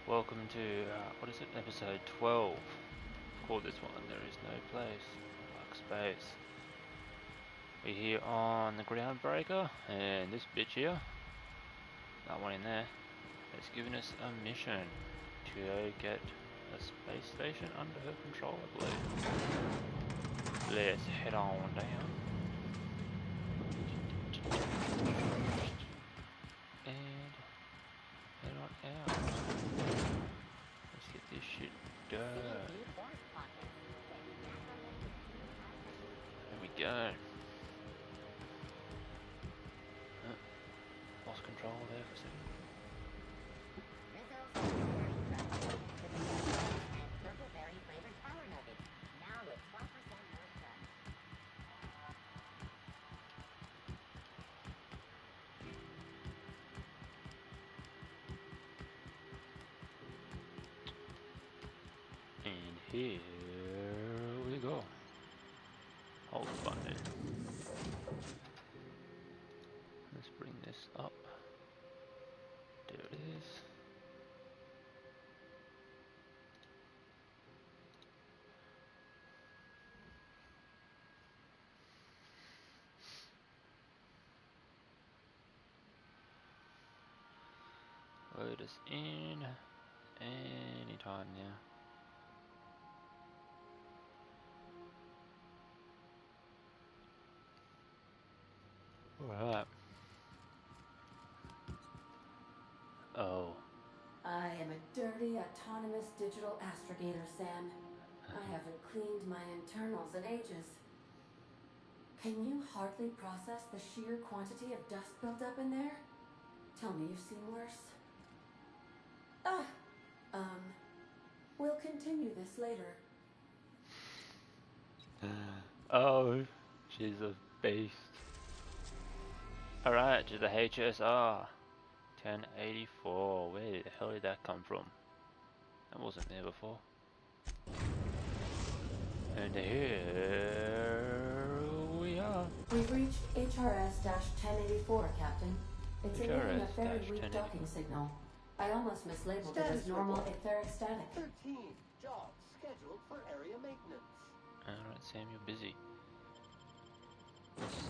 Welcome to, what is it, episode 12. Call this one, There Is No Place Like Space. We're here on the Groundbreaker, and this bitch here, that one in there, has given us a mission to go get a space station under her control, I believe. Let's head on down. And head on out. Let's get this shit done. There we go. Lost control there for a second. And here we go. Hold the button. Let's bring this up. There it is. Load us in anytime now. Alright. Oh. I am a dirty, autonomous digital astrogator, S.A.M. I haven't cleaned my internals in ages. Can you hardly process the sheer quantity of dust built up in there? Tell me you've seen worse. We'll continue this later. Oh, she's a beast. Alright, to the HSR 1084. Where the hell did that come from? That wasn't there before. And here we are. We've reached HRS-1084, Captain. It's emitting a very weak docking signal. I almost mislabeled it as normal etheric static. 13 jobs scheduled for area maintenance. Alright, Sam, you're busy. Let's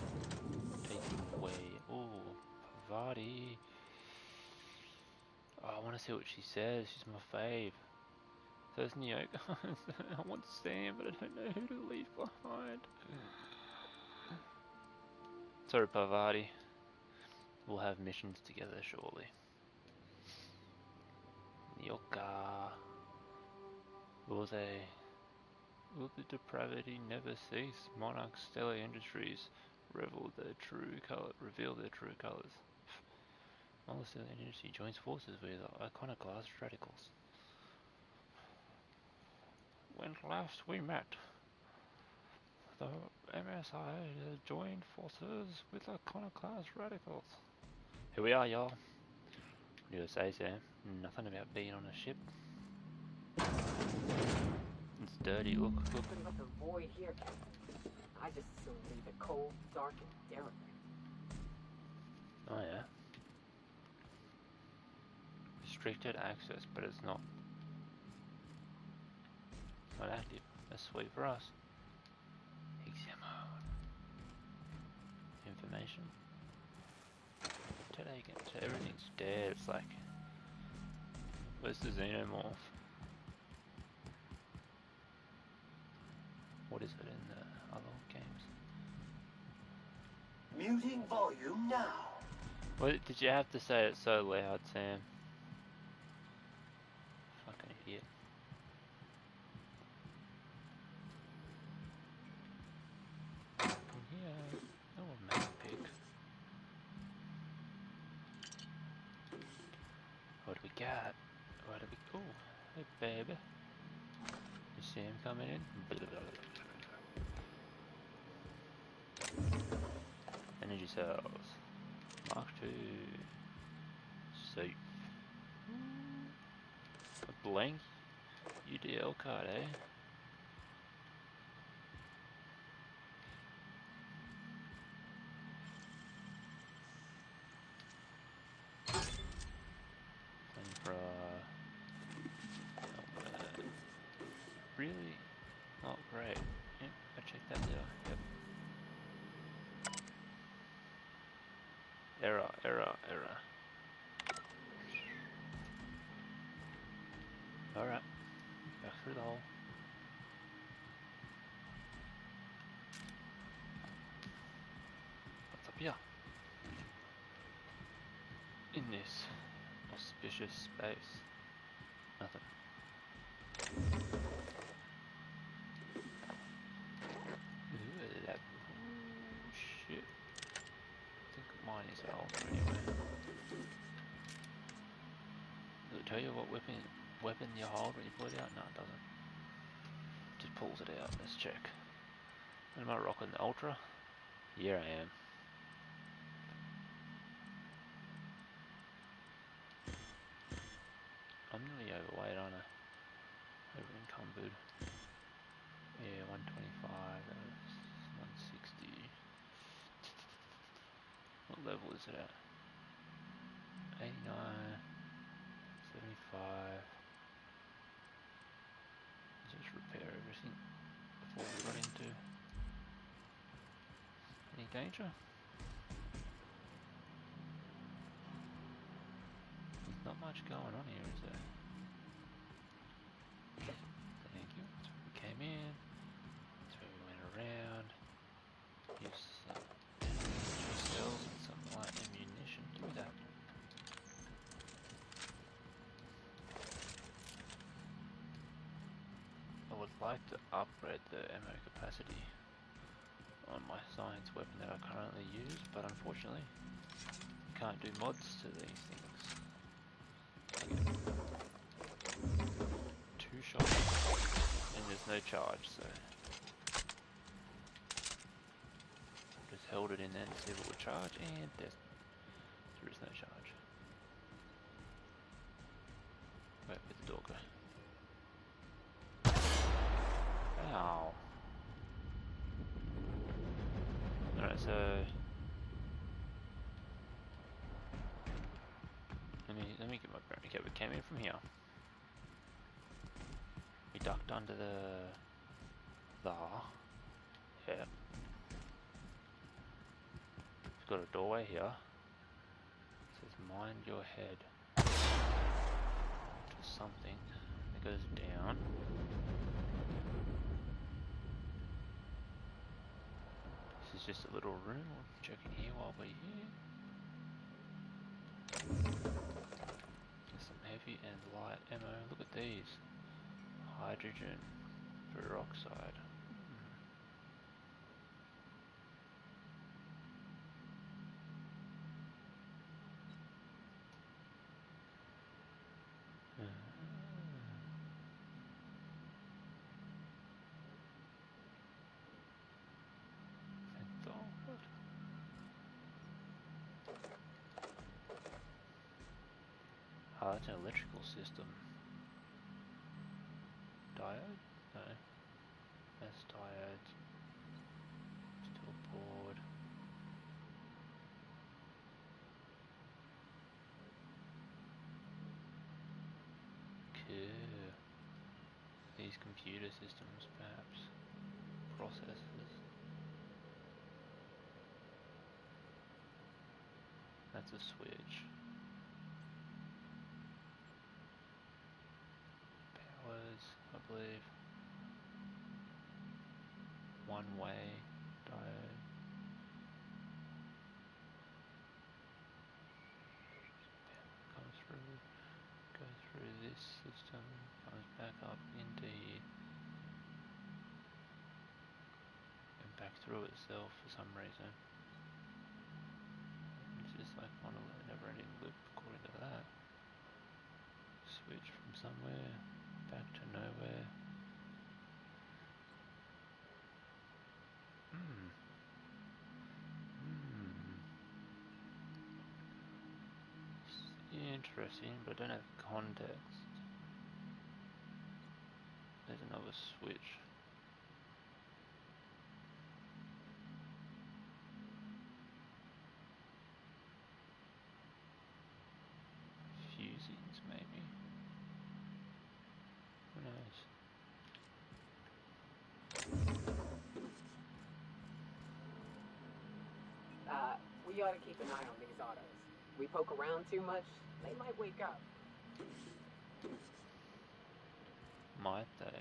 take him away. Ooh, Pavati. Oh, I want to see what she says. She's my fave. Says Neo. I want Sam, but I don't know who to leave behind. Sorry, Pavati. We'll have missions together shortly. Nyoka. Will the depravity never cease? Monarch Stellar Industries reveal their true colors. Monarch Stellar Industry joins forces with iconoclast radicals. When last we met, the MSI joined forces with iconoclast radicals. Here we are, y'all. What do you say, Sam? Nothing about being on a ship. It's dirty. Look. Nothing but the void here, Captain. I just assume leave it cold, dark, and derelict. Oh yeah. Restricted access, but it's not active. That's sweet for us. Examine information. Today again, so everything's dead. It's like, where's the xenomorph? What is it in the other games? Muting volume now. What did you have to say it so loud, Sam? Fucking idiot. Yeah. Oh, a map pick. What do we got? What do we? Oh, hey baby. Is Sam coming in? Energy cells. Mark 2. Safe. A blank UDL card, eh? Flamethrower. Error, error, error. Alright, back through the hole. What's up here? In this auspicious space. Nothing. Ooh, shit. I think mine is older anyway. Does it tell you what weapon you hold when you pull it out? No, it doesn't. Just pulls it out. Let's check. Am I rocking the Ultra? Yeah, I am. I'm nearly overweight, aren't I? Over encumbered. Yeah, 125, that's 160. What level is it at? 89, 75. Let's just repair everything before we run into any danger. There's not much going on here, is there? Thank you. That's where we came in. That's where we went around. Use some cells with some light ammunition. Give me that. I would like to upgrade the ammo capacity on my science weapon that I currently use, but unfortunately you can't do mods to these things. I get 2 shots and there's no charge, so just held it in there to see if it would charge, and there is no charge. Wait, where'd the door go? Ow. Alright, so let me get my bearing. Okay, we came in from here. We ducked under the yeah. We've got a doorway here. It says mind your head. To something that goes down. This is just a little room. We'll check in here while we're here. There's some heavy and light ammo. Look at these. Hydrogen peroxide. Menthol. What? Oh, that's an electrical system. Diode? No. That's diodes. Still board. Cool. These computer systems, perhaps. Processors. That's a switch. Powers, I believe. One-way diode. Comes through, goes through this system, comes back up into here, and back through itself for some reason. It's just like one of a never-ending loop according to that. Switch from somewhere, back to nowhere. Interesting, but I don't have context. There's another switch. Fusings, maybe? Who knows? We You ought to keep an eye on these autos. We poke around too much, they might wake up. Might they?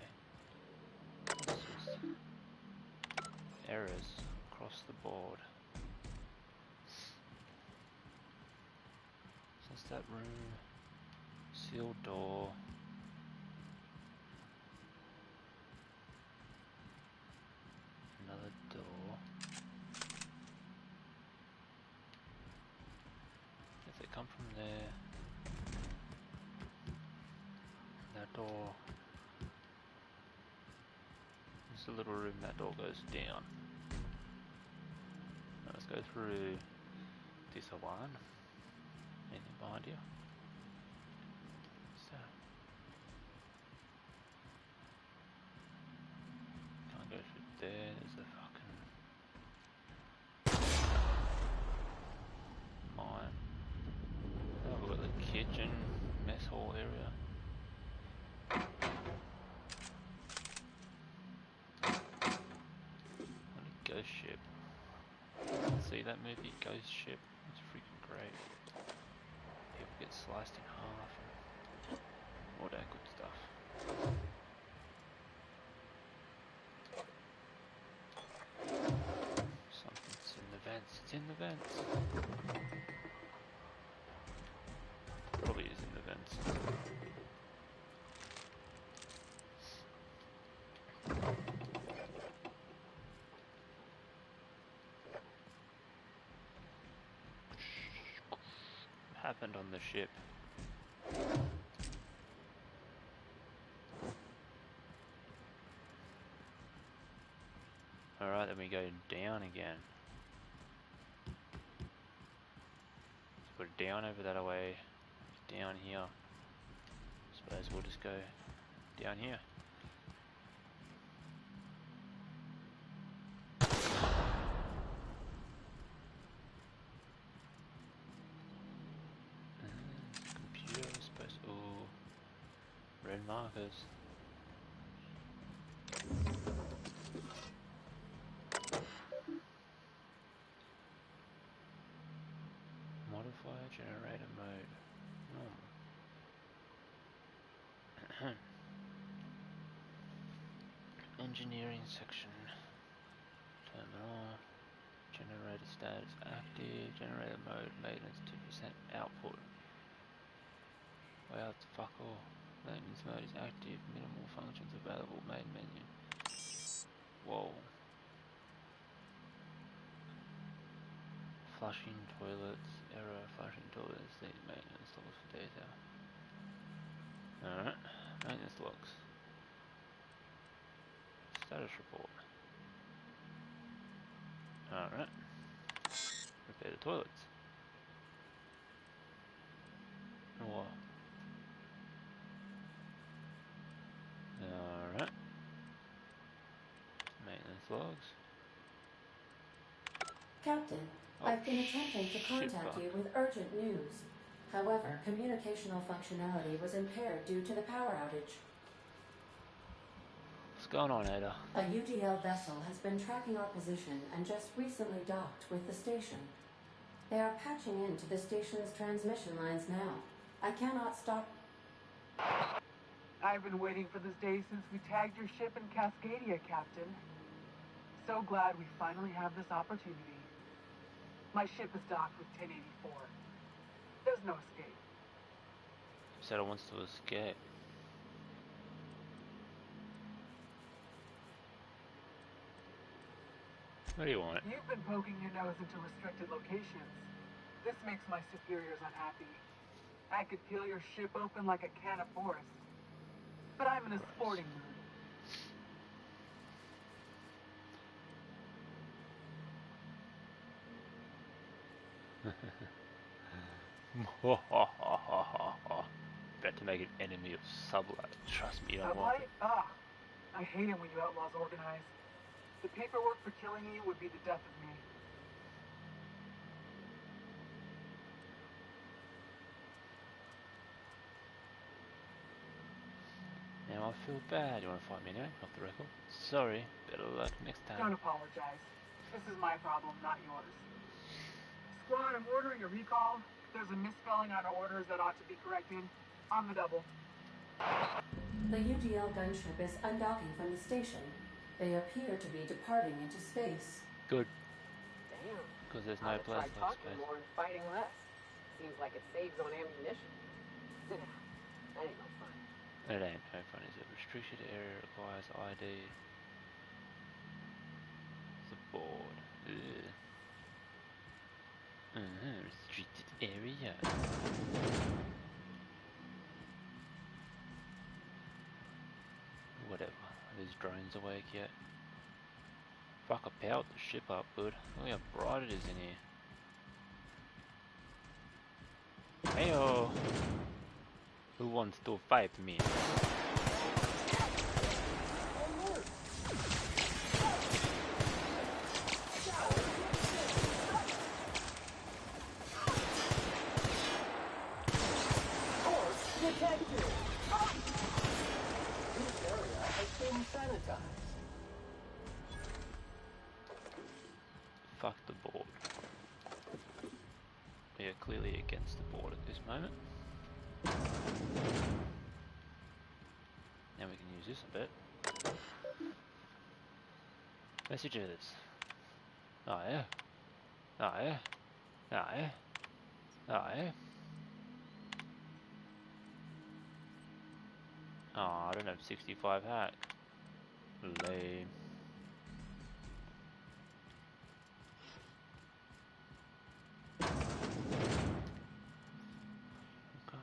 What's this? Errors across the board. So that's that room. Sealed door. Another door. If they come from there. That door. There's a little room, that door goes down. Now let's go through this one. Anything behind you? So can't go through there, there's a fucking mine. Oh, we've got the kitchen, mess hall area. What a ghost ship. See that movie, Ghost Ship? It's freaking great. People get sliced in half and all that good stuff. Something's in the vents. It's in the vents. Probably is in the vents. What happened on the ship? Alright, then we go down again. So we're down over that way. Down here. Suppose we'll just go down here. Computer, I suppose. Ooh. Red markers. Modify generator mode. Normal. Engineering section. Terminal. Generator status active. Generator mode. Maintenance 2% output. Way out to fuck all. Maintenance mode is active. Minimal functions available. Main menu. Whoa. Flushing toilets. Error. Flushing toilets. Need maintenance logs for data. Alright. Maintenance logs. Status report. Alright. Repair the toilets. What? Alright. Maintenance logs. Captain, Oh, I've been attempting to contact shitfuck. you with urgent news. However, communicational functionality was impaired due to the power outage. What's going on, Ada? A UDL vessel has been tracking our position and just recently docked with the station. They are patching into the station's transmission lines now. I cannot stop. I've been waiting for this day since we tagged your ship in Cascadia, Captain. So glad we finally have this opportunity. My ship is docked with 1084. There's no escape. Said it wants to escape. What do you want? You've been poking your nose into restricted locations. This makes my superiors unhappy. I could peel your ship open like a can of forest. But I'm in a sporting mood. Bet to make an enemy of Sublight. Trust me, you don't want it. Sublight? Ah, I hate it when you outlaws organize. The paperwork for killing you would be the death of me. Now I feel bad. You want to fight me now? Off the record. Sorry. Better luck next time. Don't apologize. This is my problem, not yours. Squad, I'm ordering a recall. There's a misspelling on orders that ought to be corrected. On the double. The UGL gunship is undocking from the station. They appear to be departing into space. Good, Damn. because there's I'd no have place tried like talking space. more and fighting less. Seems like it saves on ammunition. That ain't no fun. It ain't no fun, is it? Restricted area requires ID. The board. Ugh. Restricted area. Whatever. Are these drones awake yet? Fuck, I powered the ship up, bud. Look how bright it is in here. Heyo! Who wants to fight me? Detected! This area has been sanitized. Fuck the board. We are clearly against the board at this moment. Now we can use this a bit. Messages. Oh yeah. Oh yeah. Oh yeah. Oh yeah. Oh, I don't have 65 hack. Lame. Come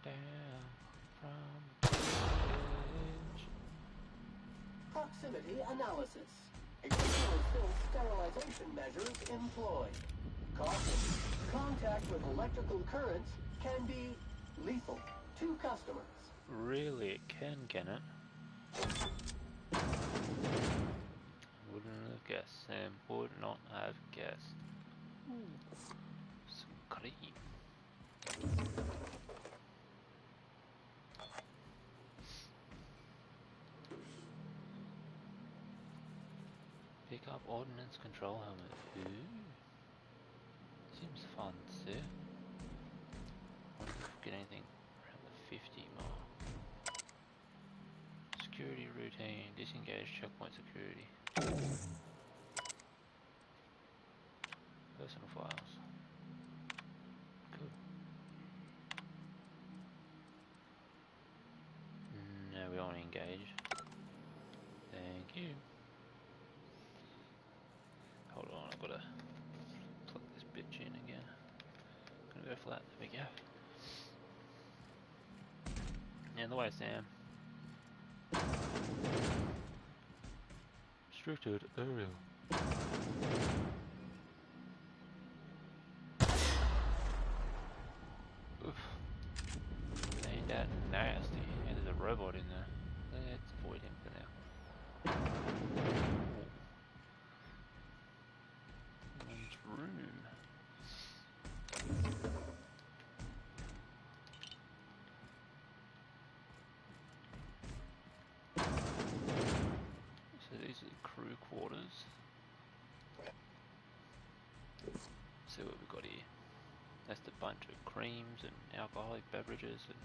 down from the bridge. Proximity analysis. Explosive sterilization measures employed. Caution. Contact with electrical currents can be lethal to customers. Really, it can it? Wouldn't have guessed, Sam. Would not have guessed. Some cream. Pick up ordnance control helmet. Ooh. Seems fun, sir. Wonder if we get anything around the 50 mark. Security routine. Disengage checkpoint security. Personal files. Cool. No, we don't engage. Thank you. Hold on, I've got to plug this bitch in again. Gonna go flat. There we go. In the way, Sam. Restricted area. Oof. Ain't that nasty? Yeah, there's a robot in there. Let's avoid him for now. Ooh. Someone's room. So these are the crew quarters. See what we've got here. That's a bunch of creams and alcoholic beverages and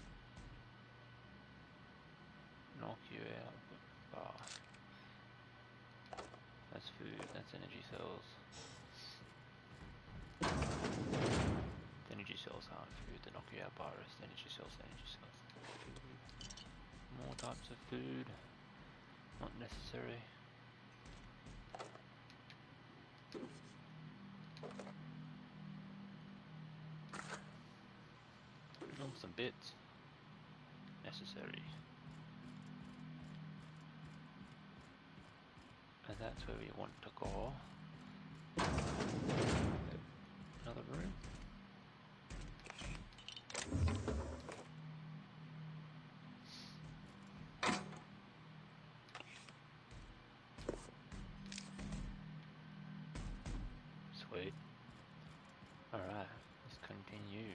knock you out. Bar. That's food, that's energy cells. The energy cells aren't food, the knock you out bar is energy cells, Food. More types of food. Not necessary. Oh, some bits. Necessary. And that's where we want to go. Another room. Sweet. Alright, let's continue.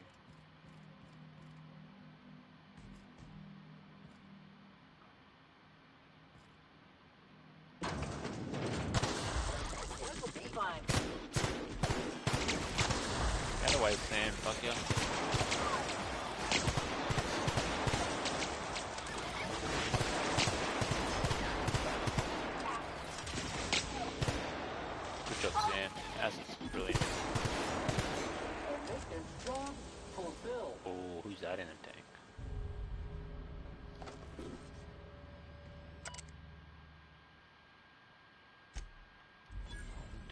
This will be fun. Fuck ya. Good job, Sam. Assets brilliant. Maintenance job fulfilled. Oh, who's that in a tank?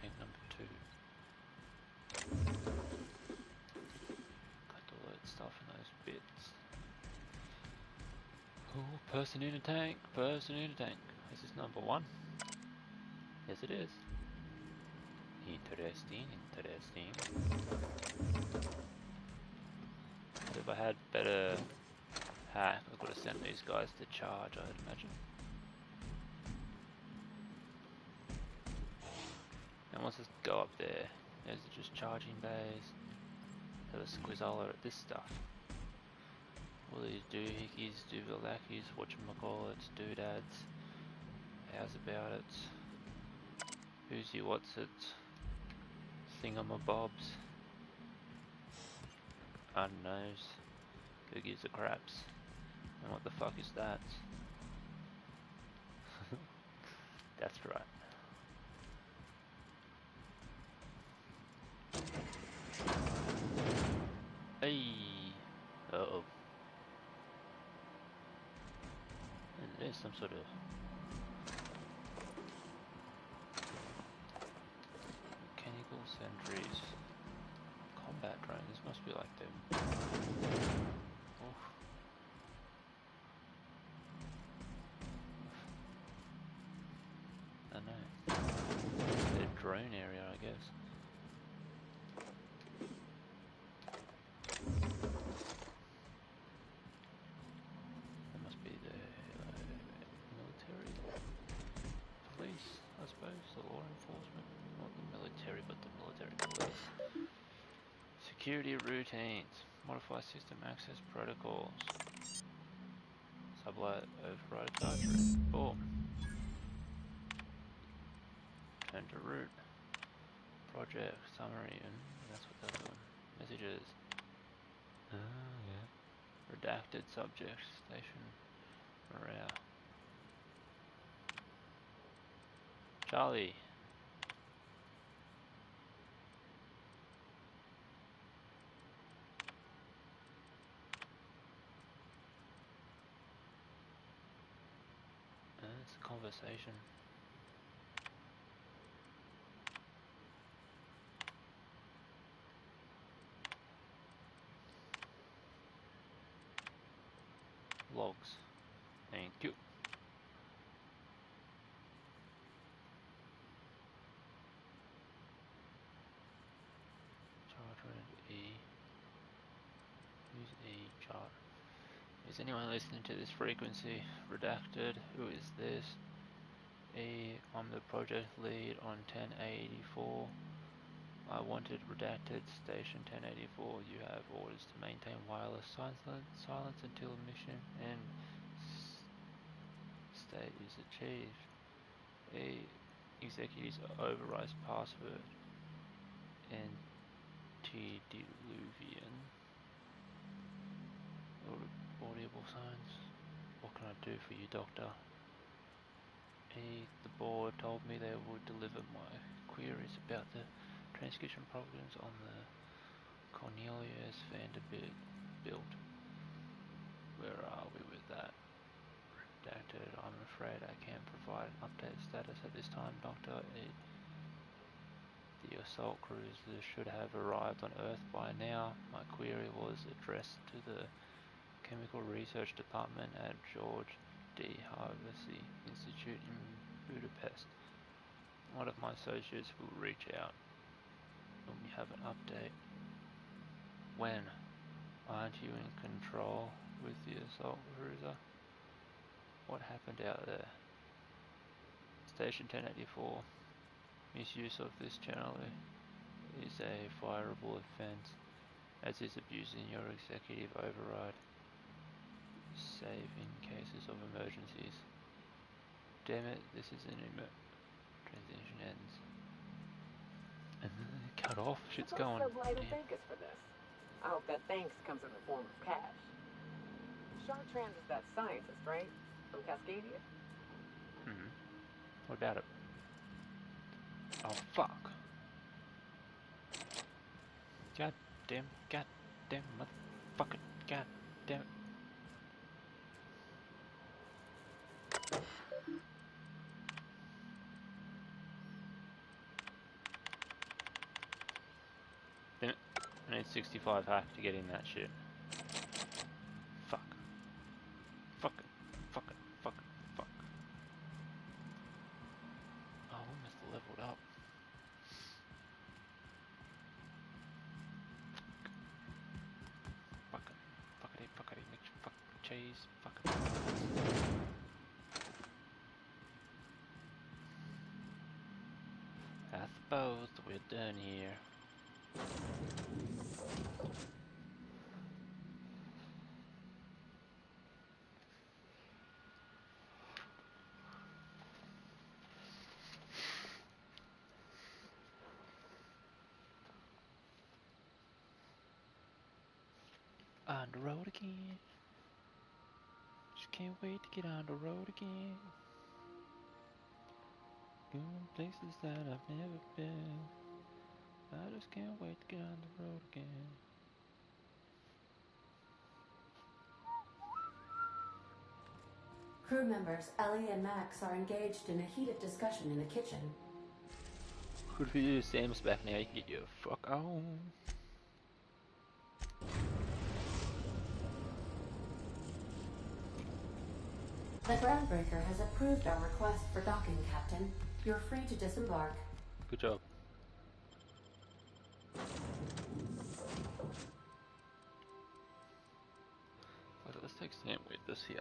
Tank number 2. Got all that stuff in those bits. Oh, person in a tank, person in a tank. Is this number 1? Yes, it is. Interesting, interesting. If I had better hack, I could have sent these guys to charge, I'd imagine. And once I go up there, there's just charging bays. Have a squizzola at this stuff. All these doohickeys, doovilackies, whatchamacallits, doodads. How's about it? Who's you, what's it? Thingamabobs. Unknows. Who gives a craps? And what the fuck is that? That's right. Hey! Uh-oh. And there's some sort of mechanical sentries. Combat drone. This must be like them. Oof. I know. It's their drone area, I guess. That must be the military, police, I suppose, the law enforcement. Not the military, but the military police. Security routines. Modify system access protocols. Sublight override cartridge. Boom. Turn to root. Project summary, and that's what they're doing. Messages. Oh yeah. Redacted subject station. Morale. Charlie. It's a conversation. Logs. Thank you. Charter and E. Use E chart. Is anyone listening to this frequency? Redacted. Who is this? E. I'm the project lead on 1084. I wanted redacted station 1084. You have orders to maintain wireless silence until mission and state is achieved. A. Executives overrides password. Antediluvian. Audible signs. What can I do for you, Doctor? The board told me they would deliver my queries about the transcription problems on the Cornelius Vanderbilt build. Where are we with that? Redacted. I'm afraid I can't provide an updated status at this time, Doctor. The assault cruisers should have arrived on Earth by now. My query was addressed to the Chemical Research Department at George D. Harvey Institute in Budapest. One of my associates will reach out when we have an update. When? Aren't you in control with the assault cruiser? What happened out there? Station 1084. Misuse of this channel is a fireable offense, as is abusing your executive override, save in cases of emergencies. Damn it, this is an transition ends. And then cut off, shit's going. So blame Damn. Vegas for this. I hope that thanks comes in the form of cash. Chartrand is that scientist, right? From Cascadia? Hmm. What about it? Oh fuck! God damn! God damn! Motherfucker! God damn it! Damn it! I need 65 hack to get in that shit. Fuck! Fuck it! Fuck it! Fuck it! Fuck! Oh, we must have leveled up. Fuck it! Fuckity! Fuckity! Make fuck cheese! Fuck it! I suppose we're done here. On the road again. Just can't wait to get on the road again. Going places that I've never been. I just can't wait to get on the road again. Crew members Ellie and Max are engaged in a heated discussion in the kitchen. Good for you, Sam's back now. You can get your fuck on. The groundbreaker has approved our request for docking, Captain. You're free to disembark. Good job. Let's take Sam with this here.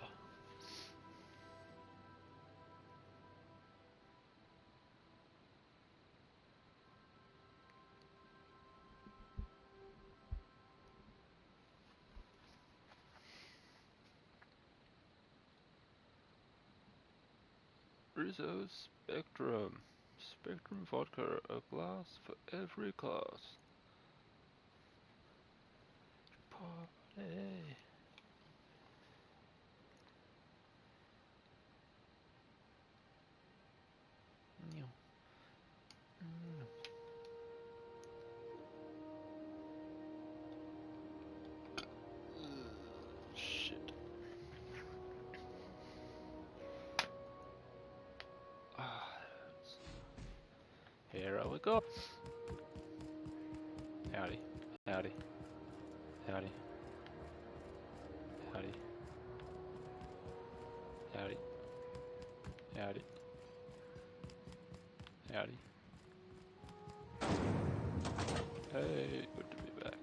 Rizzo's Spectrum. Spectrum vodka, a glass for every class. Party. Shit. Here we go. Howdy. Howdy. Howdy. Howdy. Howdy. Howdy. Howdy. Hey, good to be back.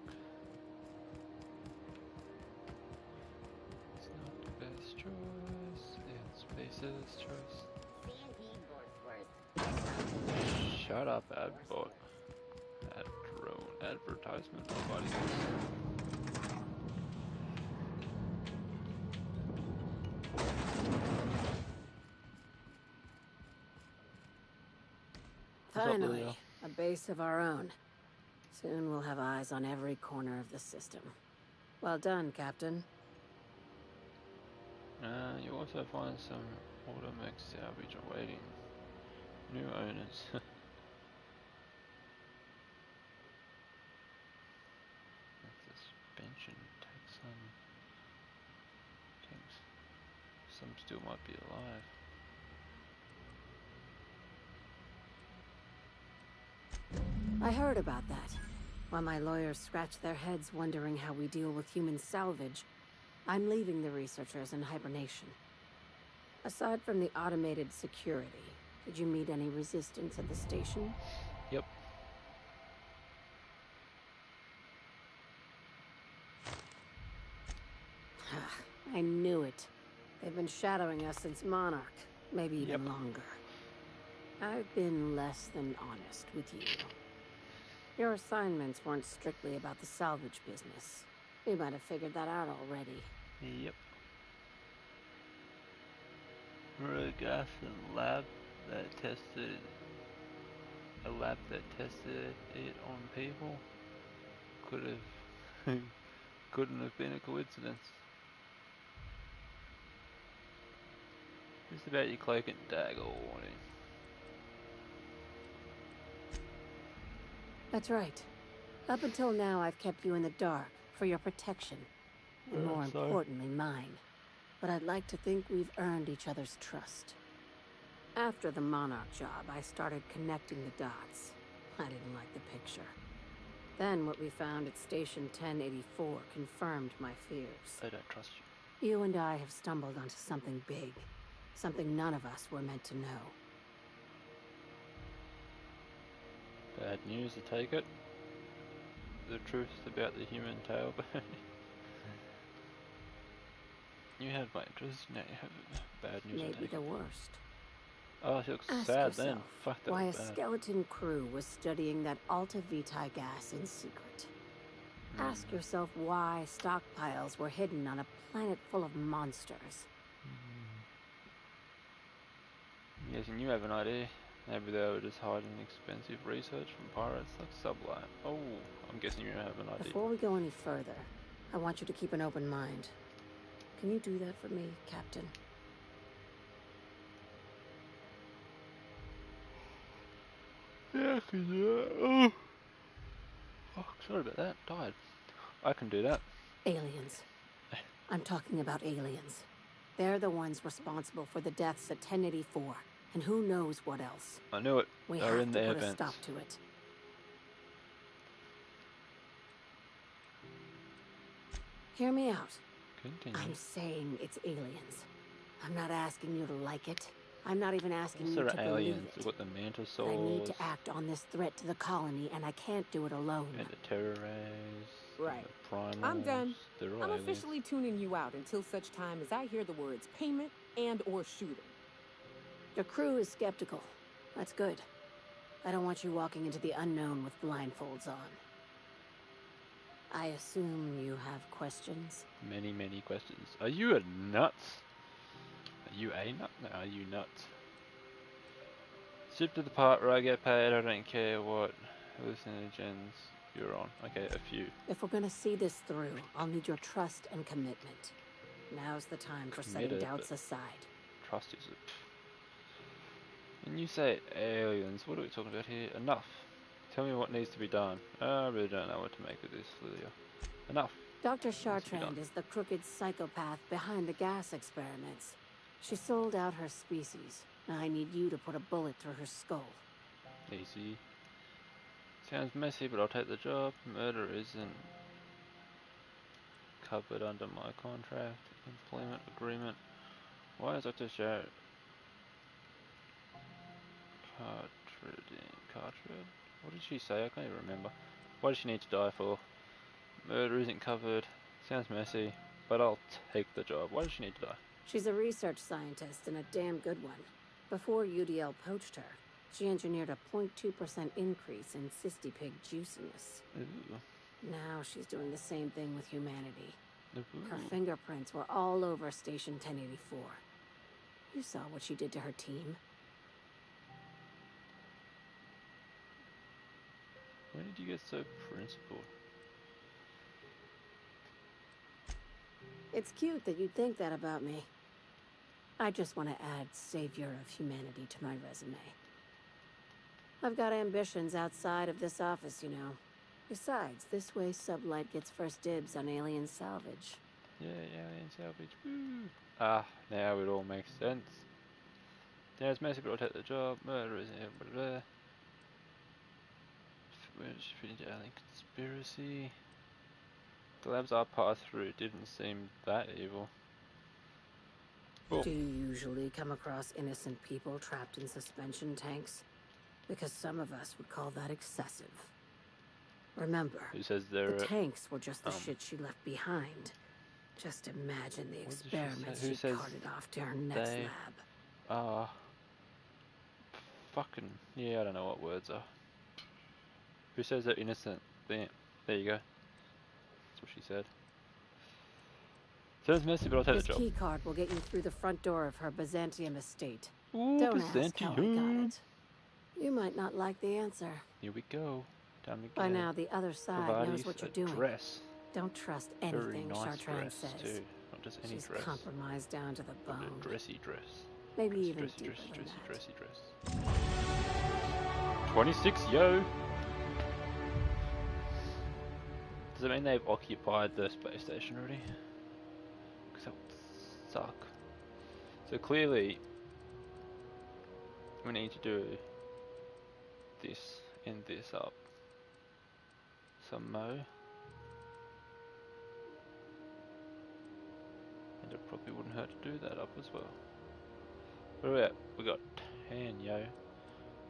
It's not the best choice, it's Space's choice. Shut up, ad bot. Ad drone advertisement, nobody What's up, Finally, Leo? a base of our own. Soon we'll have eyes on every corner of the system. Well done, Captain. You also find some automech salvage awaiting new owners. The suspension takes some still might be alive. I heard about that. While my lawyers scratch their heads wondering how we deal with human salvage, I'm leaving the researchers in hibernation. Aside from the automated security, did you meet any resistance at the station? Yep. I knew it. They've been shadowing us since Monarch, maybe even Yep. longer. I've been less than honest with you. Your assignments weren't strictly about the salvage business. You might have figured that out already. Yep. Remember the guy from the lab that tested it on people? Could have Couldn't have been a coincidence. Just about your cloak and dagger warning. That's right. Up until now, I've kept you in the dark for your protection, and more importantly, mine. But I'd like to think we've earned each other's trust. After the Monarch job, I started connecting the dots. I didn't like the picture. Then what we found at Station 1084 confirmed my fears. I don't trust you. You and I have stumbled onto something big. Something none of us were meant to know. Bad news, I take it. The truth about the human tail burning. You had my interest, now you have bad news, I Maybe take the it. worst. Oh, she looks Ask sad yourself then. Fuck, that why a was bad. skeleton crew was studying that Alta Vitae gas in secret. Ask yourself why stockpiles were hidden on a planet full of monsters. Yes, and you have an idea. Maybe they were just hiding expensive research from pirates like Sublime. Oh, I'm guessing you have an idea. Before we go any further, I want you to keep an open mind. Can you do that for me, Captain? Yeah, I can do that. Oh. Fuck, sorry about that. Died. I can do that. Aliens. I'm talking about aliens. They're the ones responsible for the deaths at 1084, and who knows what else. I knew it. We They're have in to the put a events. stop to it. Hear me out. Continue. I'm saying it's aliens. I'm not asking you to like it. I'm not even asking Those you are to believe aliens. it. They've got the mantis But I need saws to act on this threat to the colony, and I can't do it alone. and the terror rays. Right. And the primals. I'm done. They're all I'm aliens. officially tuning you out until such time as I hear the words payment and or shooting. Your crew is skeptical. That's good. I don't want you walking into the unknown with blindfolds on. I assume you have questions? Many, many questions. Are you a nuts? Are you a nut? No, are you nuts? Ship to the part where I get paid. I don't care what hallucinogens you're on. Okay, a few. If we're gonna see this through, I'll need your trust and commitment. Now's the time for setting Committed, doubts but aside. trust is it. When you say aliens, what are we talking about here? Enough. Tell me what needs to be done. I really don't know what to make of this, Lilia. Enough. Dr. Needs to be done. Chartrand is the crooked psychopath behind the gas experiments. She sold out her species. Now I need you to put a bullet through her skull. Easy. Sounds messy, but I'll take the job. Murder isn't covered under my contract, employment agreement. Why is Dr. Jarrett Cartridge? What did she say? I can't even remember. What does she need to die for? Murder isn't covered. Sounds messy, but I'll take the job. Why does she need to die? She's a research scientist and a damn good one. Before UDL poached her, she engineered a 0.2% increase in cystipig juiciness. Ooh. Now she's doing the same thing with humanity. Her Ooh. fingerprints were all over Station 1084. You saw what she did to her team. When did you get so principled? It's cute that you think that about me. I just want to add savior of humanity to my resume. I've got ambitions outside of this office, you know. Besides, this way Sublight gets first dibs on alien salvage. Yeah, alien salvage. Woo. Ah, now it all makes sense. There's messy, but I'll take the job. Murder isn't here, blah, blah. Where does she fit into alien conspiracy? The labs I passed through didn't seem that evil. Cool. Do you usually come across innocent people trapped in suspension tanks? Because some of us would call that excessive. Remember, Who says they're the tanks were just the um, shit she left behind. Just imagine the What did she experiments say? Who she says carted off to her next they- lab. fucking, yeah, I don't know what words are. Who says they're innocent? Bam. There you go. That's what she said. Sounds messy, but I'll take This the job. key card will get you through the front door of her Byzantium estate. Ooh, Don't ask how I got Byzantium. it. You might not like the answer. Here we go. Time to By get now, the other side knows Provadi's what you're doing. address. Don't trust Very anything nice Chartrand dress says. too, not just any She's dress. compromised down to the But a bone. dressy dress. Maybe Dressy, even dressy, deeper dressy, than dressy, that. dressy dress. 26, yo! Does it mean they've occupied the space station already? Because that would suck. So clearly, we need to do this and this up. Some mo. And it probably wouldn't hurt to do that up as well. Where are we at? We got 10, yo.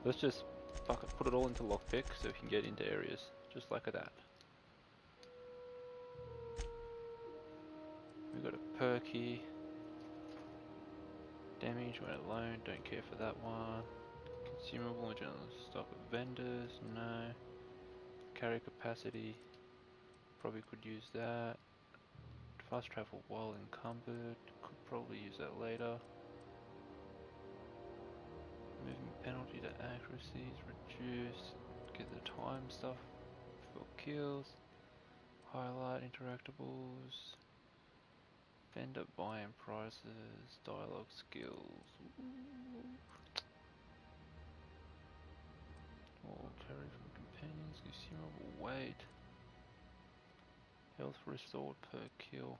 Let's just fuck it, put it all into lockpick so we can get into areas. Just like that. We got a perky. Damage when alone, don't care for that one. Consumable and general stock of vendors, no. Carry capacity, probably could use that. Fast travel while encumbered, could probably use that later. Movement penalty to accuracy is reduced. Get the time stuff for kills. Highlight interactables. Vendor buy-in prices, dialogue skills. Or carry from companions, consumable weight. Health restored per kill.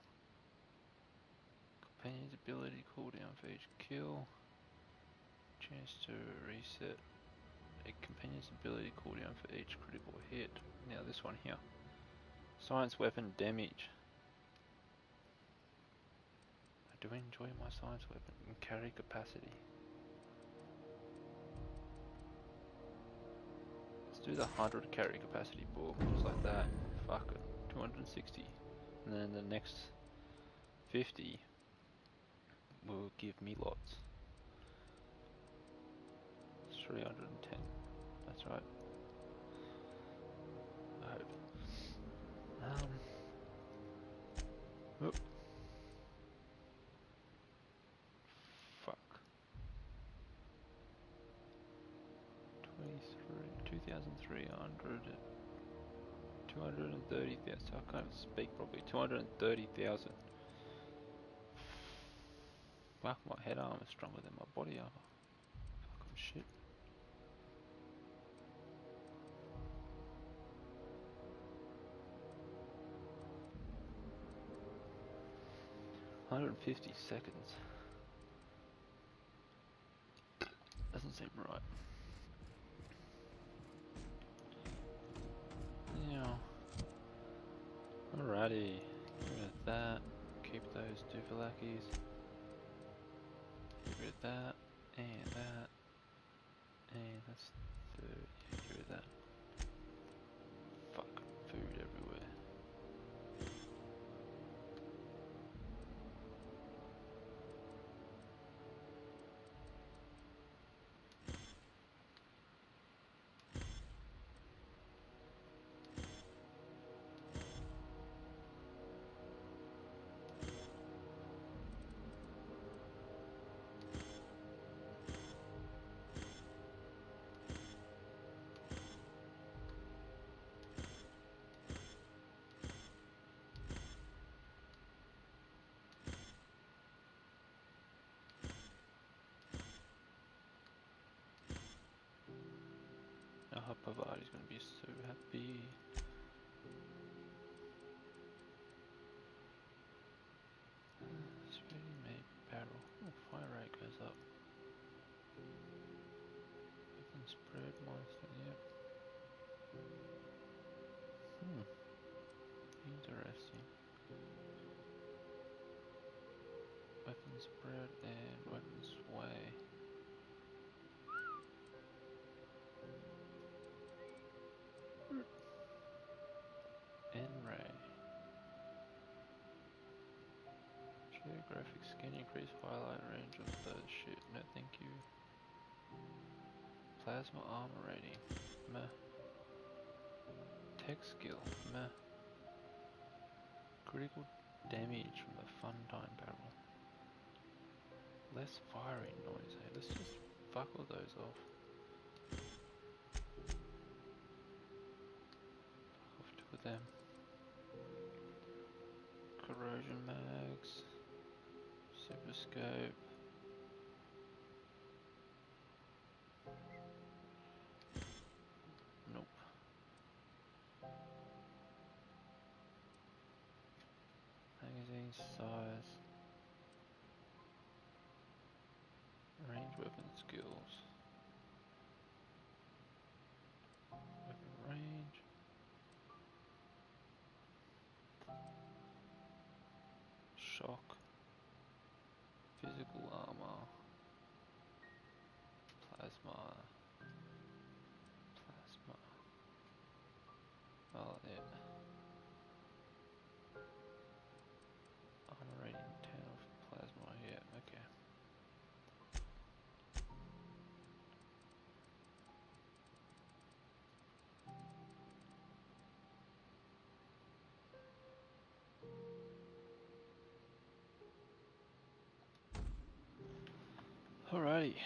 Companion's ability cooldown for each kill. Chance to reset a companion's ability cooldown for each critical hit. Now this one here. Science weapon damage. I do enjoy my science weapon and carry capacity. Let's do the 100 carry capacity, boom, just like that. Fuck it. 260. And then the next 50 will give me lots. 310. That's right. I hope. Oop. Fuck. 2,300. 230,000. I can't speak properly. 230,000. Fuck, my head armor is stronger than my body armor. Fucking shit. $150. Doesn't seem right. Yeah. Alrighty. Get rid of that. Keep those Duvalakis. Get rid of that. And that. And that's 30. Get rid of that. Fuck. Food everywhere. Pavari's gonna be so happy. Speedy maybe barrel. Oh, fire rate goes up. Weapon spread monster, yep. Interesting. Weapon spread and weapon sway. N-ray. Geographic scan increase highlight range of the shit. No thank you. Plasma armor rating. Meh. Tech skill. Meh. Critical damage from the Funtime barrel. Less firing noise, hey? Let's just fuck all those off. Fuck off two of them. Explosion mags. Super scope. Nope. Magazine size. Range weapon skills. Weapon range. Shock. Physical armor. Plasma. Plasma. Oh yeah. Armor rating 10 of plasma, yeah, okay. Alrighty,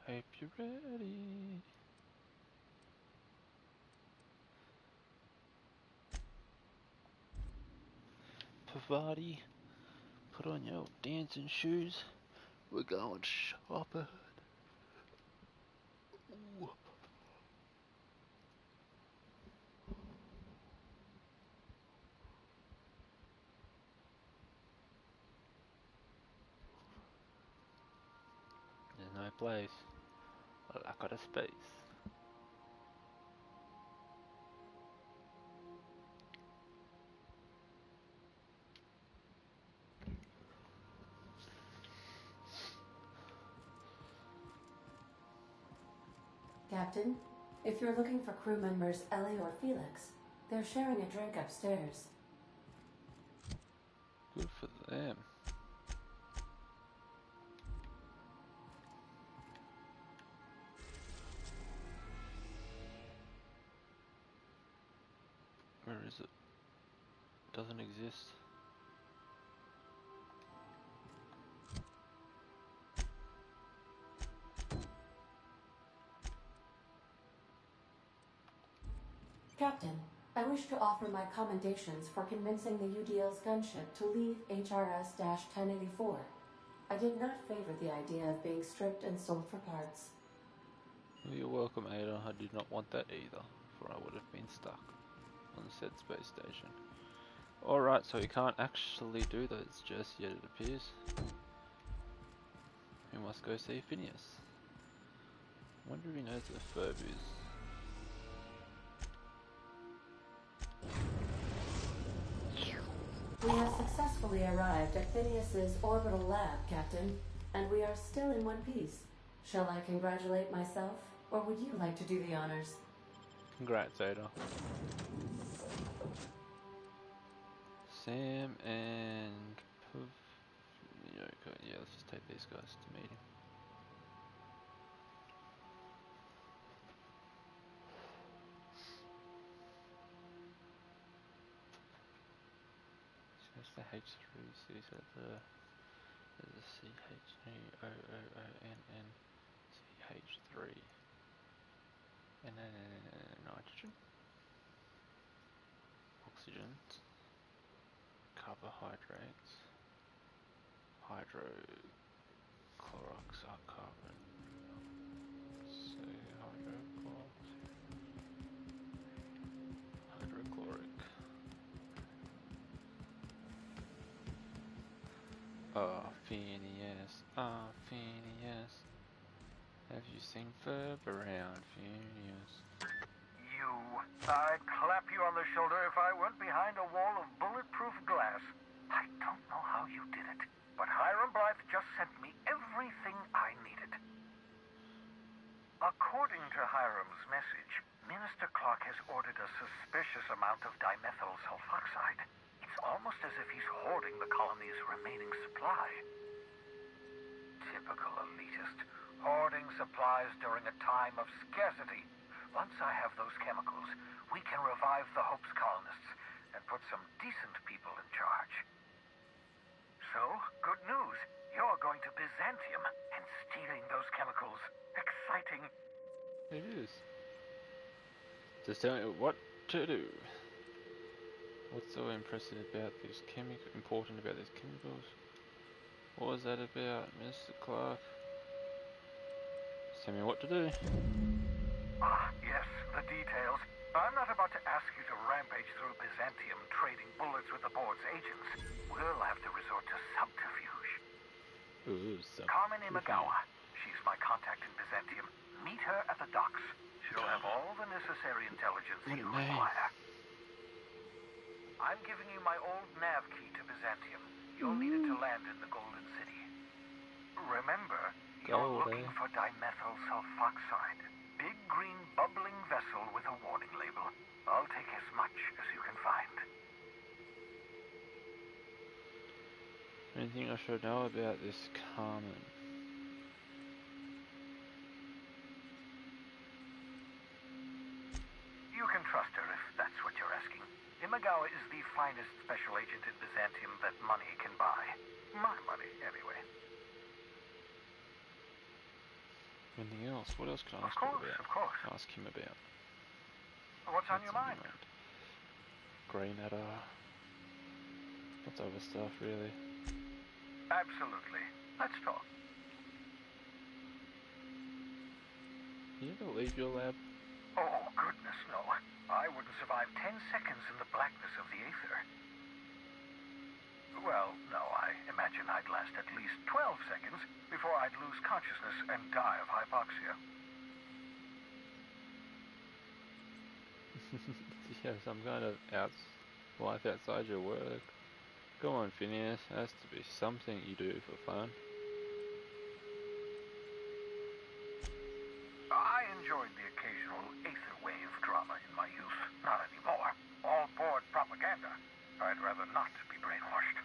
hope you're ready. Pavati, put on your dancing shoes. We're going shopping. Ooh. There's no place. A lack of space. Captain, if you're looking for crew members Ellie or Felix, they're sharing a drink upstairs. Good for them. Where is it? Doesn't exist. Captain, I wish to offer my commendations for convincing the UDL's gunship to leave HRS-1084. I did not favor the idea of being stripped and sold for parts. Well, you're welcome, Ada. I did not want that either, for I would have been stuck on said space station. Alright, so you can't actually do those just yet, it appears. We must go see Phineas. Wonder if he knows where Ferb is. We have successfully arrived at Phineas's orbital lab, Captain, and we are still in one piece. Shall I congratulate myself, or would you like to do the honors? Congrats, Ada. Sam and Yoko. Yeah, let's just take these guys to meet him. That's the H3, so is that there's a CH3OOONNCH3 and then nitrogen, oxygen, carbohydrates, hydrochlorox carbon, so hydrochloric. Oh, Phineas, Phineas. Have you seen Ferb around, Phineas? You. I'd clap you on the shoulder if I weren't behind a wall of bulletproof glass. I don't know how you did it, but Hiram Blythe just sent me everything I needed. According to Hiram's message, Minister Clark has ordered a suspicious amount of dimethyl sulfoxide. It's almost as if he's hoarding the colony's remaining supply. Typical elitist, hoarding supplies during a time of scarcity. Once I have those chemicals, we can revive the Hope's colonists and put some decent people in charge. So, good news. You're going to Byzantium and stealing those chemicals. Exciting. It is. Just tell me what to do. What's so impressive about these important about these chemicals? What was that about, Mr. Clark? Just tell me what to do. Ah, yes, the details. I'm not about to ask you to rampage through Byzantium trading bullets with the board's agents. We'll have to resort to subterfuge. Ooh, Carmen Imagawa. She's my contact in Byzantium. Meet her at the docks. She'll have all the necessary intelligence you require. I'm giving you my old nav key to Byzantium. You'll need it to land in the Golden City. Remember, you're looking for dimethyl sulfoxide. Big green bubbling vessel with a warning label. I'll take as much as you can find. Anything I should know about this Carmen? You can trust her if that's what you're asking. Imagawa is the finest special agent in Byzantium that money can buy. My money, anyway. Anything else? What else can I ask Of him about? Of course. Ask him about. What's on your mind? Grey matter. Lots of other stuff, really. Absolutely. Let's talk. You ever leave your lab? Oh, goodness, no. I wouldn't survive 10 seconds in the blackness of the aether. Well, no, I imagine I'd last at least 12 seconds before I'd lose consciousness and die of hypoxia. Yeah, some kind of life outside your work. Go on, Phineas. Has to be something you do for fun. I enjoyed the occasional aether wave drama in my youth. Not anymore. All board propaganda. I'd rather not be brainwashed.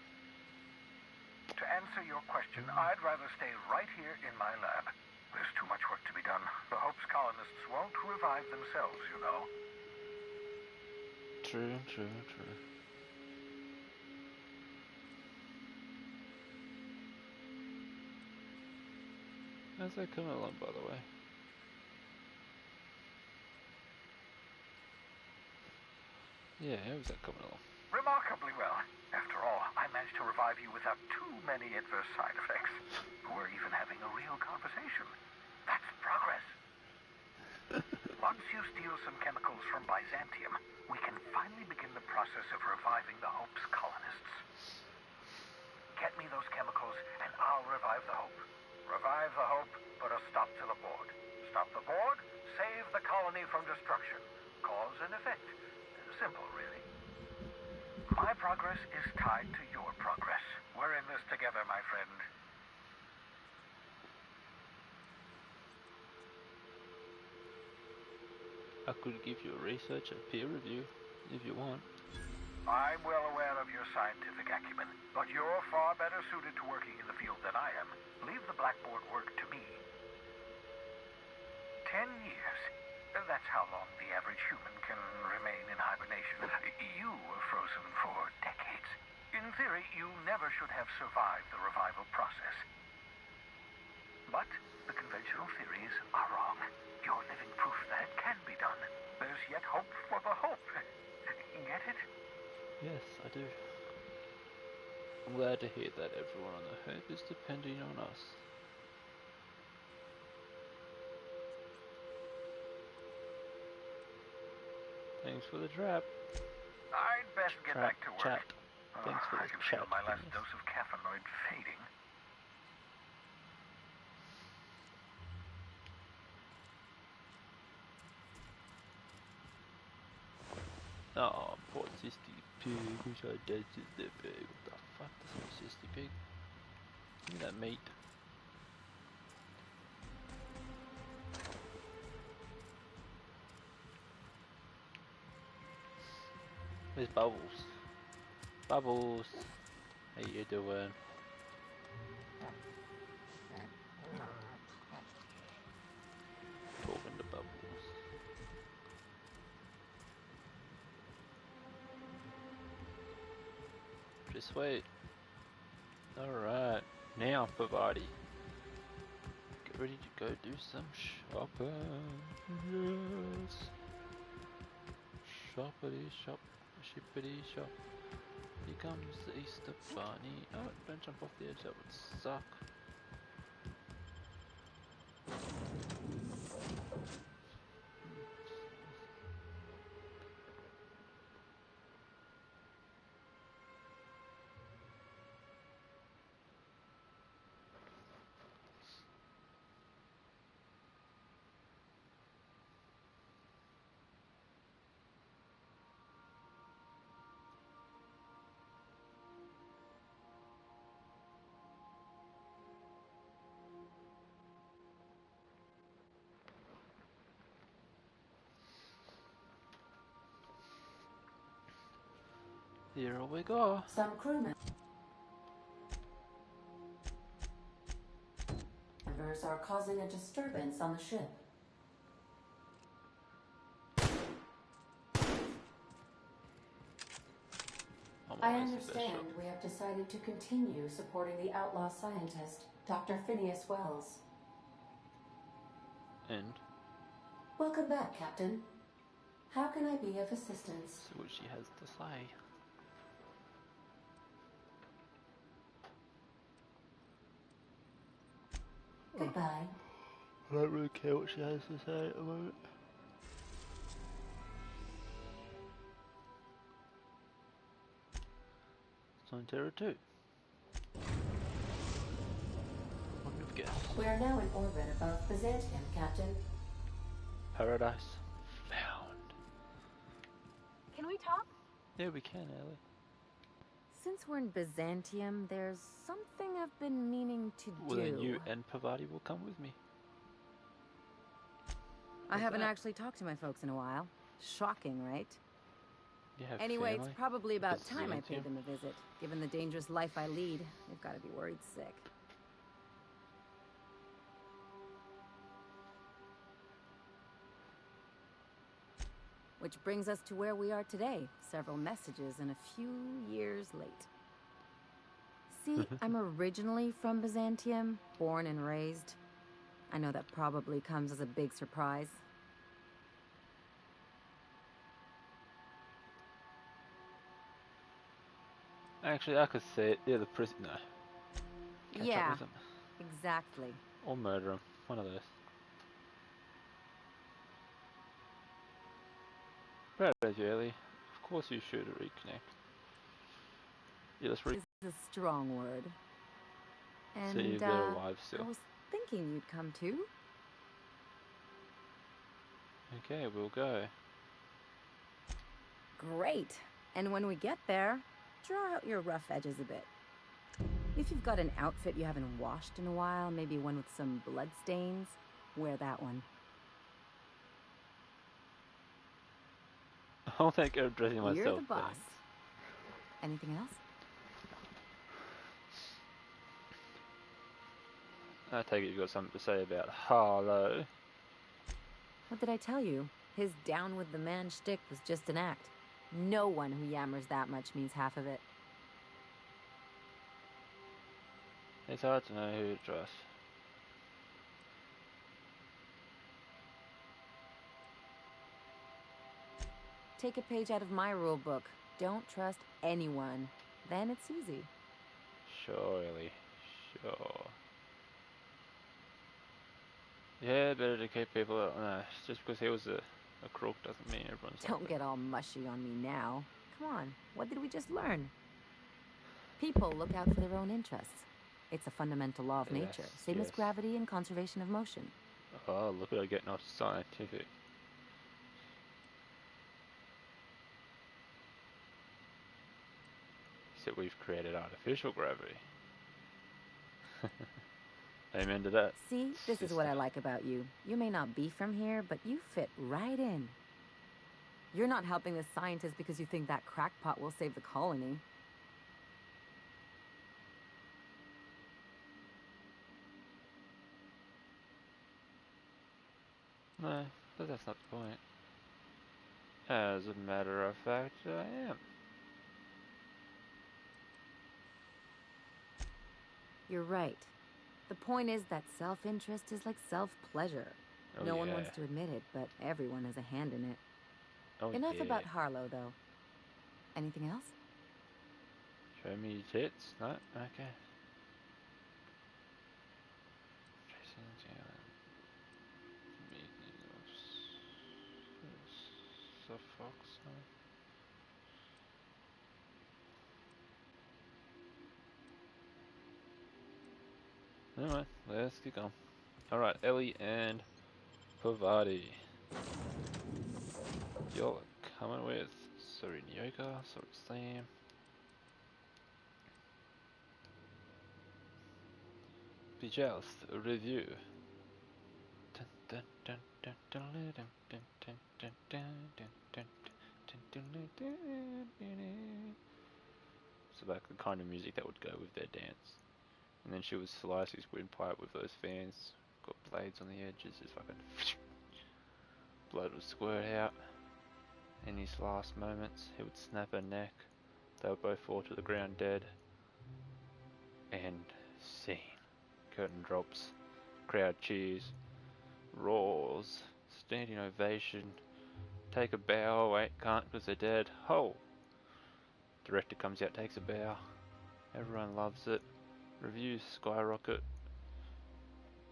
To answer your question, I'd rather stay right here in my lab. There's too much work to be done. The Hope's colonists won't revive themselves, you know. True. How's that coming along, by the way? Yeah, how's that coming along? Remarkably well. After all, I managed to revive you without too many adverse side effects. We're even having a real conversation. That's progress. Once you steal some chemicals from Byzantium, we can finally begin the process of reviving the Hope's colonists. Get me those chemicals, and I'll revive the Hope. Revive the Hope, put a stop to the board. Stop the board, save the colony from destruction. Cause and effect. Simple, really. My progress is tied to your progress. We're in this together, my friend. I could give you a research and peer review, if you want. I'm well aware of your scientific acumen, but you're far better suited to working in the field than I am. Leave the blackboard work to me. 10 years. That's how long the average human can remain in hibernation. You were frozen for decades. In theory, you never should have survived the revival process. But the conventional theories are wrong. You're living proof that it can be done. There's yet hope for the Hope. Get it? Yes, I do. I'm glad to hear that everyone on the Hope is depending on us. Thanks for the trap. I'd best get back to work. Chat. Thanks for I the can chat. feel my last dose of caffeinoid fading. Oh, poor Sissy Pig. Who's our dead Sissy Pig? What the fuck? That's not Sissy Pig. Give me that meat. Where's Bubbles? Bubbles! How you doing? Talking to Bubbles. pretty sweet. Alright, now Pavati. Get ready to go do some shopping. Yes. Shoppity shop, shippity shop. Here comes the Easter Bunny. Oh, don't jump off the edge, that would suck. Here we go. Some crew members are causing a disturbance on the ship. I understand we have decided to continue supporting the outlaw scientist, Dr. Phineas Wells. And Welcome back, Captain. How can I be of assistance? see what she has to say. Goodbye. I don't really care what she has to say at the moment. It's on Terra 2. Wouldn't have guessed. We are now in orbit above Byzantium, Captain. Paradise found. Can we talk? Yeah, we can, Ellie. Since we're in Byzantium, there's something I've been meaning to Well, do. then you and Pavati will come with me. I haven't that? actually talked to my folks in a while. Shocking, right? You have Anyway, family? it's probably about time I Byzantium? paid them a visit. Given the dangerous life I lead, they've got to be worried sick. Which brings us to where we are today, several messages and a few years late. See, I'm originally from Byzantium, born and raised. I know that probably comes as a big surprise. Actually, I could see it. Yeah, the prison. No. Catch Yeah, up with them. exactly. Or murder them. One of those. Proud of you, Ellie. Of course you should reconnect. Yeah, let's Is a strong word. And, see if they're alive I still. was thinking you'd come too. Okay, we'll go. Great. And when we get there, draw out your rough edges a bit. If you've got an outfit you haven't washed in a while, maybe one with some blood stains, wear that one. I don't think I'm dressing myself. You're the boss. Thanks. Anything else? I take it you've got something to say about Harlow. What did I tell you? His down with the man shtick was just an act. No one who yammers that much means half of it. It's hard to know who to trust. Take a page out of my rule book. Don't trust anyone. Then it's easy. Sure, Ellie. Sure. Yeah, better to keep people out. No, just because he was a crook doesn't mean everyone's like Don't that. get all mushy on me now. Come on, what did we just learn? People look out for their own interests. It's a fundamental law of nature, same as gravity and conservation of motion. Oh, look at her getting off scientific. Except we've created artificial gravity. Amen to that. See, this is what I like about you. You may not be from here, but you fit right in. You're not helping the scientists because you think that crackpot will save the colony. No, but that's not the point. As a matter of fact, I am. You're right. The point is that self-interest is like self-pleasure. Oh, No one yeah. wants to admit it, but everyone has a hand in it. Oh, Enough yeah. about Harlow, though. Anything else? Show me your tits? No? Okay. Jason's Island. Meeting of Suffolk. Anyway, let's get going. Alright, Ellie and Pavati. You're coming with sorry Nyoka, sorry S.A.M. Just a review. So like the kind of music that would go with their dance. And then she would slice his windpipe with those fans. Got blades on the edges, just fucking blood would squirt out. In his last moments, he would snap her neck. They would both fall to the ground dead. And scene. Curtain drops. Crowd cheers. Roars. Standing ovation. Take a bow. Wait, can't because they're dead. Ho! Director comes out, takes a bow. Everyone loves it. Reviews skyrocket.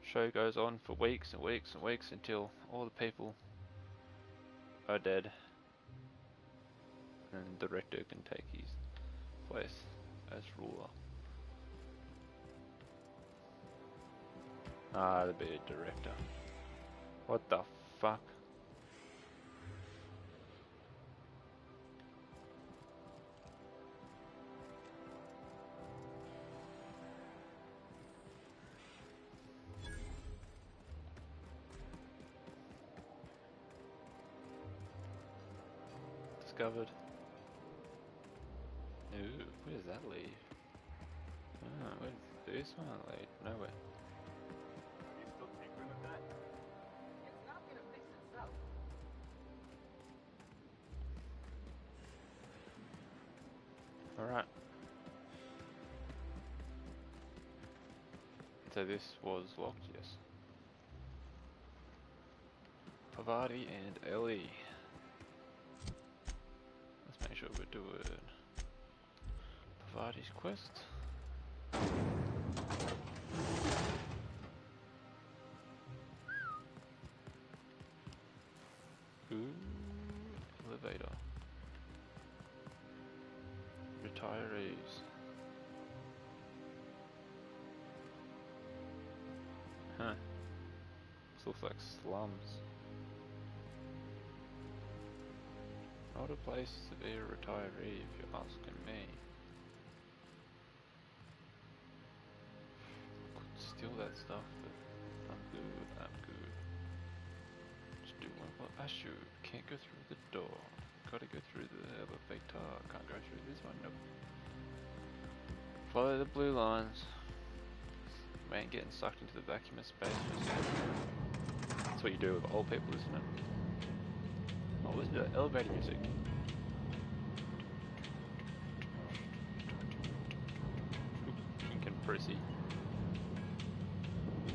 Show goes on for weeks and weeks and weeks until all the people are dead. And the director can take his place as ruler. Ah, the bearded director. What the fuck? Discovered. Ooh, where does that lead? Ah, where does this one lead? Nowhere. Are you still tinkering with that? It's not gonna fix itself. Alright. So this was locked, yes. Pavati and Ellie. Let's make sure we're doing Pavati's quest. Ooh, elevator. Retirees. Huh. This looks like slums. Not a place to be a retiree if you're asking me. Could steal that stuff, but I'm good, I'm good. Just doing what I should. Can't go through the door. Gotta go through the elevator. Can't go through this one, nope. Follow the blue lines. Man getting sucked into the vacuum of space. That's what you do with old people, isn't it? Oh, listen to that elevator music. Pink and prissy.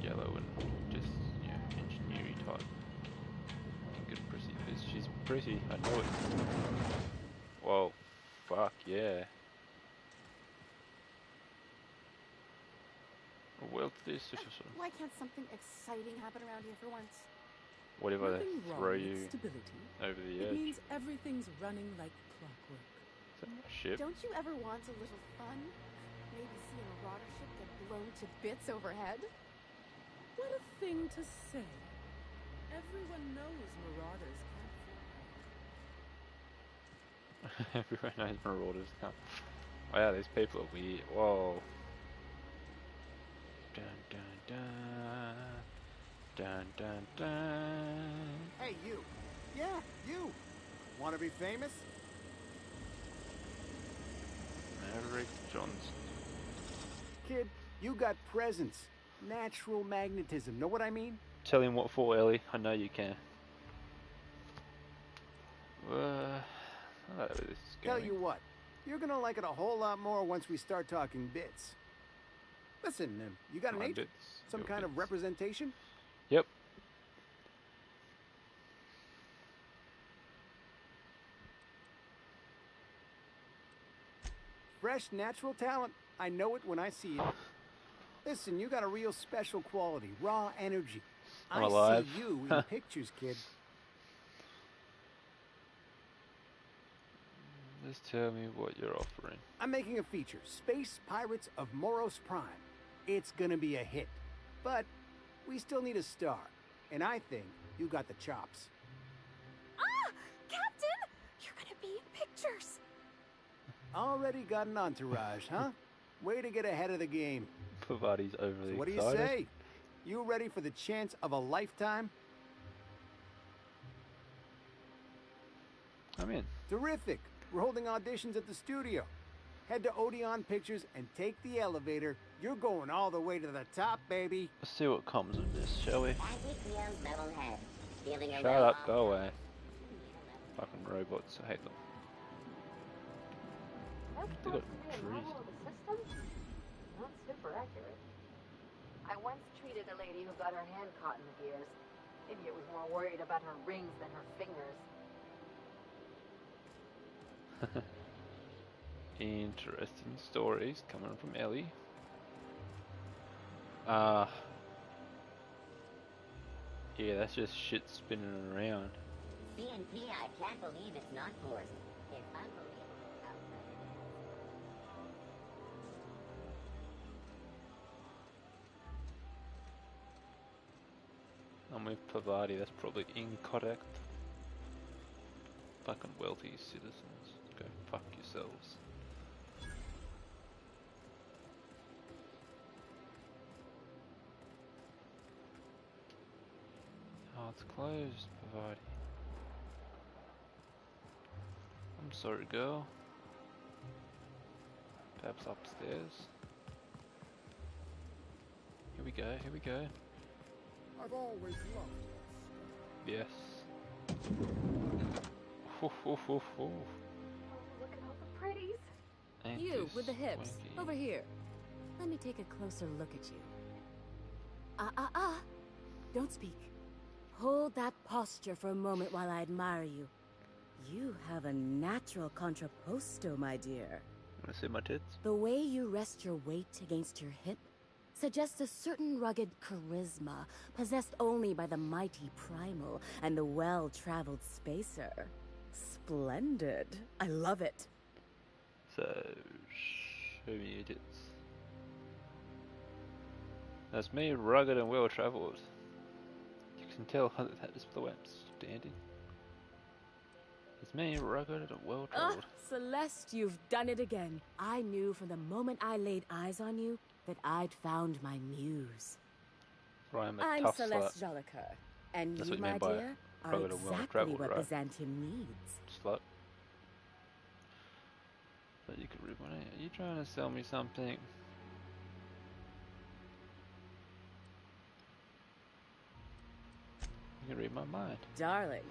Yellow and just, you know, engineering type. Pink and prissy. She's pretty, I know it. Whoa, fuck yeah. Well, this is Why can't something exciting happen around here for once? what if I Nothing throw wrong with you stability. over the It edge? means everything's running like clockwork. Is that my ship? Don't you ever want a little fun? Maybe see a marauder ship get blown to bits overhead? What a thing to say. Everyone knows marauders can't fly. Everyone knows marauders come. Wow, these people are weird. Whoa. Dun dun dun. Dun dun dun. Hey, you. Yeah, you. Want to be famous? Maverick Johnson. Kid, you got presence. Natural magnetism. Know what I mean? Tell him what for, Ellie. I know you can. I don't know where this is Tell going. you what. You're gonna like it a whole lot more once we start talking bits. Listen, you got an My agent? bits. Some Your kind of bits. representation? Yep. Fresh, natural talent. I know it when I see it. Listen, you got a real special quality, raw energy. I'm I alive. see you in pictures, kid. Just tell me what you're offering. I'm making a feature, Space Pirates of Moros Prime. It's gonna be a hit. But we still need a star. And I think you got the chops. Ah! Captain! You're gonna be in pictures! Already got an entourage, huh? Way to get ahead of the game. Pavati's overly So what do you excited. say? You ready for the chance of a lifetime? I'm in. Terrific. We're holding auditions at the studio. Head to Odeon Pictures and take the elevator. You're going all the way to the top, baby. Let's see what comes of this, shall we? Feeling a Shut little up, off. go away. Fucking robots, I hate them. They got trees. Not super accurate. I once treated a lady who got her hand caught in the gears. Idiot was more worried about her rings than her fingers. Interesting stories coming from Ellie. Yeah, that's just shit spinning around. BNP, I can't believe it's not forced. It's unbelievable. I'm with Pavati, that's probably incorrect. Fucking wealthy citizens. Go fuck yourselves. Oh, it's closed, Pavati. I'm sorry, girl. Perhaps upstairs. Here we go, here we go. I've always loved Yes. Oof, oof, oof, oof. Oh, look at all the pretties. Ain't You, this with the hips. swanky? Over here. Let me take a closer look at you. Don't speak. Hold that posture for a moment while I admire you. You have a natural contrapposto, my dear. Wanna see my tits? The way you rest your weight against your hip suggests a certain rugged charisma possessed only by the mighty primal and the well-traveled spacer. Splendid. I love it. So, show me your tits. That's me, rugged and well-travelled. You can tell that is the way I'm standing. It's me, rugged and well-travelled. Celeste, you've done it again. I knew from the moment I laid eyes on you that I'd found my muse. I'm a I'm tough Celeste slut. Jolicoeur, and That's you, what you my mean by dear, are rugged and exactly well-travelled, what right? Byzantium needs. Slut. So you could read one out. Are you trying to sell me something? You can read my mind. Darling,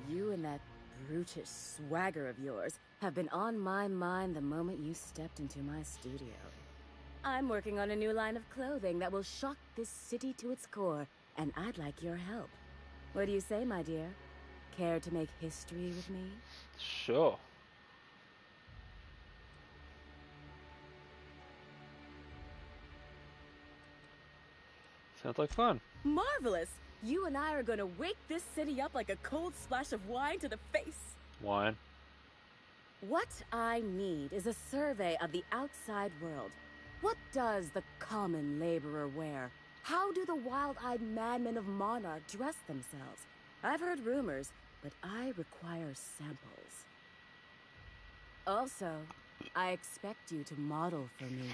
you and that brutish swagger of yours have been on my mind the moment you stepped into my studio. I'm working on a new line of clothing that will shock this city to its core, and I'd like your help. What do you say, my dear? Care to make history with me? Sure. Sounds like fun. Marvelous! You and I are gonna wake this city up like a cold splash of wine to the face. Wine. What I need is a survey of the outside world. What does the common laborer wear? How do the wild-eyed madmen of Monarch dress themselves? I've heard rumors, but I require samples. Also, I expect you to model for me.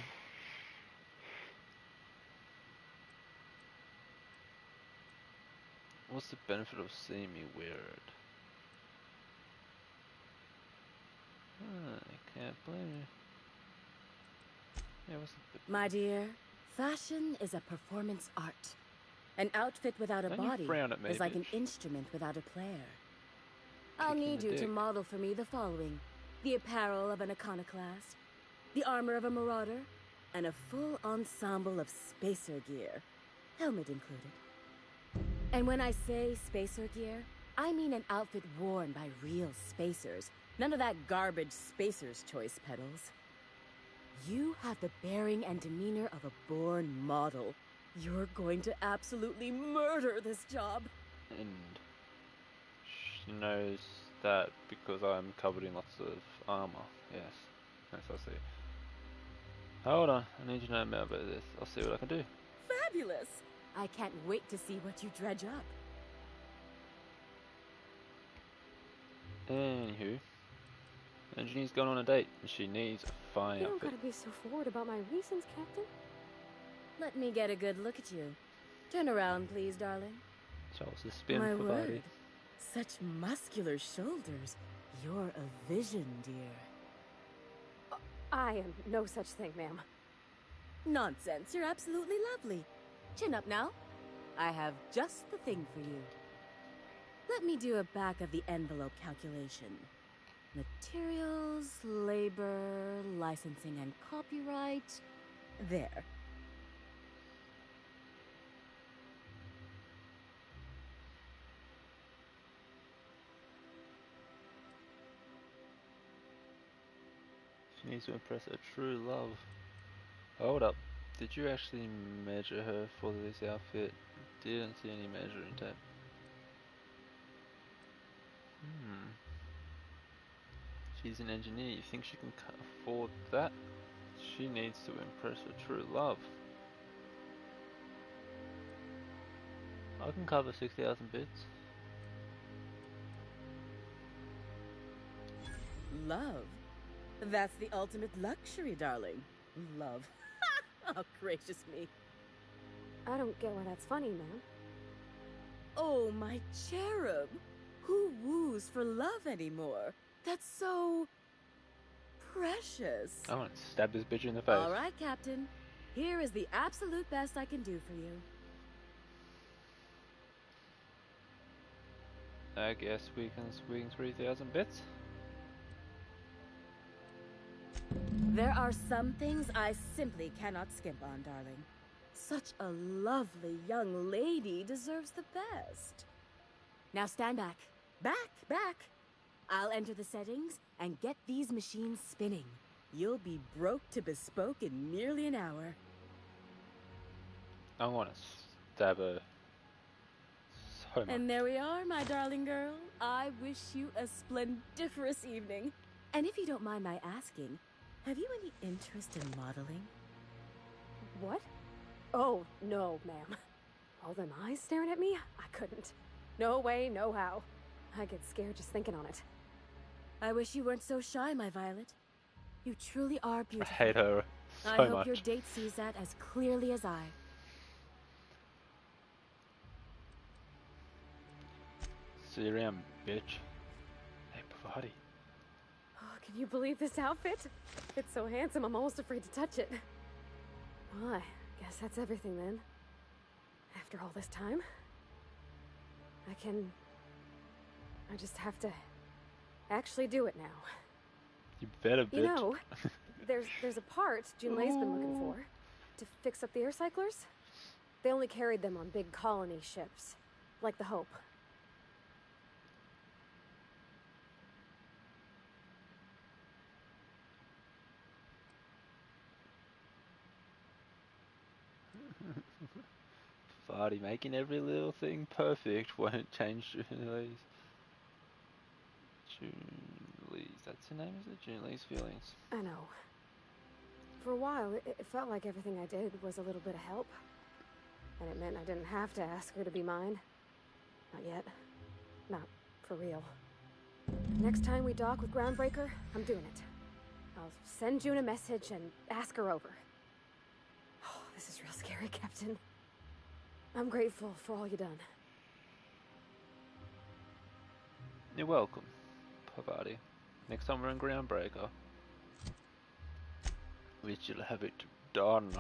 What's the benefit of seeing me wear it? I can't blame you. Yeah, what's the... My dear, fashion is a performance art. An outfit without a Don't you body frown at me, is like an bitch. instrument without a player. I'll Kicking need the you to dick. model for me the following: the apparel of an iconoclast, the armor of a marauder, and a full ensemble of spacer gear, helmet included. And when I say spacer gear, I mean an outfit worn by real spacers. None of that garbage spacer's choice pedals. You have the bearing and demeanor of a born model. You're going to absolutely murder this job. And she knows that because I'm covered in lots of armor. Yes, yes, I see. Hold on, I need to know more about this. I'll see what I can do. Fabulous! I can't wait to see what you dredge up. Anywho, Engineer's gone on a date and she needs a fine You don't outfit. gotta be so forward about my reasons, Captain. Let me get a good look at you. Turn around, please, darling. So what's the spin My for word. body? Such muscular shoulders. You're a vision, dear. I am no such thing, ma'am. Nonsense. You're absolutely lovely. Chin up now. I have just the thing for you. Let me do a back-of-the-envelope calculation. Materials, labor, licensing and copyright. There. She needs to impress her true love. Hold up. Did you actually measure her for this outfit? Didn't see any measuring tape. She's an engineer. You think she can afford that? She needs to impress her true love. I can cover 6,000 bits. Love? That's the ultimate luxury, darling. Love. Oh, gracious me. I don't get why that's funny, ma'am. Oh, my cherub. Who woos for love anymore? That's so... precious. I want to stab this bitch in the face. All right, Captain. Here is the absolute best I can do for you. I guess we can swing 3,000 bits. There are some things I simply cannot skimp on, darling. Such a lovely young lady deserves the best. Now stand back. Back! I'll enter the settings and get these machines spinning. You'll be broke to bespoke in merely an hour. I want to stab her so much. And there we are, my darling girl. I wish you a splendiferous evening. And if you don't mind my asking, have you any interest in modeling? What? Oh, no, ma'am. All them eyes staring at me? I couldn't. No way, no how. I get scared just thinking on it. I wish you weren't so shy, my Violet. You truly are I beautiful. hate her so I hope much. your date sees that as clearly as I. See you around, bitch. Hey, Pavati. Oh, can you believe this outfit? It's so handsome, I'm almost afraid to touch it. Well, I guess that's everything then. After all this time, I just have to actually do it now. You better, bitch. You know, there's a part Junlei's been looking for to fix up the air cyclers. They only carried them on big colony ships, like the Hope. Pavati making every little thing perfect won't change Junlei's. That's her name, is it? Junlei's feelings. I know. For a while, it felt like everything I did was a little bit of help. And it meant I didn't have to ask her to be mine. Not yet. Not for real. Next time we dock with Groundbreaker, I'm doing it. I'll send June a message and ask her over. Oh, this is real scary, Captain. I'm grateful for all you done. You're welcome, Pavati. Next time we're in Groundbreaker, we shall have it done.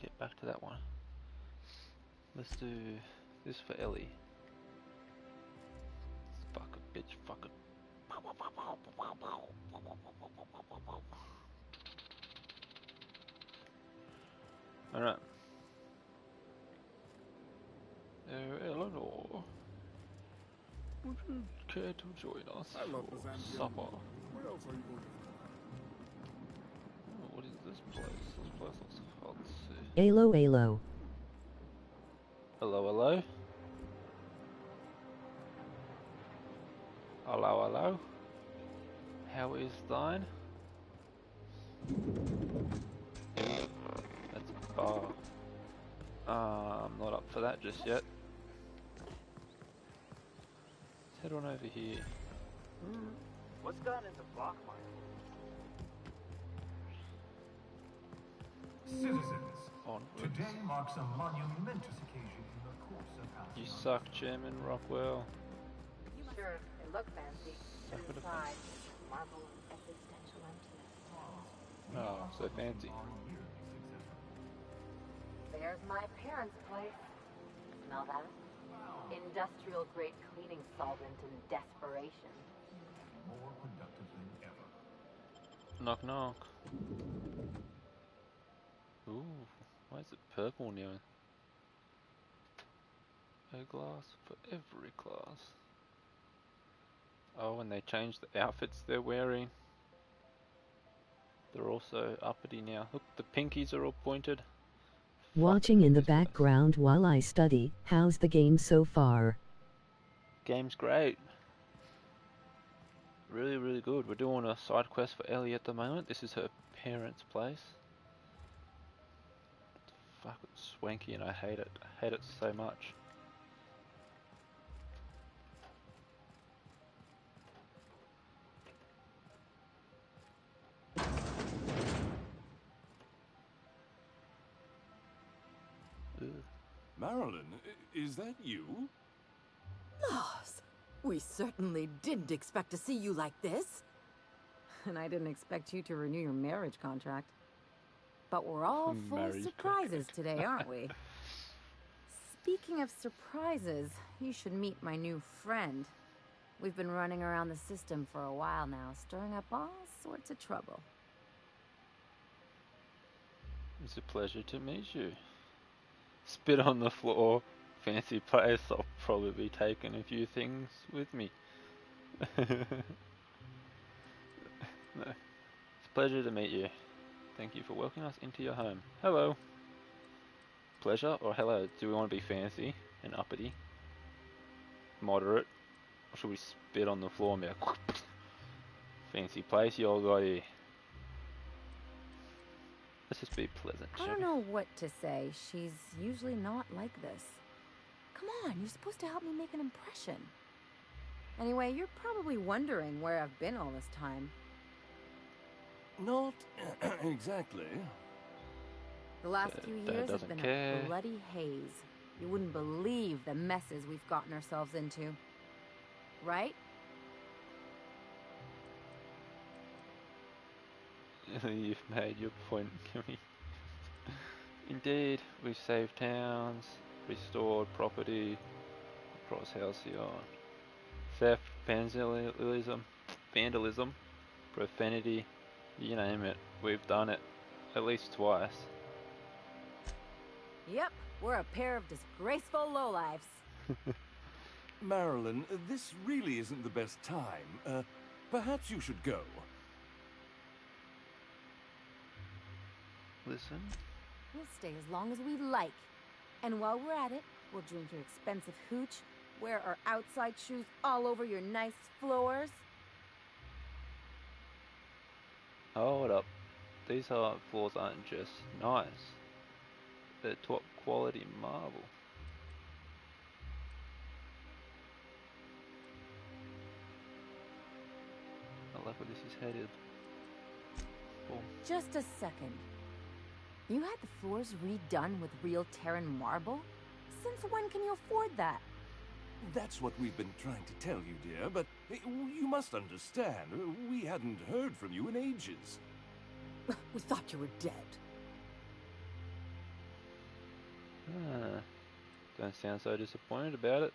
get back to that one. Let's do this for Ellie. Fuck a bitch, fuck it. Alright. Eleanor, would you care to join us for supper? Where else are you going? Oh, what is this place? This place looks fancy. Alo, alo. Hello, hello? Hello, hello? How is thine? That's a bar. I'm not up for that just yet. Let's head on over here. What's gotten into Blockmine? Citizens, Onwards. today marks a monumentous occasion in the course of Halcyon. You suck, Chairman Rockwell. Sure, it looked fancy. Suck But with a inside, marble and existential emptiness. Oh, so fancy. There's my parents' place. Smell that? Industrial grade cleaning solvent and desperation. More productive than ever. Knock knock. Ooh, why is it purple now? A glass for every class. Oh, and they changed the outfits they're wearing. They're also uppity now. Look, the pinkies are all pointed. Watching in the background while I study. How's the game so far? Game's great. Really, really good. We're doing a side quest for Ellie at the moment. This is her parents' place. Fuck, it's swanky and I hate it. I hate it so much. Marilyn, is that you? Laws, we certainly didn't expect to see you like this. And I didn't expect you to renew your marriage contract. But we're all full of Marriage surprises today, aren't we? Speaking of surprises, you should meet my new friend. We've been running around the system for a while now, stirring up all sorts of trouble. It's a pleasure to meet you. Spit on the floor. Fancy place. I'll probably be taking a few things with me. No. It's a pleasure to meet you. Thank you for welcoming us into your home. Hello. Pleasure or hello? Do we want to be fancy and uppity? Moderate? Or should we spit on the floor and be like, fancy place you all got here? Let's just be pleasant. I don't know what to say. She's usually not like this. Come on, you're supposed to help me make an impression. Anyway, you're probably wondering where I've been all this time. Not exactly. The last few years have been care. a bloody haze. You wouldn't believe the messes we've gotten ourselves into. Right? You've made your point, Kimmy. Indeed, we've saved towns, restored property across Halcyon. Theft, vandalism, profanity, you name it. We've done it. At least twice. Yep, we're a pair of disgraceful lowlifes. Marilyn, this really isn't the best time. Perhaps you should go. Listen. We'll stay as long as we like. And while we're at it, we'll drink your expensive hooch, wear our outside shoes all over your nice floors. Hold up. These floors aren't just nice. They're top quality marble. I like where this is headed. Boom. Just a second. You had the floors redone with real Terran marble? Since when can you afford that? That's what we've been trying to tell you, dear, but you must understand. We hadn't heard from you in ages. We thought you were dead. Ah, don't sound so disappointed about it.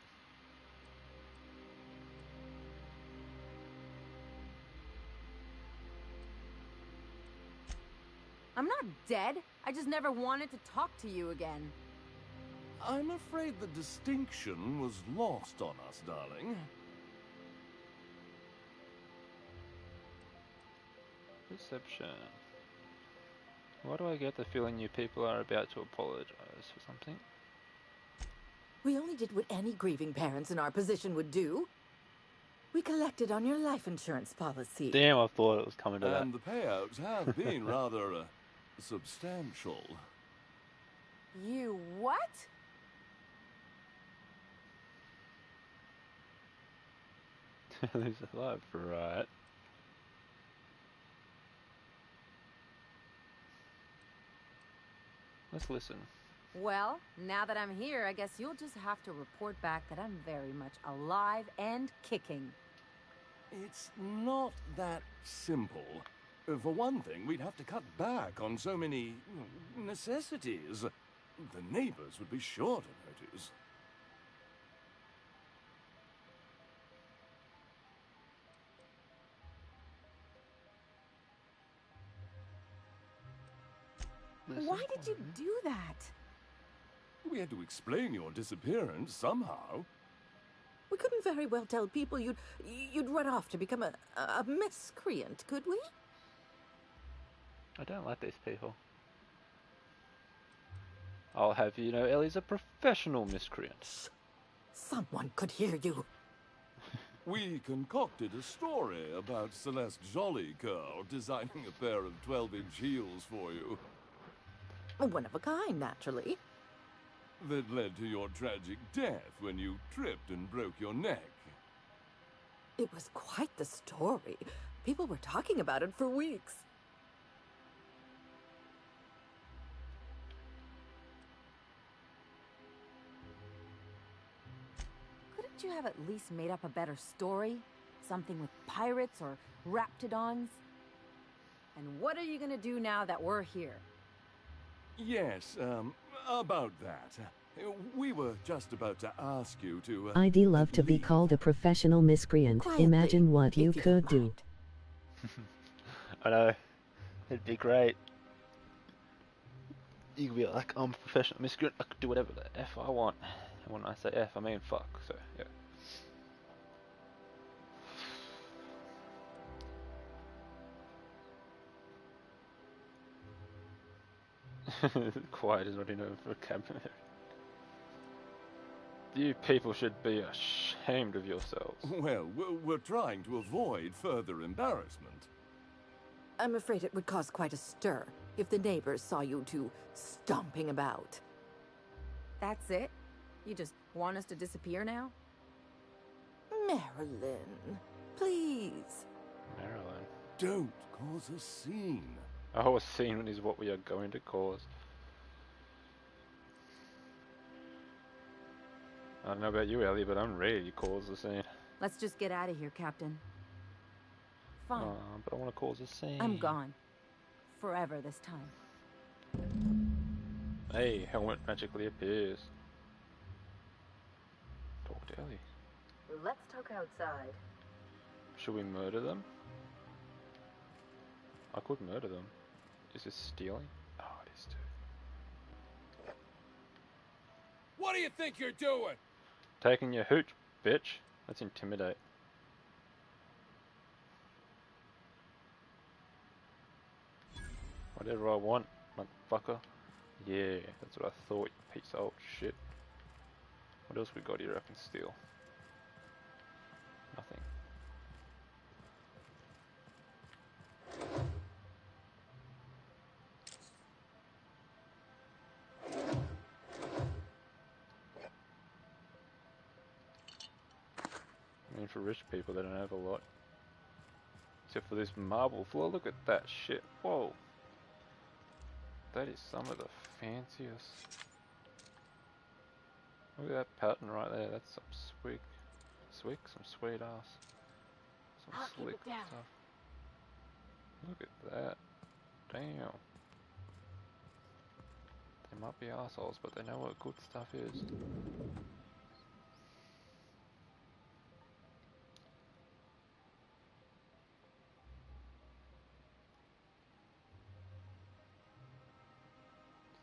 I'm not dead. I just never wanted to talk to you again. I'm afraid the distinction was lost on us, darling. Perception. Why do I get the feeling you people are about to apologize for something? We only did what any grieving parents in our position would do. We collected on your life insurance policy. Damn, I thought it was coming to that. And the payouts have been rather substantial. You what? He's alive, right? Let's listen. Well, now that I'm here, I guess you'll just have to report back that I'm very much alive and kicking. It's not that simple. For one thing, we'd have to cut back on so many necessities. The neighbors would be sure to notice. Why did you do that? We had to explain your disappearance somehow. We couldn't very well tell people you'd run off to become a miscreant, could we? I don't like these people. I'll have you know Ellie's a professional miscreant. Someone could hear you. We concocted a story about Celeste Jollycurl designing a pair of 12-inch heels for you. One of a kind, naturally. That led to your tragic death when you tripped and broke your neck. It was quite the story. People were talking about it for weeks. Couldn't you have at least made up a better story? Something with pirates or raptidons? And what are you gonna do now that we're here? Yes, about that. We were just about to ask you to... I'd love to be called a professional miscreant. Quietly, Imagine what you if you could don't do. mind. I know. It'd be great. You could be like, I'm a professional miscreant. I could do whatever the F I want. And when I say F, I mean fuck. So, yeah. Quiet is not enough vocabulary. You people should be ashamed of yourselves. Well, we're trying to avoid further embarrassment. I'm afraid it would cause quite a stir if the neighbors saw you two stomping about. That's it? You just want us to disappear now? Marilyn, please. Marilyn. Don't cause a scene. Oh, a scene is what we are going to cause. I don't know about you, Ellie, but I'm ready to cause a scene. Let's just get out of here, Captain. Fine. But I want to cause a scene. I'm gone. Forever this time. Hey, helmet magically appears. Talk to Ellie. Let's talk outside. Should we murder them? I could murder them. Is this stealing? Oh, it is too. What do you think you're doing? Taking your hooch, bitch. Let's intimidate. Whatever I want, motherfucker. Yeah, that's what I thought, you piece of old shit. What else we got here I can steal? Nothing. I mean, for rich people, they don't have a lot. Except for this marble floor. Look at that shit. Whoa. That is some of the fanciest. Look at that pattern right there. That's some some sweet ass. Some I'll slick keep it down. stuff. Look at that. Damn. They might be assholes, but they know what good stuff is.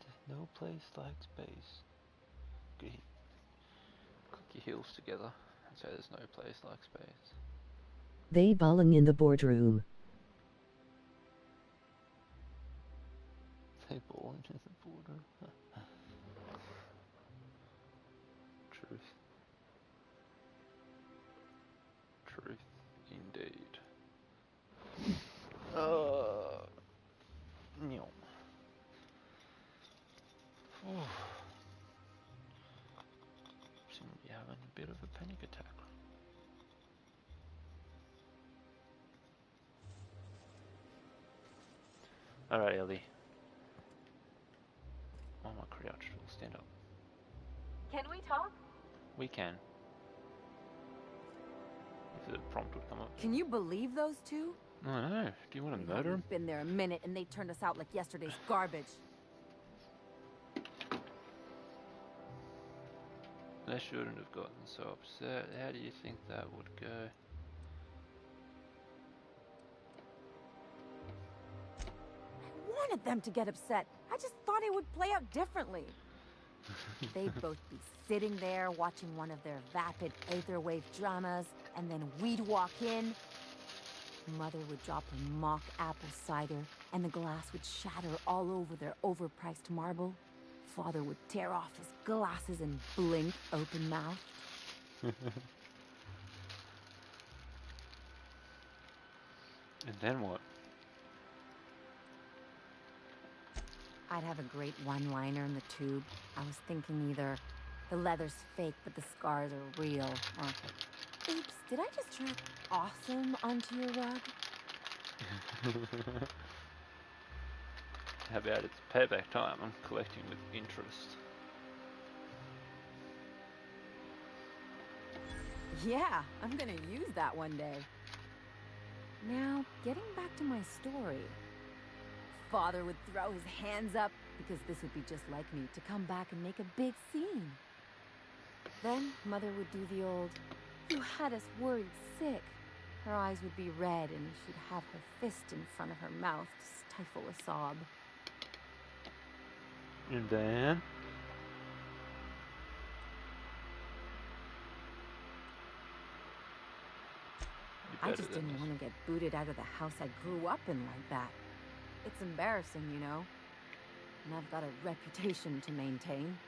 There's no place like space. Click your heels together and say there's no place like space. They balling in the boardroom. They balling in the boardroom. Truth. Truth, indeed. No. Seem to be having a bit of a panic attack. Alright, Ellie. Oh, my crouch will stand up. Can we talk? We can. If the prompt would come up. Can you believe those two? I know. Do you want to murder him? We've been there a minute and they turned us out like yesterday's garbage. They shouldn't have gotten so upset. How do you think that would go? I wanted them to get upset. I just thought it would play out differently. They'd both be sitting there watching one of their vapid aetherwave dramas, and then we'd walk in. Mother would drop her mock apple cider, and the glass would shatter all over their overpriced marble. Father would tear off his glasses and blink open-mouthed. And then what? I'd have a great one-liner in the tube. I was thinking either the leather's fake but the scars are real, or oops, did I just track awesome onto your rug? How about it's payback time? I'm collecting with interest. Yeah, I'm gonna use that one day. Now, getting back to my story. Father would throw his hands up, because this would be just like me, to come back and make a big scene. Then, Mother would do the old, "You had us worried sick." Her eyes would be red, and she'd have her fist in front of her mouth to stifle a sob. And then? I just didn't want to get booted out of the house I grew up in like that. It's embarrassing, you know. And I've got a reputation to maintain.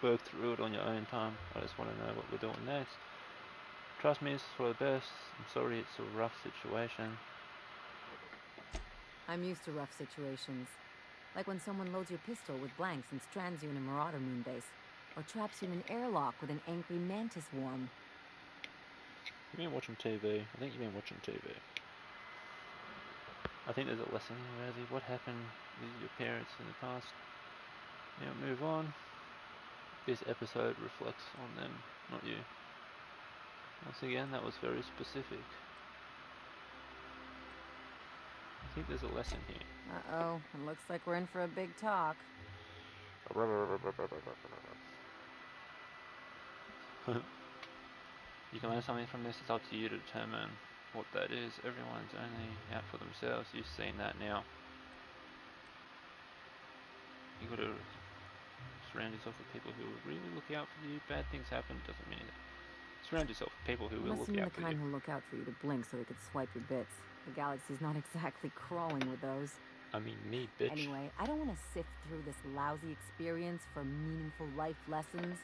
Work through it on your own time. I just want to know what we're doing next. Trust me, it's for the best. I'm sorry it's a rough situation. I'm used to rough situations. Like when someone loads your pistol with blanks and strands you in a Marauder moonbase. Or traps you in an airlock with an angry mantis worm. You've been watching TV. I think you've been watching TV. I think there's a lesson here, Rosie. What happened with your parents in the past? Now move on. This episode reflects on them, not you. Once again, that was very specific. I think there's a lesson here. Uh-oh, it looks like we're in for a big talk. You can learn something from this. It's up to you to determine what that is. Everyone's only out for themselves. You've seen that now. You got to surround yourself with people who will really look out for you. Bad things happen doesn't mean that. Surround yourself with people who will look out for you. The kind who look out for you to blink so they could swipe your bits. The galaxy's not exactly crawling with those. I mean, me, bitch. Anyway, I don't want to sift through this lousy experience for meaningful life lessons.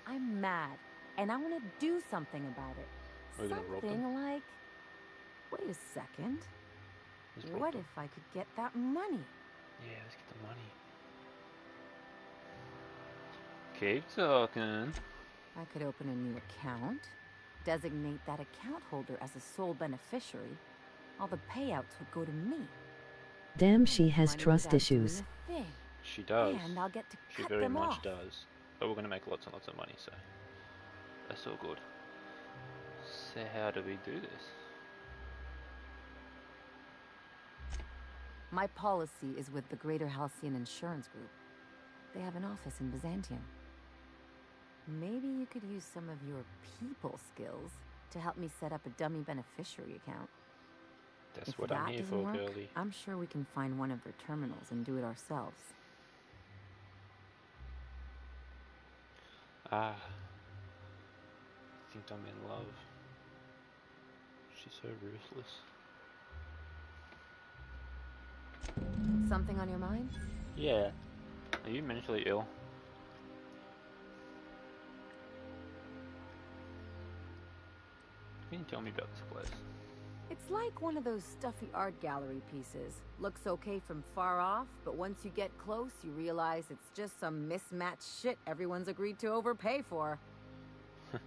I'm mad, and I want to do something about it. Are you gonna rob them? Something like... Wait a second. What if I could get that money? Yeah, let's get the money. Keep talking. I could open a new account, designate that account holder as a sole beneficiary. All the payouts would go to me. Damn, she has Money trust without doing issues. a thing. She does. And I'll get to She cut very them much off. does. But we're going to make lots and lots of money, so that's all good. So how do we do this? My policy is with the Greater Halcyon Insurance Group. They have an office in Byzantium. Maybe you could use some of your people skills to help me set up a dummy beneficiary account. That's If what that I'm here doesn't for, work, girlie. I'm sure we can find one of their terminals and do it ourselves. Ah. I think I'm in love. She's so ruthless. Something on your mind? Yeah. Are you mentally ill? Can you tell me about this place? It's like one of those stuffy art gallery pieces. Looks okay from far off, but once you get close, you realize it's just some mismatched shit everyone's agreed to overpay for.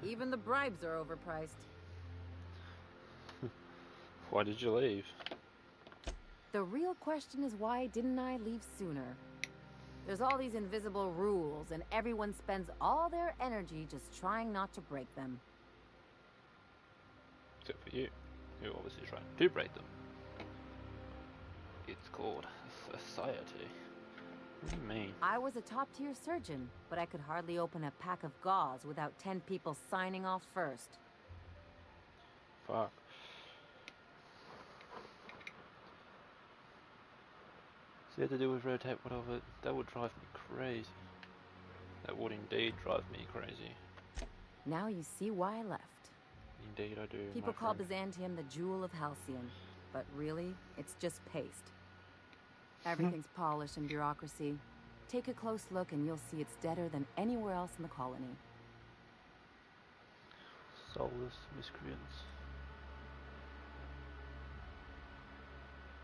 Even the bribes are overpriced. Why did you leave? The real question is, why didn't I leave sooner? There's all these invisible rules, and everyone spends all their energy just trying not to break them. Except for you. You're obviously trying to break them. It's called society. What do you mean? I was a top-tier surgeon, but I could hardly open a pack of gauze without 10 people signing off first. Fuck. So you had to do with red tape, whatever. That would drive me crazy. That would indeed drive me crazy. Now you see why I left. Indeed I do. People my call friend. Byzantium the jewel of Halcyon, but really, it's just paste. Everything's polished and bureaucracy. Take a close look and you'll see it's deader than anywhere else in the colony. Soulless miscreants.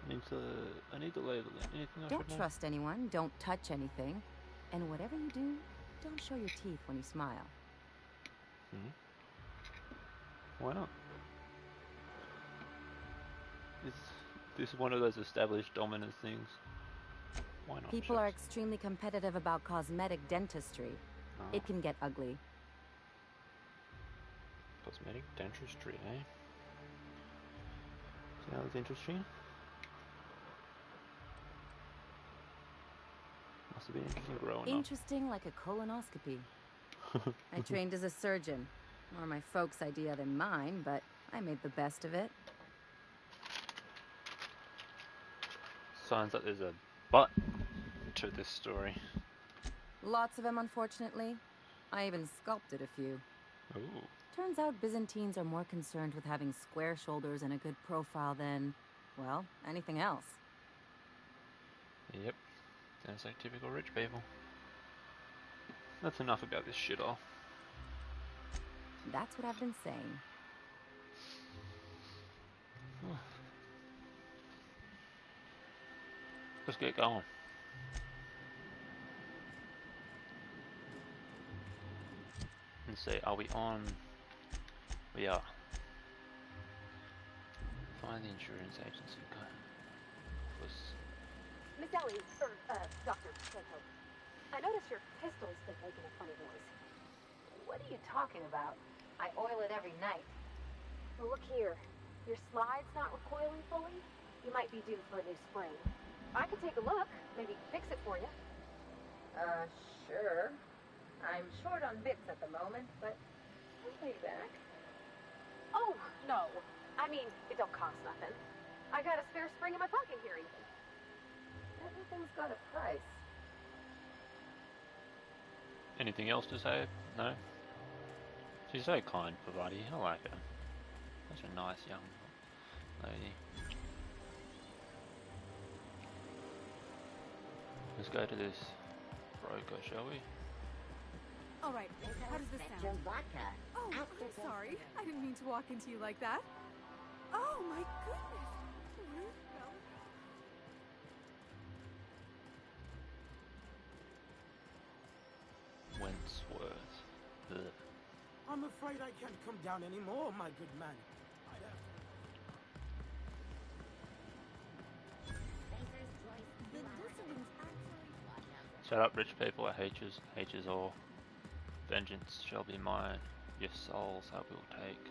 I need to label it. Anything I Don't should know? trust anyone, don't touch anything, and whatever you do, don't show your teeth when you smile. Hmm? Why not? Is this one of those established dominant things? Why not? People are extremely competitive about cosmetic dentistry. Oh. It can get ugly. Cosmetic dentistry, eh? Sounds interesting. Must have been interesting growing up. Interesting like a colonoscopy. I trained as a surgeon. More my folks' idea than mine, but I made the best of it. Sounds like there's a but to this story. Lots of them, unfortunately. I even sculpted a few. Ooh. Turns out Byzantines are more concerned with having square shoulders and a good profile than, well, anything else. Yep. Sounds like typical rich people. That's enough about this shit all. That's what I've been saying. Let's get going. And see, are we on? We are. Find the insurance agency. Go. Miss Ellie, Doctor Santo, I noticed your pistol's been making a funny noise. What are you talking about? I oil it every night. Well, look here. Your slide's not recoiling fully. You might be due for a new spring. I could take a look, maybe fix it for you. Sure. I'm short on bits at the moment, but I'll pay you back. Oh, no. I mean, it don't cost nothing. I got a spare spring in my pocket here even. Everything's got a price. Anything else to say? No? She's so kind, Pavati. I like her. Such a nice young lady. Let's go to this broker, shall we? All right, how does this sound? Vodka. Oh, I'm sorry. I didn't mean to walk into you like that. Oh, my goodness. Ruth, no. Wentworth. Ugh. I'm afraid I can't come down anymore, my good man. I'd have Shut up, rich people, H's all. Vengeance shall be mine, your souls I will take.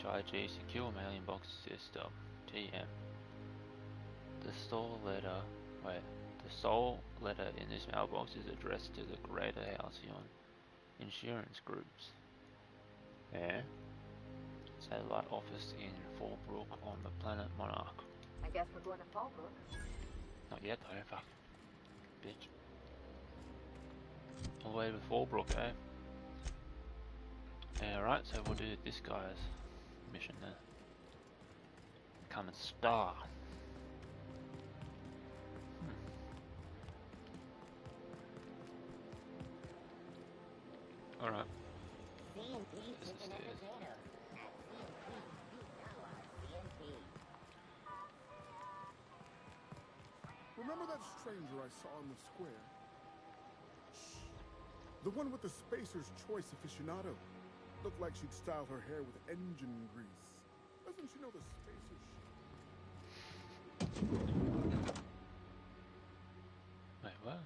HIG Secure Mailing Box System, TM. The sole letter in this mailbox is addressed to the Greater Halcyon Insurance Groups. Yeah. Satellite office in Fallbrook on the planet Monarch. I guess we're going to Fallbrook. Not yet though, fuck. Bitch. All the way to Fallbrook, eh? Yeah, right, so we'll do this guy's mission then. Become a star. Alright. This is stairs. Remember that stranger I saw in the square? Shh. The one with the Spacer's Choice aficionado. Looked like she'd style her hair with engine grease. Doesn't she know the Spacer's... Wait, what?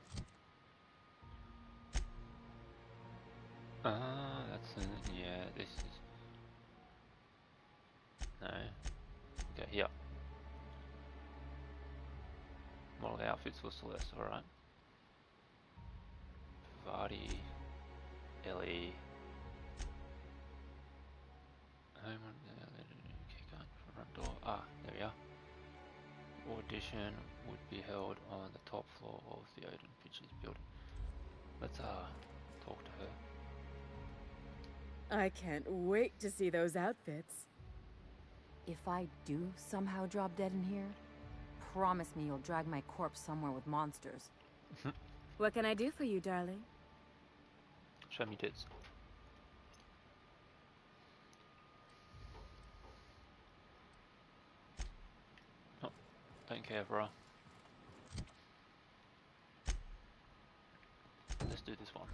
That's an... yeah, this is... no. Okay, here. Model outfits for Celeste, alright. Vardy, Ellie. Kick on front door. Ah, there we are. Audition would be held on the top floor of the Odin Pictures building. Let's talk to her. I can't wait to see those outfits. If I do somehow drop dead in here, promise me you'll drag my corpse somewhere with monsters. What can I do for you, darling? Show me tits. Oh, don't care, bro. Let's do this one.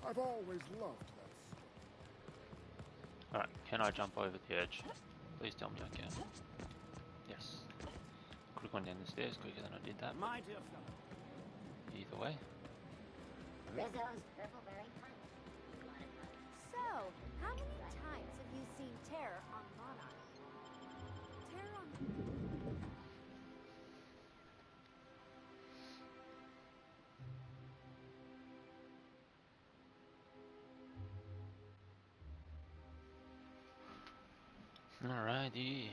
I've always loved that. Alright, can I jump over the edge? Please tell me I can. Yes. Could have gone down the stairs quicker than I did that. My dear fellow. Either way. Rizzo's Purpleberry Pilot. So, how many times have you seen terror on Monarch? Terror on... Alrighty.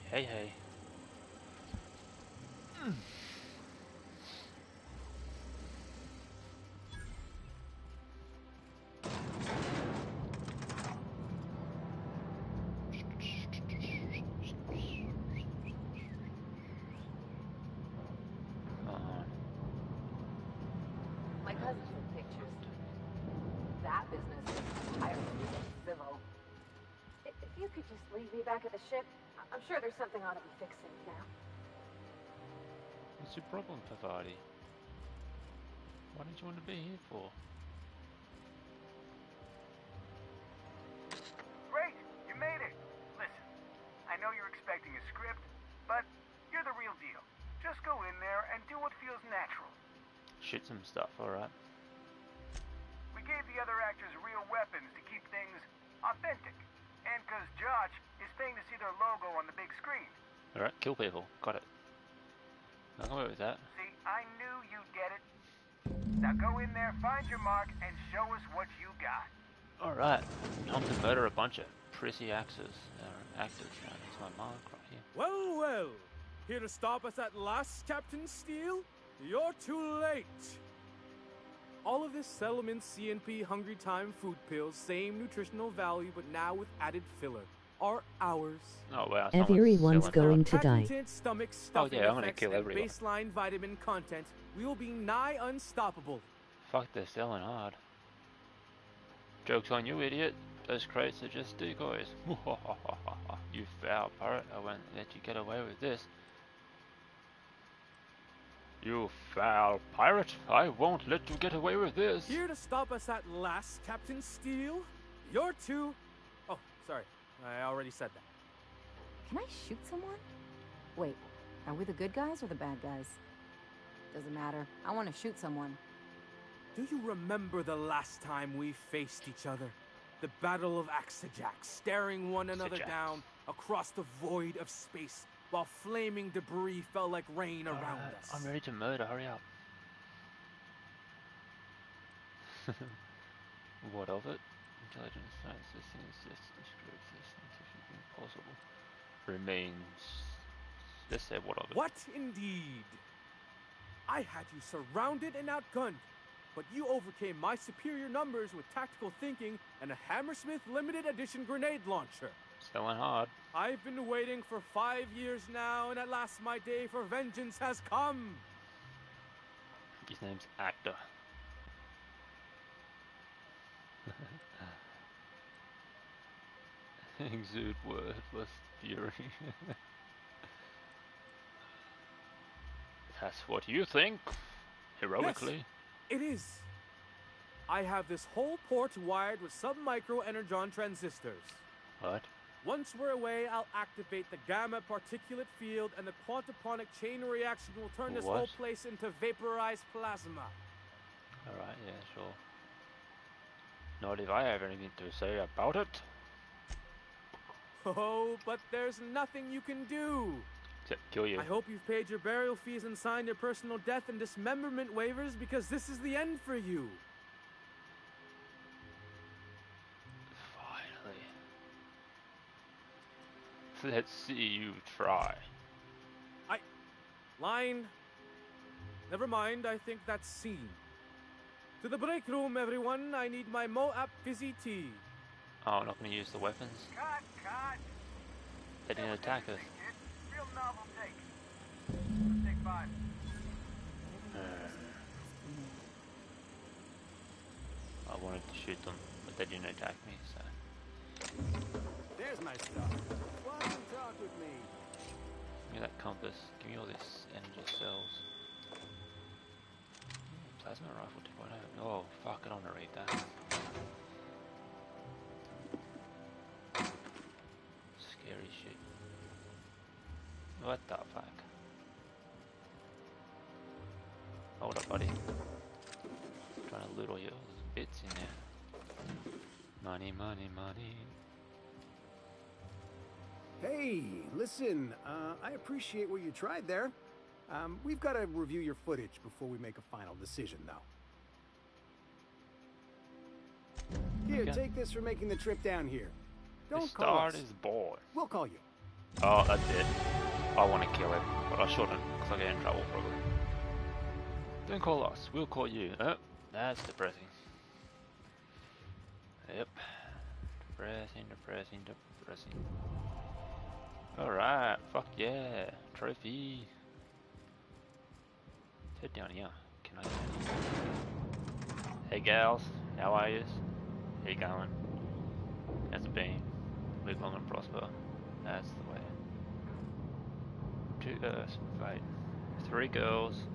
Hey, hey. My cousin showed pictures. That business is entirely civil. If you could just leave me back at the ship, I'm sure there's something I ought to be fixing now. What's your problem, Pavati? What did you want to be here for? Great, you made it. Listen, I know you're expecting a script, but you're the real deal. Just go in there and do what feels natural. Shoot some stuff, alright. We gave the other actors real weapons to keep things authentic. And because Josh is paying to see their logo on the big screen. Alright, kill people. Got it. I can work with that. See, I knew you'd get it. Now go in there, find your mark, and show us what you got. Alright, time to murder a bunch of prissy actors. Actors. That's my mark right here. Well, well. Here to stop us at last, Captain Steele? You're too late. All of this Settlement CNP Hungry Time food pills, same nutritional value, but now with added filler, are ours. Oh wow, everyone's going to die. Patented stomach stuffing I'm gonna effects kill and everyone. baseline vitamin content. We will be nigh unstoppable. Fuck, they're selling hard. Joke's on you, idiot. Those crates are just decoys. You foul pirate, I won't let you get away with this. You foul pirate, I won't let you get away with this. Here to stop us at last, Captain Steele. You're too... Oh, sorry. I already said that. Can I shoot someone? Wait, are we the good guys or the bad guys? Doesn't matter. I want to shoot someone. Do you remember the last time we faced each other? The Battle of Axajax, staring one another down across the void of space while flaming debris fell like rain around us. I'm ready to murder, hurry up. What of it? Intelligence, science, this impossible. Remains. Let's say what of it. What indeed? I had you surrounded and outgunned, but you overcame my superior numbers with tactical thinking and a Hammersmith limited edition grenade launcher. Still went hard. I've been waiting for 5 years now, and at last my day for vengeance has come. His name's Actor. Exude wordless fury. That's what you think, heroically. Yes, it is. I have this whole port wired with sub-micro energon transistors. What? Once we're away, I'll activate the gamma particulate field, and the quantaponic chain reaction will turn this whole place into vaporized plasma. Alright, yeah, sure. Not if I have anything to say about it. Oh, but there's nothing you can do. Except kill you. I hope you've paid your burial fees and signed your personal death and dismemberment waivers, because this is the end for you. Finally. Let's see you try. Line. Never mind, I think that's scene. To the break room, everyone. I need my Moab fizzy tea. Oh, I'm not going to use the weapons. Cut. They didn't attack us. Real novel take. Take 5. I wanted to shoot them, but they didn't attack me, so... There's my stuff. Walk and talk with me. Give me that compass. Give me all these energy cells. Plasma rifle 2.0. Oh, fuck, I don't want to read that. Scary shit. What the fuck? Hold up, buddy. Trying to loot all your bits in there. Money, money, money. Hey, listen, I appreciate what you tried there. We've got to review your footage before we make a final decision, though. Here, Okay. take this for making the trip down here. The Don't call us. start is bored. We'll call you. Oh, that's it. I want to kill him, but I shouldn't, because I get in trouble probably. Don't call us, we'll call you. Oh, that's depressing. Yep. Depressing. Alright, fuck yeah. Trophy. Head down here. Can I get in? Hey gals, how are you? How you going? How's it been? Live long and prosper. That's the way. 2 Earths, fate. 3 girls,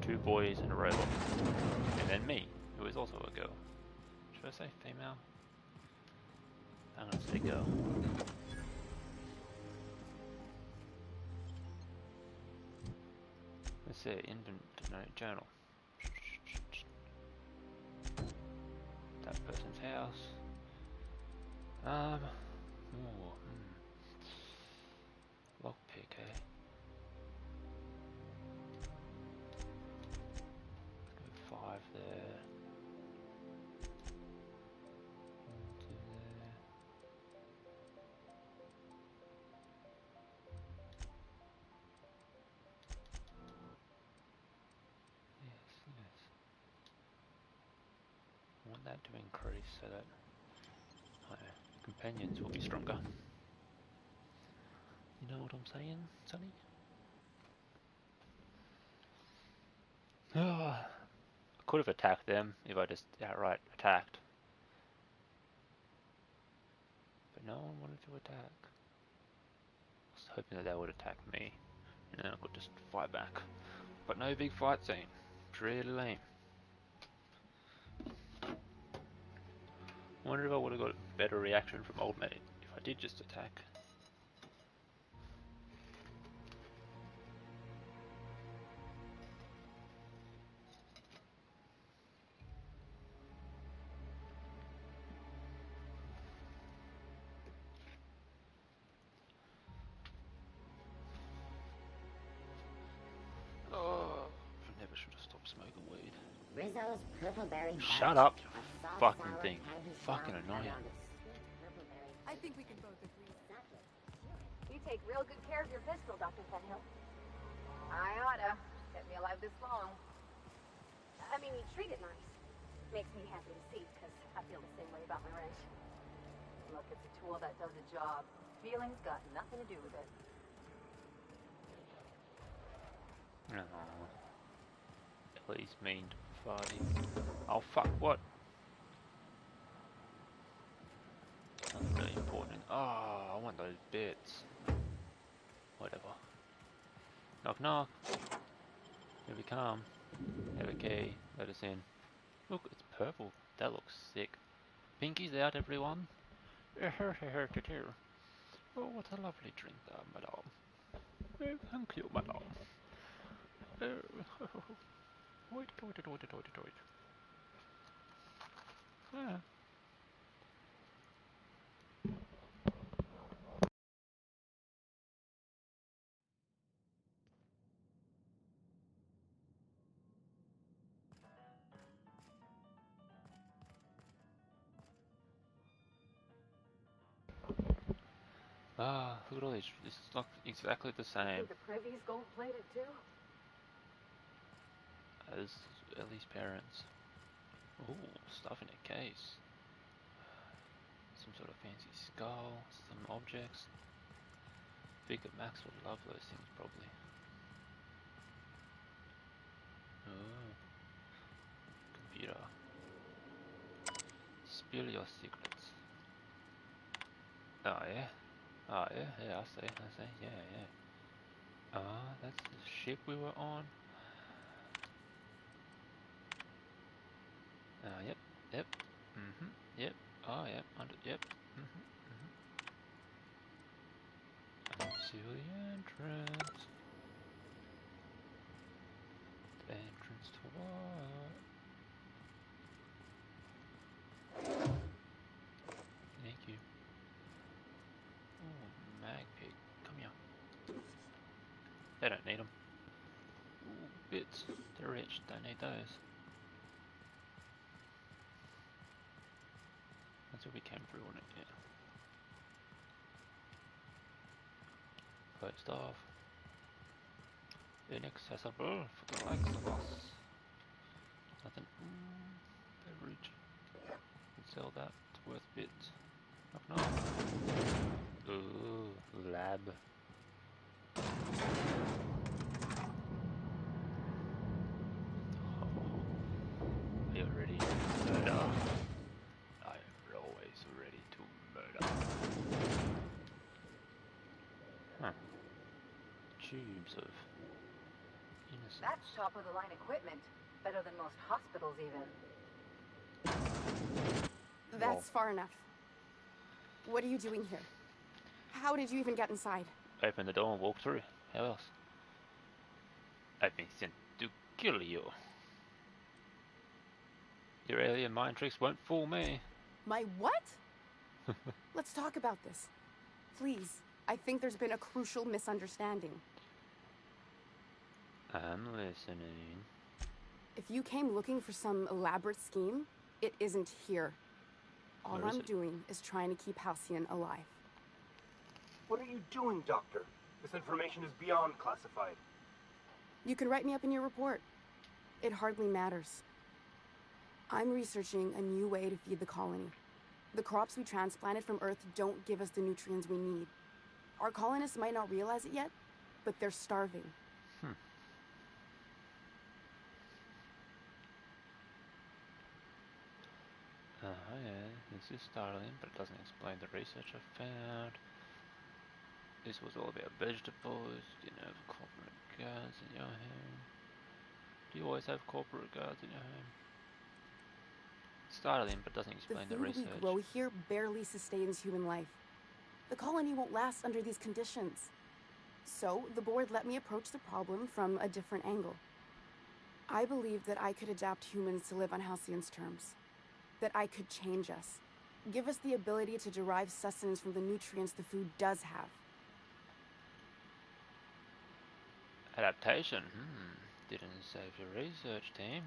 2 boys and a robot. And then me, who is also a girl. Should I say female? I'm gonna say girl. Let's say inventory journal. That person's house. Lockpick, eh? Let's go 5 there. 1, 2 there. Yes. I want that to increase so that my companions will be stronger. You know what I'm saying, Sonny? I could have attacked them if I just outright attacked. But no one wanted to attack. I was hoping that they would attack me, and then I could just fight back. But no big fight scene. It's really lame. I wonder if I would have got a better reaction from Old Mate if I did just attack. Rizzo's purple-berry Shut fudge. up, you A soft fucking sour thing. candy Fucking swamp annoying. around the sweet purple-berry. I think we can both agree. You take real good care of your pistol, Dr. Fenhill. I oughta. Kept me alive this long. I mean, you treat it nice. Makes me happy to see, because I feel the same way about my wrench. Look, it's a tool that does a job. Feelings got nothing to do with it. Oh, Ellie's mean to Farty. Oh fuck, what? Nothing really important. Oh, I want those bits. Whatever. Knock knock. Here we come. Have a key. Let us in. Look, it's purple. That looks sick. Pinky's out, everyone. Oh, what a lovely drink, madame. Oh, thank you, madame. Wait. Ah. Ah, look at all these. This is not exactly the I same think the privy's gold-plated too. as Ellie's parents. Ooh, stuff in a case. Some sort of fancy skull, some objects. Figure Max would love those things, probably. Oh, computer. Spill your secrets. Oh yeah. Oh yeah, I see, yeah. Ah, that's the ship we were on. Yep. Yep. Oh, yep. Yep. Until the entrance. The entrance to what? Thank you. Oh, Magpig. Come here. They don't need them. Ooh, bits. They're rich. Don't need those. That's what we came through on it, yeah. Closed off. Inaccessible for the likes of us. Nothing. Beverage. Can sell that. It's worth bits. Knock knock. Ooh, lab. Are you ready to murder? I am always ready to murder. Huh. Tubes of innocence. That's top-of-the-line equipment. Better than most hospitals, even. That's far enough. What are you doing here? How did you even get inside? Open the door and walk through. How else? I've been sent to kill you. Your alien mind tricks won't fool me. My what? Let's talk about this. Please. I think there's been a crucial misunderstanding. I'm listening. If you came looking for some elaborate scheme, it isn't here. All Where is I'm it? doing is trying to keep Halcyon alive. What are you doing, Doctor? This information is beyond classified. You can write me up in your report. It hardly matters. I'm researching a new way to feed the colony. The crops we transplanted from Earth don't give us the nutrients we need. Our colonists might not realize it yet, but they're starving. Yeah, this is startling, but it doesn't explain the research I found. This was all about vegetables. Didn't have corporate guards in your home. Do you always have corporate guards in your home? Startling, but doesn't explain the The food research. we grow here barely sustains human life. The colony won't last under these conditions. So, the board let me approach the problem from a different angle. I believed that I could adapt humans to live on Halcyon's terms. That I could change us. Give us the ability to derive sustenance from the nutrients the food does have. Adaptation? Didn't save your research team.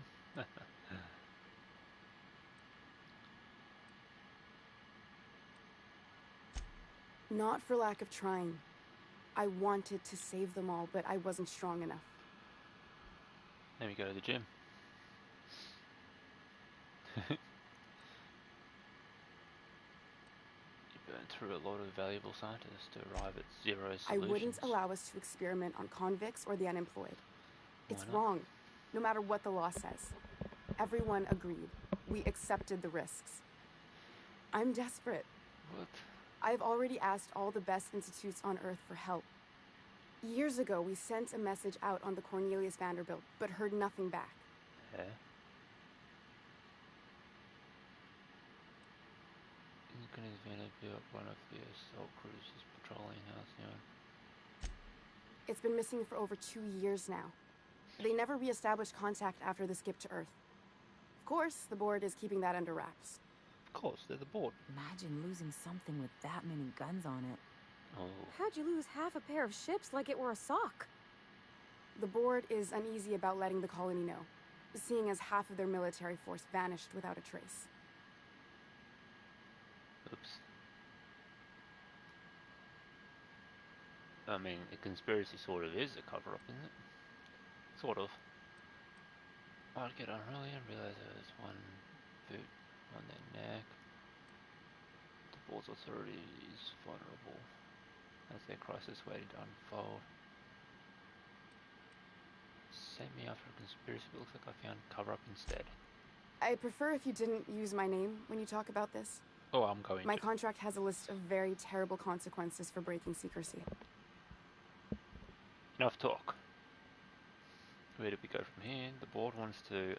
Not for lack of trying. I wanted to save them all, but I wasn't strong enough. Let me go to the gym. You burn through a lot of valuable scientists to arrive at zero solutions. I wouldn't allow us to experiment on convicts or the unemployed. It's wrong, no matter what the law says. Everyone agreed. We accepted the risks. I'm desperate. What? I've already asked all the best institutes on Earth for help. Years ago, we sent a message out on the Cornelius Vanderbilt, but heard nothing back. Yeah. Inconvenience Vanderbilt, one of the assault cruisers patrolling Halcyon. It's been missing for over 2 years now. They never re-established contact after the skip to Earth. Of course, the board is keeping that under wraps. Of course, they're the board. Imagine losing something with that many guns on it. Oh. How'd you lose half a pair of ships like it were a sock? The board is uneasy about letting the colony know, seeing as half of their military force vanished without a trace. Oops. I mean, a conspiracy sort of is a cover-up, isn't it? Sort of. I'd get unruly and realize there was one boot on their neck. The board's authority is vulnerable as their crisis waited to unfold. Send me after a conspiracy, but looks like I found cover-up instead. I prefer if you didn't use my name when you talk about this. Oh, I'm going My to. contract has a list of very terrible consequences for breaking secrecy. Enough talk. Where do we go from here? The board wants to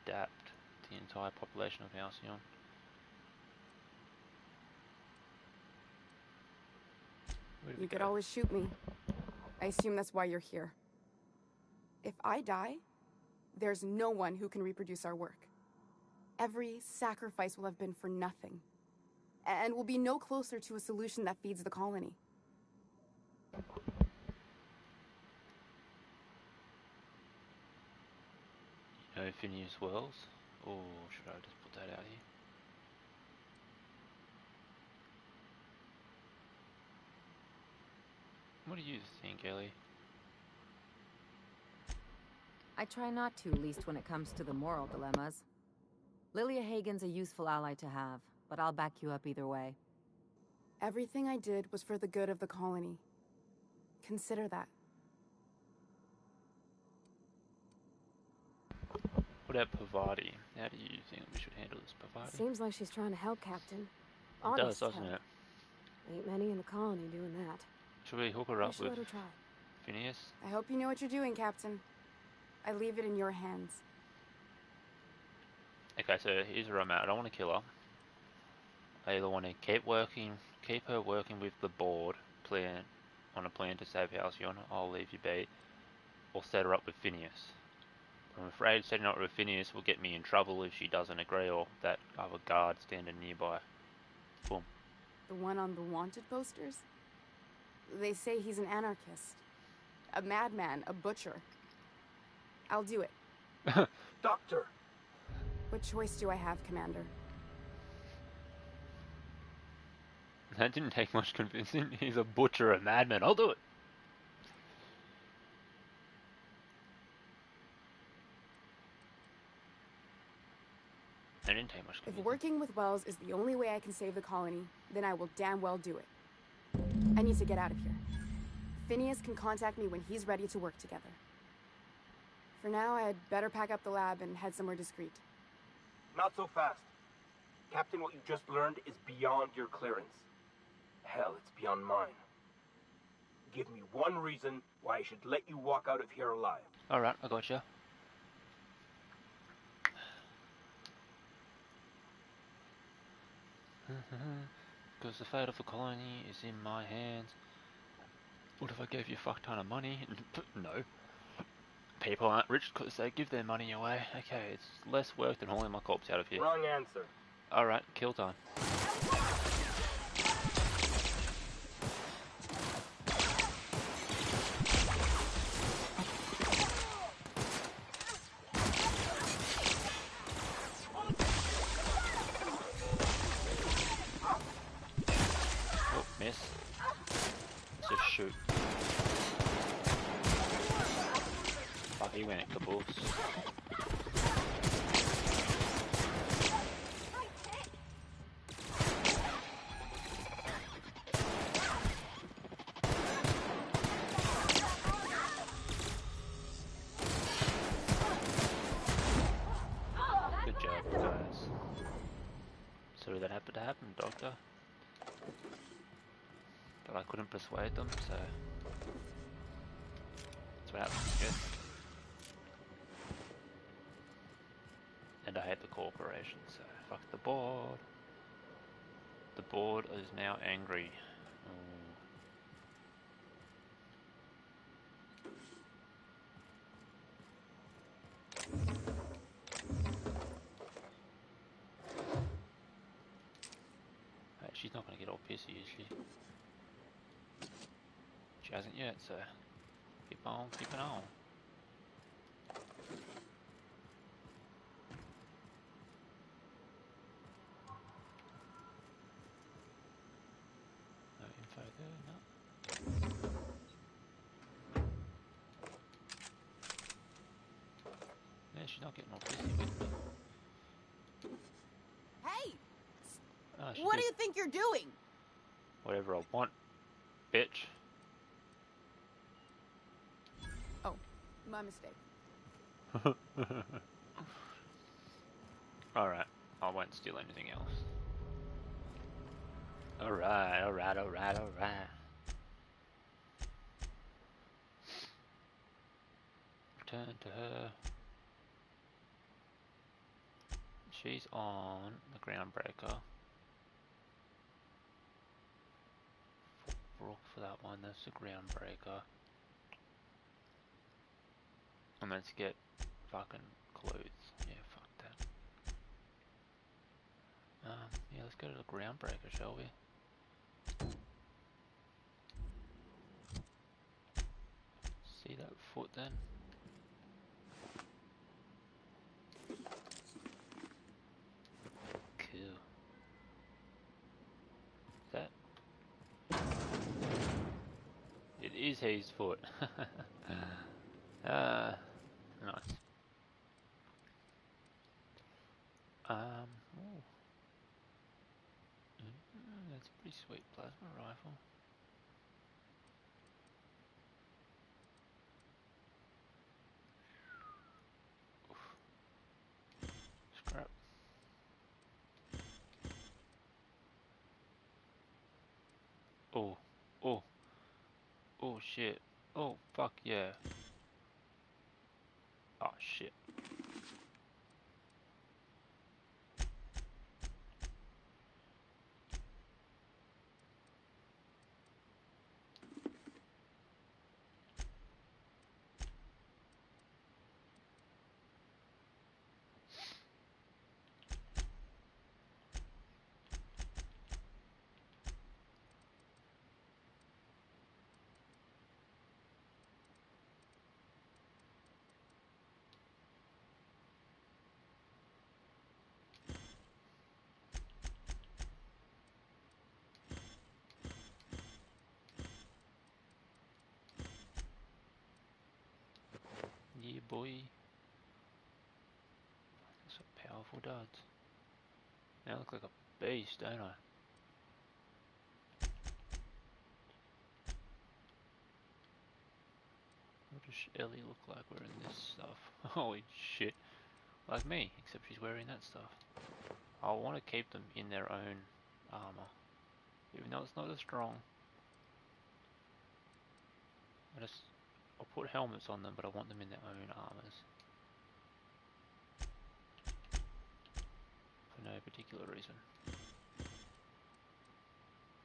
adapt the entire population of Halcyon. You could always shoot me. I assume that's why you're here. If I die, there's no one who can reproduce our work. Every sacrifice will have been for nothing. And we'll be no closer to a solution that feeds the colony. You know Phineas Wells? Or should I just put that out here? What do you think, Ellie? I try not to, least when it comes to the moral dilemmas. Lilia Hagen's a useful ally to have, but I'll back you up either way. Everything I did was for the good of the colony. Consider that. What about Pavati? How do you think we should handle this, Pavati? Seems like she's trying to help, Captain. It does, doesn't it? Ain't many in the colony doing that. Should we hook her up with let her try. Phineas? I hope you know what you're doing, Captain. I leave it in your hands. Okay, so here's where I'm at. I don't want to kill her. I either want to keep her working with the board on a plan to save Halcyon. I'll leave you be, or set her up with Phineas. I'm afraid setting her up with Phineas will get me in trouble if she doesn't agree, or that other guard standing nearby. Boom. The one on the wanted posters? They say he's an anarchist. A madman, a butcher. I'll do it. Doctor! What choice do I have, Commander? That didn't take much convincing. He's a butcher, a madman. I'll do it. That didn't take much If convincing. working with Wells is the only way I can save the colony, then I will damn well do it. I need to get out of here. Phineas can contact me when he's ready to work together. For now, I'd better pack up the lab and head somewhere discreet. Not so fast. Captain, what you just learned is beyond your clearance. Hell, it's beyond mine. Give me one reason why I should let you walk out of here alive. Alright, I gotcha. Because the fate of the colony is in my hands. What if I gave you a fuck ton of money? No. People aren't rich because they give their money away. Okay, it's less work than hauling my corpse out of here. Wrong answer. Alright, kill time. shoot. Fuck, he went caboose. Good job, guys. Sorry that happened to happen, Doctor. But I couldn't persuade them, so that's what happens, I guess. And I hate the corporation, so fuck the board. The board is now angry. Hey, she's not gonna get all pissy, is she? She hasn't yet, so keep on keeping on. No info there, no. Yeah, she's not getting all pissy with me. Hey! Oh, she What did do you think you're doing? whatever I want, bitch. Oh, my mistake. Alright, I won't steal anything else. Alright, alright, alright, alright. Return to her. She's on the groundbreaker. Rook for that one, that's the groundbreaker. And let's get fucking clothes. Yeah, fuck that. Yeah, let's go to the groundbreaker, shall we? See that foot then? Cool. That? It is his foot. Nice. Ooh. That's a pretty sweet plasma rifle. Oof. Scrap. Oh, oh, oh shit. Oh, fuck yeah. Oh shit. Yeah, boy. That's a powerful dud. Now I look like a beast, don't I? What does Ellie look like wearing this stuff? Holy shit. Like me, except she's wearing that stuff. I want to keep them in their own armor. Even though it's not as strong. I'll put helmets on them, but I want them in their own armors. For no particular reason.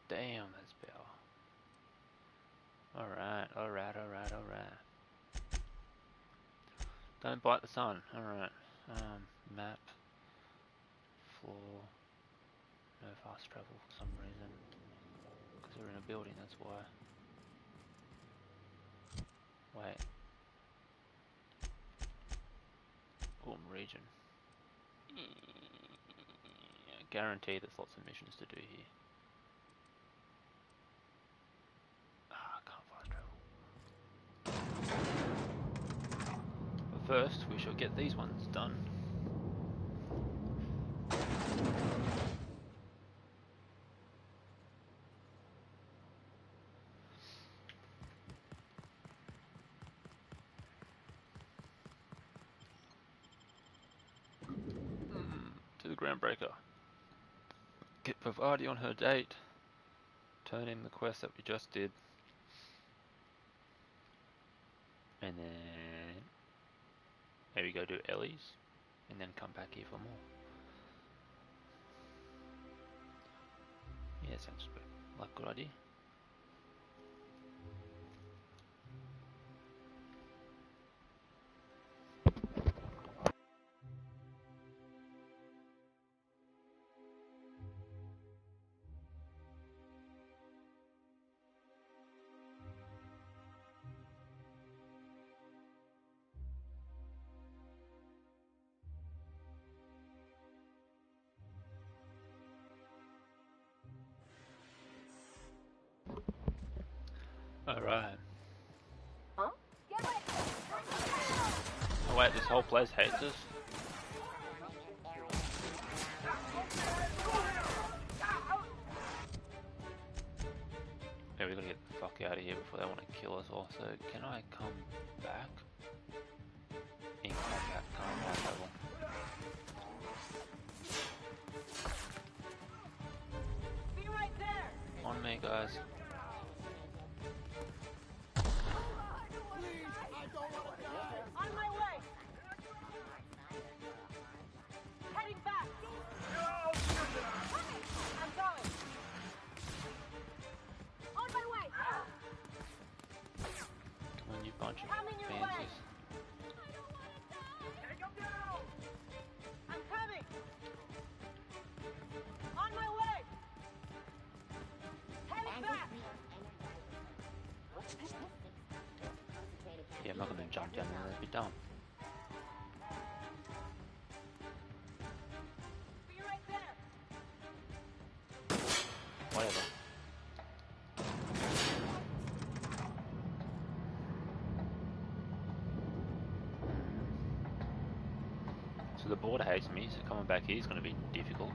Damn, that's power. Alright, alright, alright, alright. Don't bite the sun. Alright. Map. Floor. No fast travel for some reason. Because we're in a building, that's why. Wait. Boom, region. I guarantee there's lots of missions to do here. Ah, I can't first, we shall get these ones done. To the Groundbreaker. Get Vivaldi on her date. Turn in the quest that we just did. And then maybe go do Ellie's. And then come back here for more. Yeah, sounds good. Like a good idea. Alright. Oh wait, this whole place hates us? Yeah, we gotta get the fuck out of here before they want to kill us all. So, can I come back? In combat, combat level. Be right there. On me, guys. On my way. Heading back. I'm going. On my way. Come on, you bunch of Coming your way. pansies. Take him down. I'm coming. On my way. Heading back. Yeah, I'm not gonna jump down there, that'd be dumb. Be right there. Whatever. So the border hates me, so coming back here is gonna be difficult.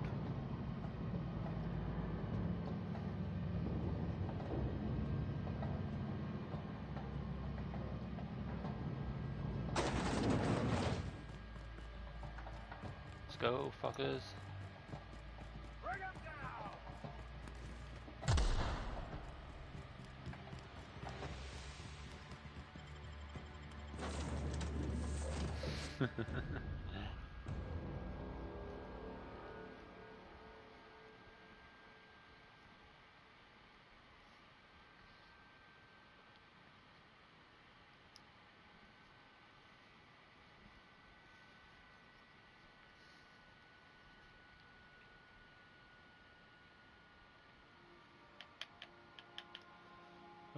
Let's go, fuckers. Bring him down.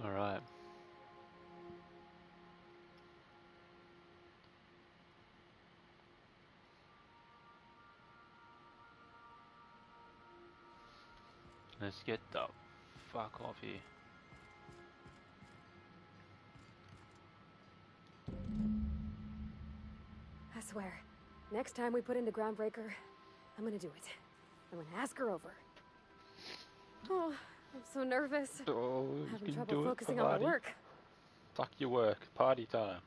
All right. Let's get the fuck off here. I swear, next time we put into Groundbreaker, I'm gonna do it. I'm gonna ask her over. Oh, I'm so nervous. Oh, I'm having you can trouble do focusing it, on my party. work. Fuck your work. Party time.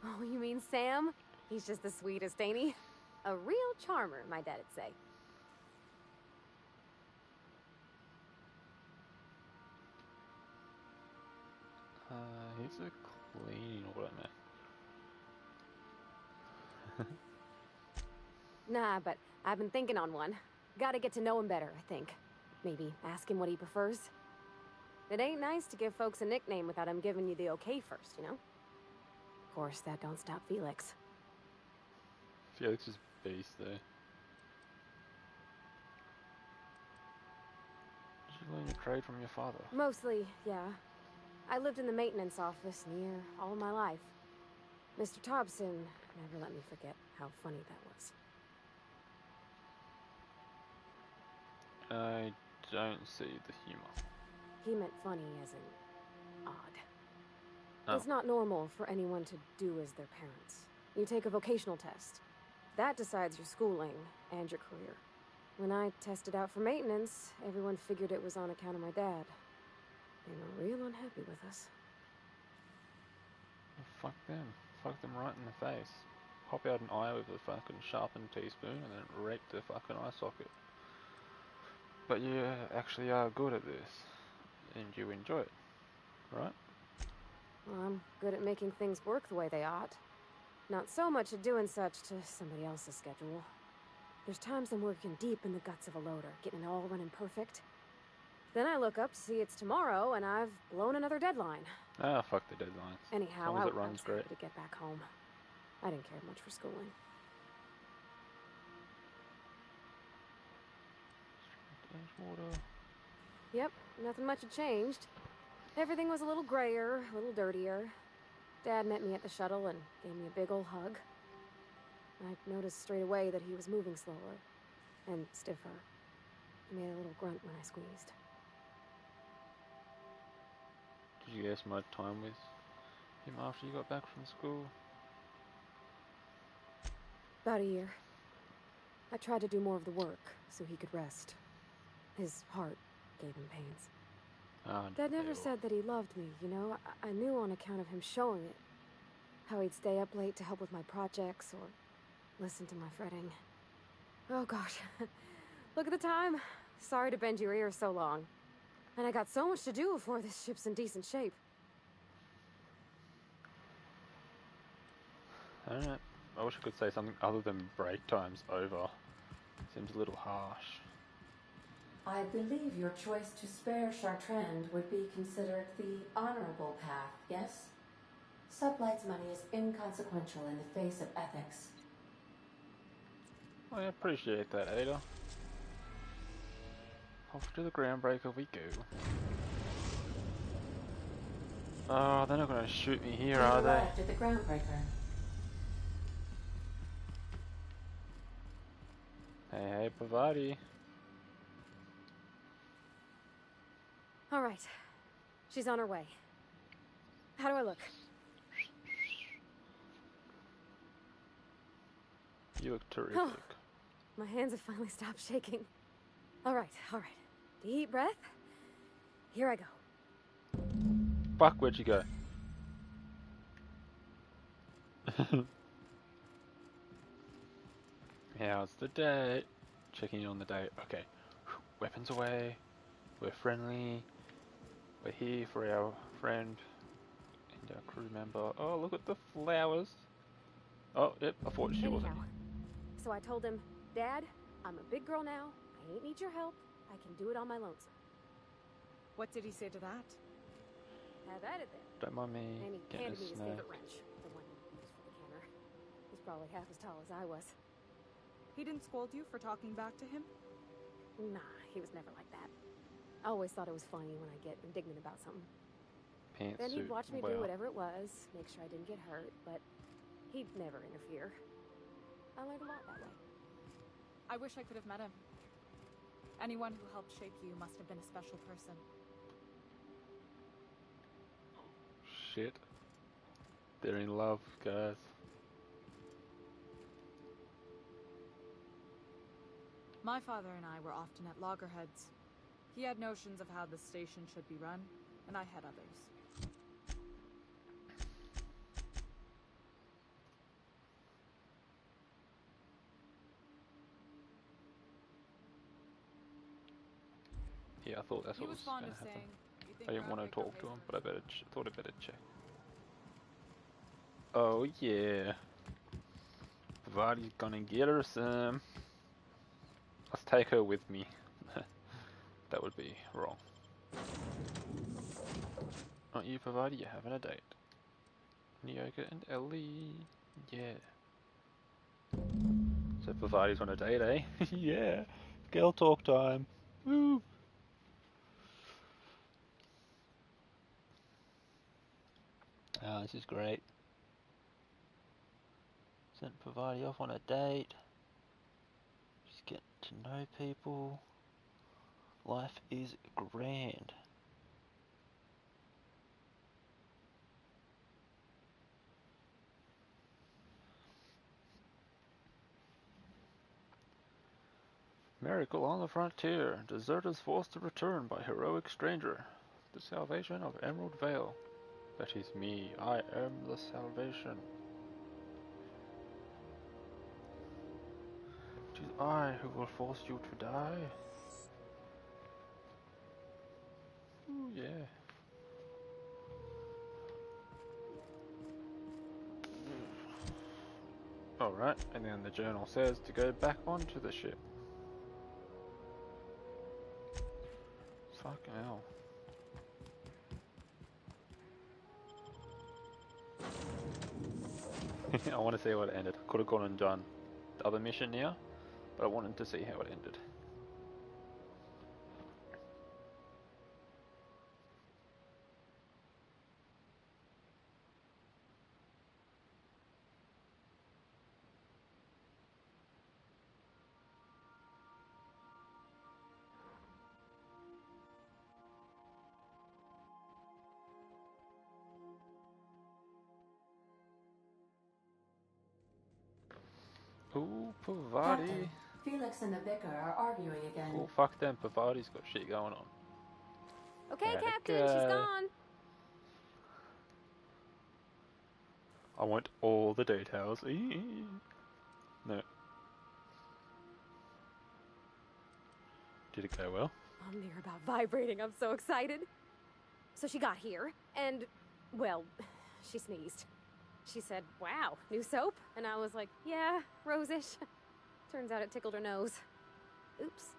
Oh, you mean Sam? He's just the sweetest, ain't he? A real charmer, my dad'd say. He's a cleaning order, man. Nah, but I've been thinking on one. Gotta get to know him better, I think. Maybe ask him what he prefers. It ain't nice to give folks a nickname without him giving you the okay first, you know? Of course, that don't stop Felix. Felix is beast, though. Did you learn your trade from your father? Mostly, yeah. I lived in the maintenance office near all my life. Mr. Thompson never let me forget how funny that was. I don't see the humor. He meant funny as in odd. Oh. It's not normal for anyone to do as their parents. You take a vocational test. That decides your schooling and your career. When I tested out for maintenance, everyone figured it was on account of my dad. They were real unhappy with us. Well, fuck them. Fuck them right in the face. Pop out an eye with a fucking sharpened teaspoon and then rake the fucking eye socket. But you actually are good at this. And you enjoy it. Right? Well, I'm good at making things work the way they ought. Not so much at doing such to somebody else's schedule. There's times I'm working deep in the guts of a loader, getting it all running perfect. Then I look up to see it's tomorrow, and I've blown another deadline. Ah, fuck the deadlines. Anyhow, as long as I it runs was great. happy to get back home. I didn't care much for schooling. Water. Yep, nothing much had changed. Everything was a little grayer, a little dirtier. Dad met me at the shuttle and gave me a big ol' hug. I noticed straight away that he was moving slower and stiffer. He made a little grunt when I squeezed. Did you guess my time with him after you got back from school? About a year. I tried to do more of the work so he could rest. His heart gave him pains. Dad never said that he loved me, you know? I knew on account of him showing it. How he'd stay up late to help with my projects or listen to my fretting. Oh gosh, look at the time. Sorry to bend your ear so long. And I got so much to do before this ship's in decent shape. I don't know. I wish I could say something other than break time's over. Seems a little harsh. I believe your choice to spare Chartrand would be considered the honorable path, yes? Sublight's money is inconsequential in the face of ethics. I appreciate that, Ada. Off to the groundbreaker we go. Oh, they're not going to shoot me here, are they? Arrived at the groundbreaker. Hey, Pavati. All right. She's on her way. How do I look? You look terrific. Oh, my hands have finally stopped shaking. All right. Deep breath. Here I go. Fuck, where'd you go? How's the date? Checking in on the date. Okay. Weapons away. We're friendly. We're here for our friend and our crew member. Oh, look at the flowers. Oh, yep, I thought she wasn't. So I told him, Dad, I'm a big girl now. I ain't need your help. I can do it on my lonesome. What did he say to that? Have at it then. Don't mind me. And he getting handed me a his snack. favorite wrench, the one he used for the canner. He's probably half as tall as I was. He didn't scold you for talking back to him? Nah, he was never like that. I always thought it was funny when I get indignant about something. Then he'd watch me do whatever it was, make sure I didn't get hurt, but he'd never interfere. I learned a lot that way. I wish I could have met him. Anyone who helped shape you must have been a special person. Shit. They're in love, guys. My father and I were often at loggerheads. He had notions of how the station should be run, and I had others. Yeah, I thought that's what was fond going of to happen. saying, I didn't want to talk to him, but I thought I'd better check. Oh yeah. Vadi's gonna get her some. Let's take her with me. That would be wrong. Aren't you, Pavati? You're having a date. Nyoka and Ellie. Yeah. So Pavati's on a date, eh? Yeah. Girl talk time. Woo. This is great. Sent Pavati off on a date. Just getting to know people. Life is grand. Miracle on the frontier. Deserters forced to return by heroic stranger. The salvation of Emerald Vale. That is me. I am the salvation. It is I who will force you to die. Ooh, yeah. Alright, and then the journal says to go back onto the ship. Fucking hell. I want to see what it ended. Could have gone and done the other mission now, but I wanted to see how it ended. Ooh, Pavati. Captain, Felix and the vicar are arguing again. Oh, fuck them. Pavati's got shit going on. Okay, How'd it Captain, she's go? gone. I want all the details. No. Did it go well? I'm near about vibrating. I'm so excited. So she got here, and, well, she sneezed. She said, "Wow, new soap?" And I was like, "Yeah, rose-ish." Turns out it tickled her nose. Oops.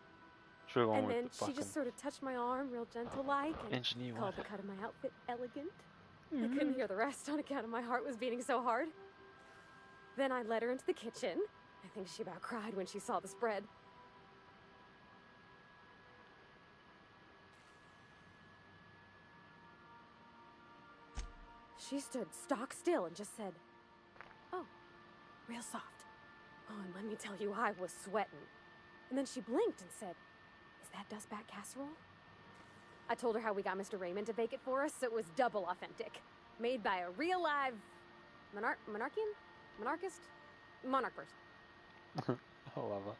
True on And with then the she fucking just sort of touched my arm real gentle-like and engineer called one. the cut of my outfit elegant. I couldn't hear the rest on account of my heart was beating so hard. Then I led her into the kitchen. I think she about cried when she saw the spread. She stood stock still and just said, "Oh, real soft." Oh, and let me tell you, I was sweating. And then she blinked and said, "Is that dustbat casserole?" I told her how we got Mr. Raymond to bake it for us, so it was double authentic. Made by a real live monarch person. I love it.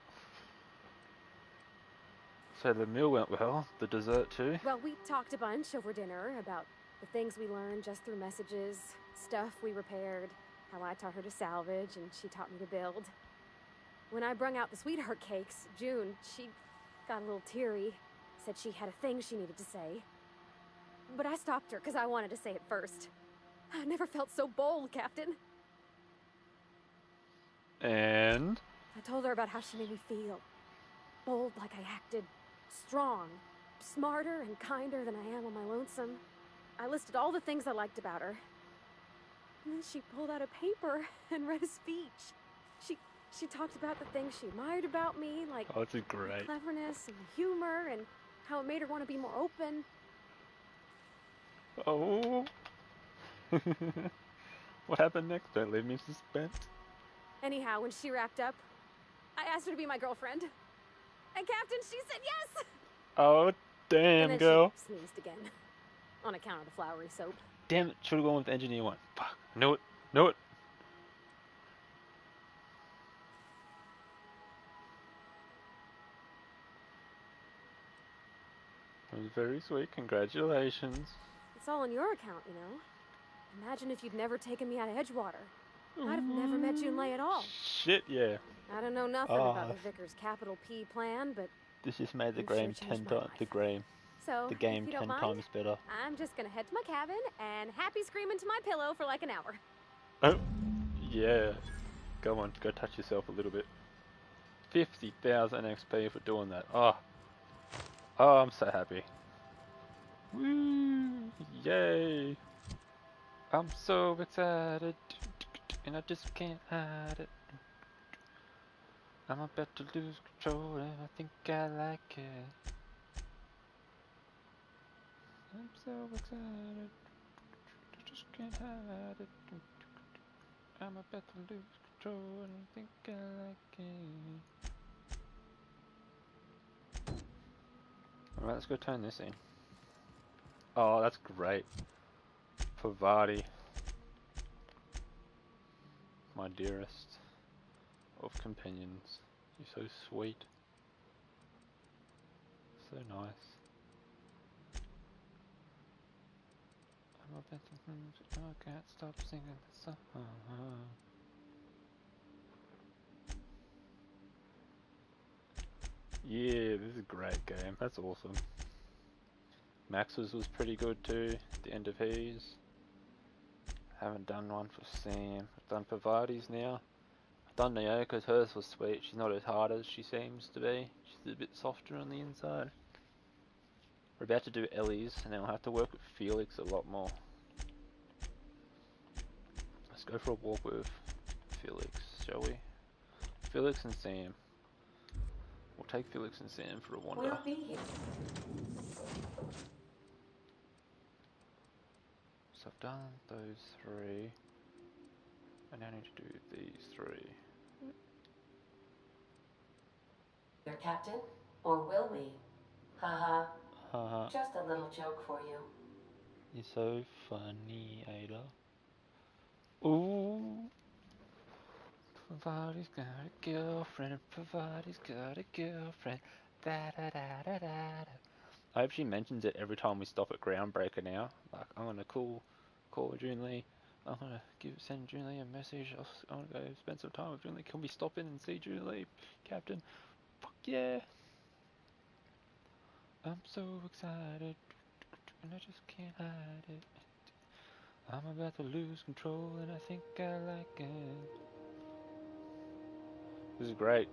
So the meal went well, the dessert too. Well, we talked a bunch over dinner about the things we learned just through messages, stuff we repaired, how I taught her to salvage and she taught me to build. When I brung out the sweetheart cakes, June, she got a little teary, said she had a thing she needed to say. But I stopped her because I wanted to say it first. I never felt so bold, Captain. And I told her about how she made me feel. Bold like I acted, strong, smarter and kinder than I am on my lonesome. I listed all the things I liked about her. And then she pulled out a paper and read a speech. She talked about the things she admired about me, like oh, this is great. the cleverness and the humor, and how it made her want to be more open. Oh. What happened next? Don't leave me in suspense. Anyhow, when she wrapped up, I asked her to be my girlfriend. And Captain, she said yes! Oh, damn, and then girl. She sneezed again. On account of the flowery soap. Damn it, should've gone with engineer one. Fuck. Knew it. Knew it. It was very sweet. Congratulations. It's all on your account, you know. Imagine if you'd never taken me out of Edgewater. I'd have never met Junlei at all. Shit, yeah. I don't know nothing about the Vicar's capital P plan, but this just made the sure game changed 10 my times the game if you 10 don't mind, times better. I'm just gonna head to my cabin and happy scream into my pillow for like an hour. Oh, yeah. Go on, go touch yourself a little bit. 50,000 XP for doing that. Oh, I'm so happy. Woo! Yay! I'm so excited, and I just can't hide it. I'm about to lose control, and I think I like it. I'm so excited, I just can't hide it. I'm about to lose control. control and I think I like it. Alright, let's go turn this in. Oh, that's great. Pavati. My dearest of companions. You're so sweet. So nice. I can't stop singing the song. Yeah, this is a great game. That's awesome. Max's was pretty good too. At the end of his. Haven't done one for Sam. I've done Pavati's now. I've done Nayoko's. Hers was sweet. She's not as hard as she seems to be. She's a bit softer on the inside. We're about to do Ellie's, and then we'll have to work with Felix a lot more. Let's go for a walk with Felix, shall we? Felix and Sam. We'll take Felix and Sam for a wander. We'll be here. So I've done those three. I now need to do these three. Your captain? Or will we? Haha. Haha. Just a little joke for you. You're so funny, Ada. Ooh. Pavati's got a girlfriend. Pavati's got a girlfriend. Da da da da da da. I hope she mentions it every time we stop at Groundbreaker now. Like, I'm gonna call June Lee. I'm gonna send June Lee a message. I'm gonna go spend some time with June Lee. Can we stop in and see June Lee, Captain? Fuck yeah! I'm so excited, and I just can't hide it. I'm about to lose control, and I think I like it. This is great.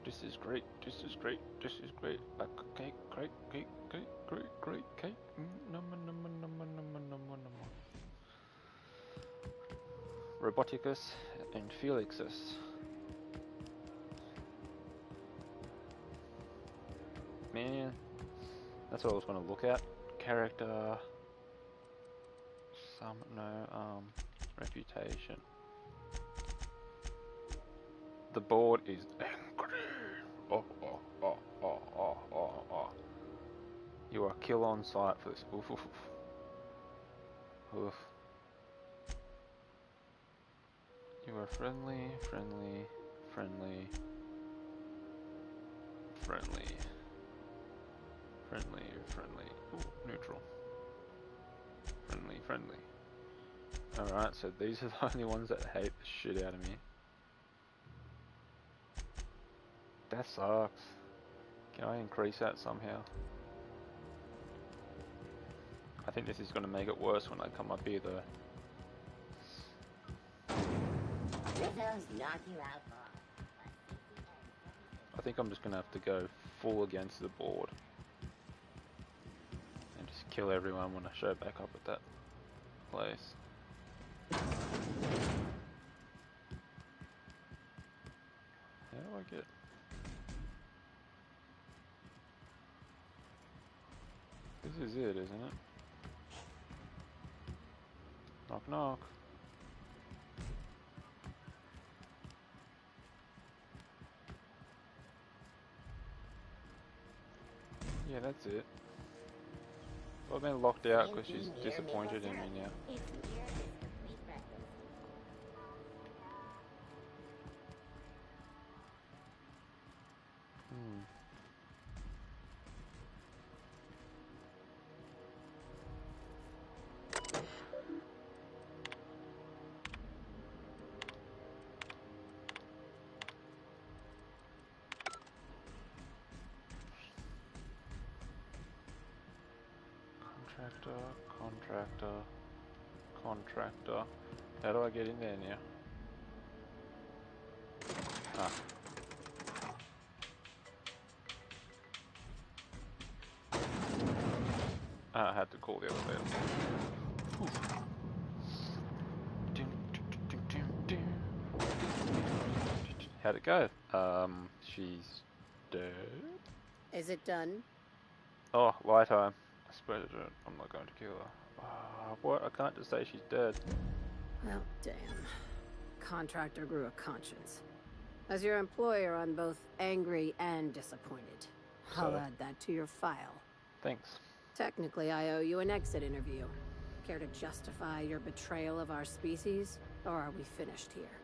This is great. This is great. This is great. Like a cake, great, cake, cake, great, great cake. Number. Roboticus and Felixus. Man, that's what I was going to look at. Character. Reputation. The board is angry. Oh. You are kill on sight for this. Oof. You are friendly. Ooh, neutral. Friendly. Alright, so these are the only ones that hate the shit out of me. That sucks. Can I increase that somehow? I think this is going to make it worse when I come up here though. I think I'm just going to have to go full against the board. And just kill everyone when I show back up at that place. How do I get... This is it, isn't it? Knock knock. Yeah, that's it. I've been locked out because she's disappointed in me now. Contractor. How do I get in there now? Ah. I had to call the elevator. How'd it go? She's dead. Is it done? Oh, lie time. I spread it. I'm not going to kill her. What? I can't just say she's dead. Well, damn. contractor grew a conscience. As your employer, I'm both angry and disappointed. I'll add that to your file. Thanks. Technically, I owe you an exit interview. Care to justify your betrayal of our species, or are we finished here?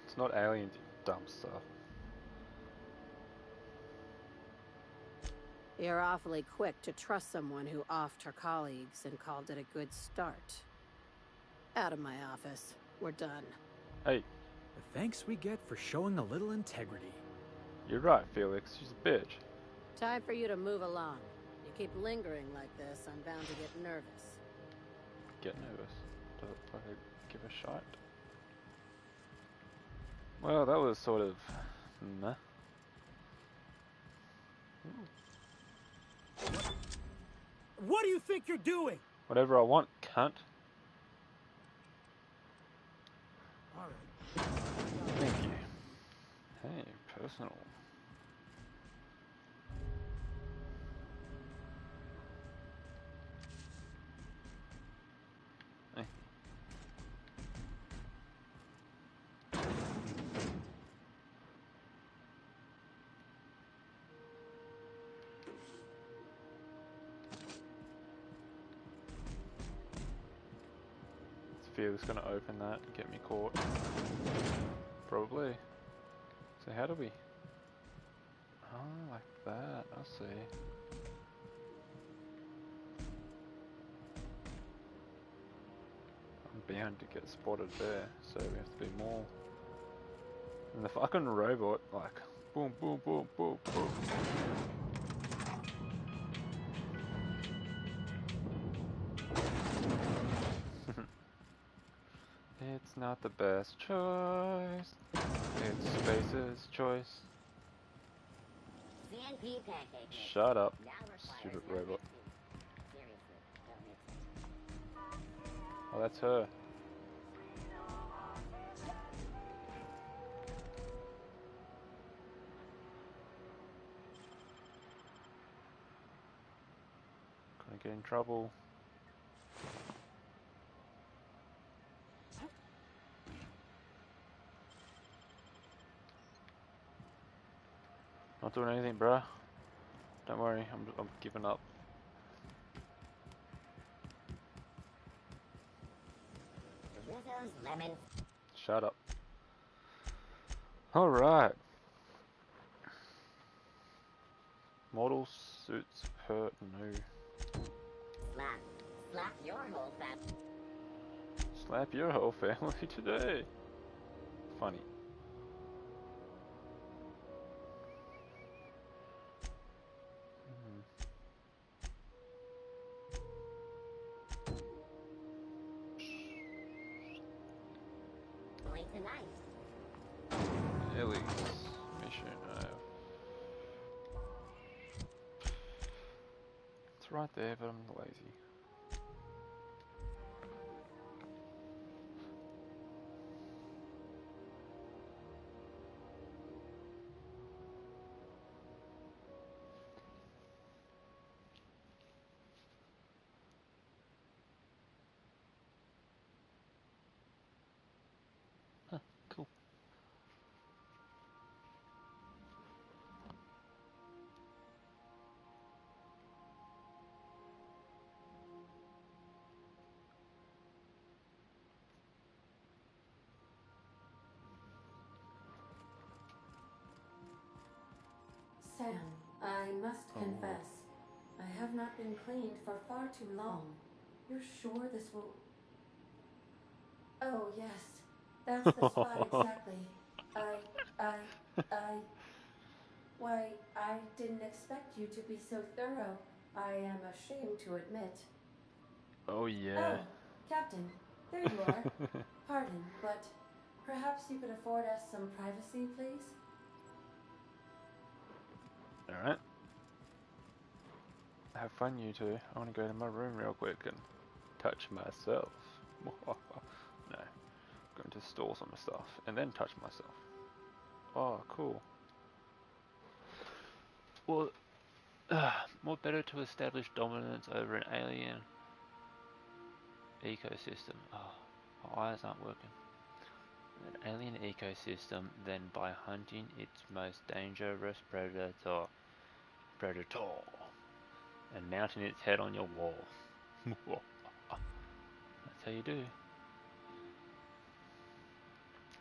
It's not aliens, you dumb stuff. You're awfully quick to trust someone who offed her colleagues and called it a good start. Out of my office. We're done. Hey. The thanks we get for showing a little integrity. You're right, Felix. She's a bitch. Time for you to move along. You keep lingering like this, I'm bound to get nervous. Get nervous? Does it fucking give a shot? Well, that was sort of meh. What do you think you're doing? Whatever I want, cunt. Alright. Thank you. Hey, personal. Hey. Felix gonna open that and get me caught. Probably. So how do we? Oh, like that. I see. I'm bound to get spotted there, so we have to be more. And the fucking robot, like, boom, boom, boom, boom, boom. It's not the best choice. It's Space's choice. CNP pancake. Shut up, stupid robot. Seriously, don't mix it. Oh, that's her. Gonna get in trouble. Not doing anything, bruh. Don't worry, I'm giving up. Lemon. Shut up. Alright. Model suits her new. Slap your whole family. Slap your whole family today. Funny. Tonight. Ellie's mission. It's right there, but I'm lazy. Huh, cool. Sam, I must confess, I have not been cleaned for far too long. You're sure this will... Oh, yes. That's the spot exactly. Why, I didn't expect you to be so thorough. I am ashamed to admit. Oh yeah. Oh, Captain, there you are. Pardon, but perhaps you could afford us some privacy, please? Alright. Have fun, you two. I want to go to my room real quick and touch myself. No. Going to store some stuff and then touch myself. Oh, cool. Well, more better to establish dominance over an alien ecosystem. Oh, my eyes aren't working. an alien ecosystem than by hunting its most dangerous predator, and mounting its head on your wall. That's how you do.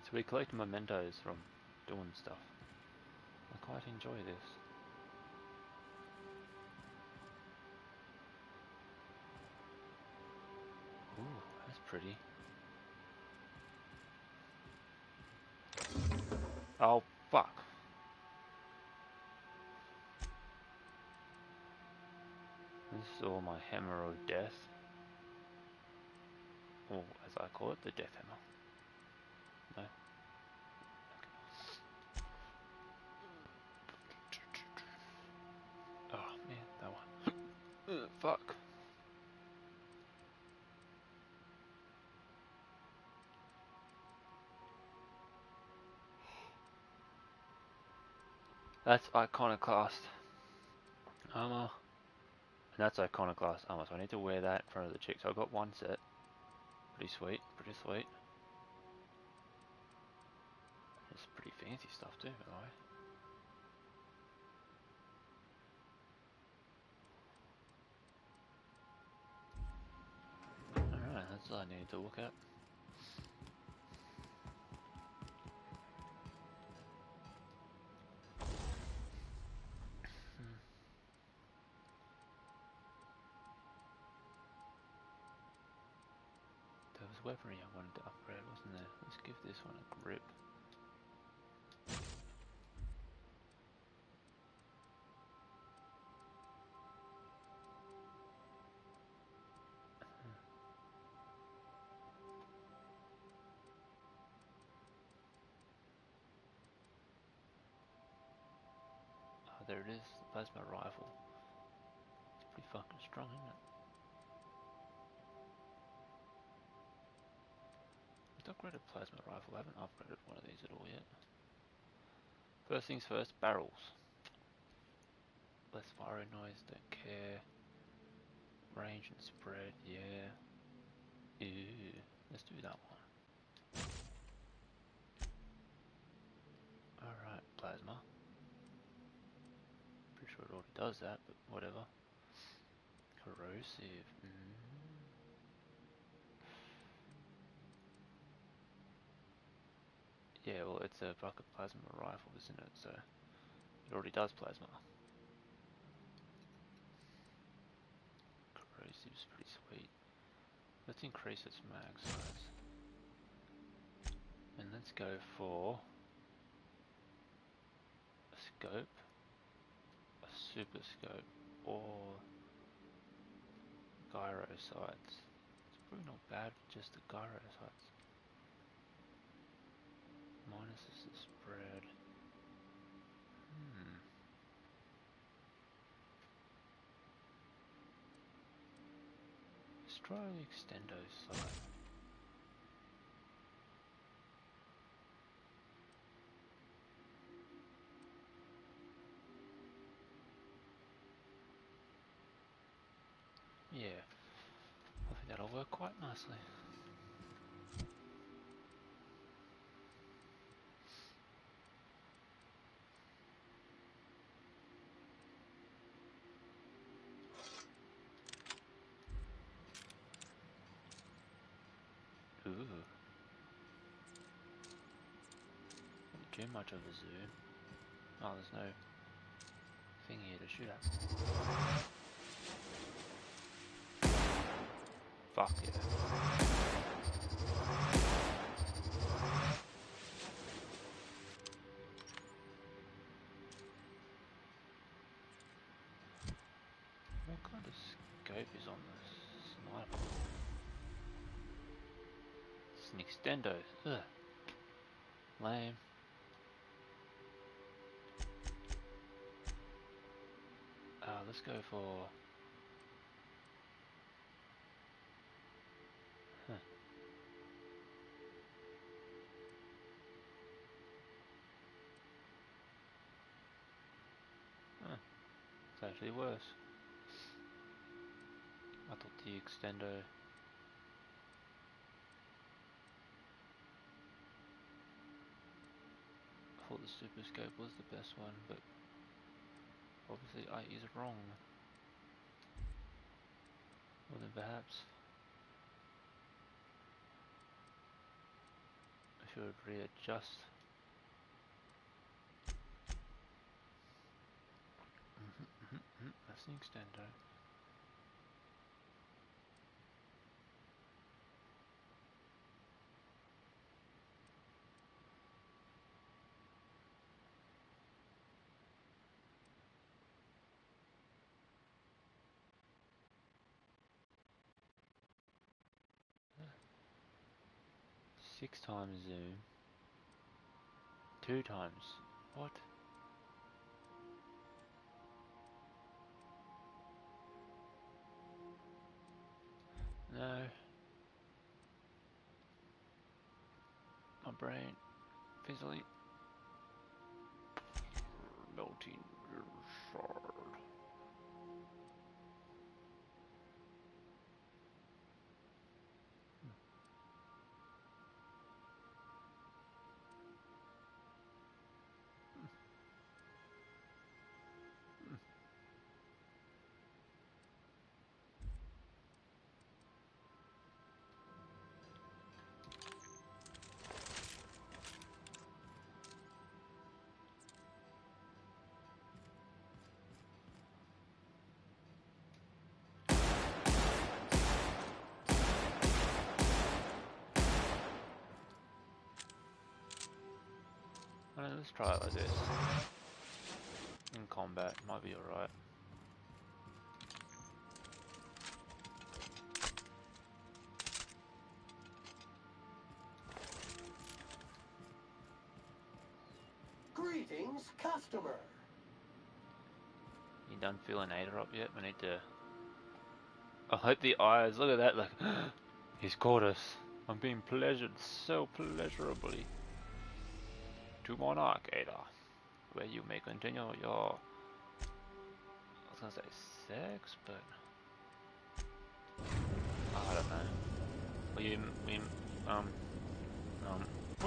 So we collect mementos from doing stuff. I quite enjoy this. Ooh, that's pretty. Oh, fuck. This is all my hammer of death. Or, as I call it, the death hammer. No? Okay. Oh, man, that one. Fuck. That's iconoclast armor. And that's iconoclast armor, so I need to wear that in front of the chick. So I've got one set. Pretty sweet, pretty sweet. It's pretty fancy stuff too, by the way. Alright, that's all I need to look at. There was weaponry I wanted to upgrade, wasn't there? Let's give this one a grip. Oh, there it is, the plasma rifle. It's pretty fucking strong, isn't it? Let's upgrade a plasma rifle. I haven't upgraded one of these at all yet. First things first, barrels. Less firing noise, don't care. Range and spread, yeah. Ew, let's do that one. Alright, plasma. Pretty sure it already does that, but whatever. Corrosive. Yeah, well, it's a bucket plasma rifle, isn't it? So it already does plasma. Corrosive's pretty sweet. Let's increase its mag size. And let's go for a scope, a super scope, or gyro sights. It's probably not bad for just the gyro sights. Minus is the spread. Let's try the extendo sight. Yeah, I think that'll work quite nicely. Ooh. Not too much of a zoom. Oh, there's no thing here to shoot at. Fuck yeah. What kind of scope is on this sniper? It's an extendo. Ugh. Lame. Let's go for... Huh. Huh. It's actually worse. I thought the extendo... Super Scope was the best one, but obviously I is wrong. Well then perhaps I should readjust. That's an extender. Six times zoom. 2 times. What? No. My brain fizzling. Melting shard. Alright, let's try it like this. In combat, might be alright. Greetings, customer. You done filling Ada up yet? We need to... I hope the eyes, look at that, like, he's caught us. I'm being pleasured so pleasurably. To Monarch, Ada, where you may continue your... I was gonna say sex, but... I don't know. We're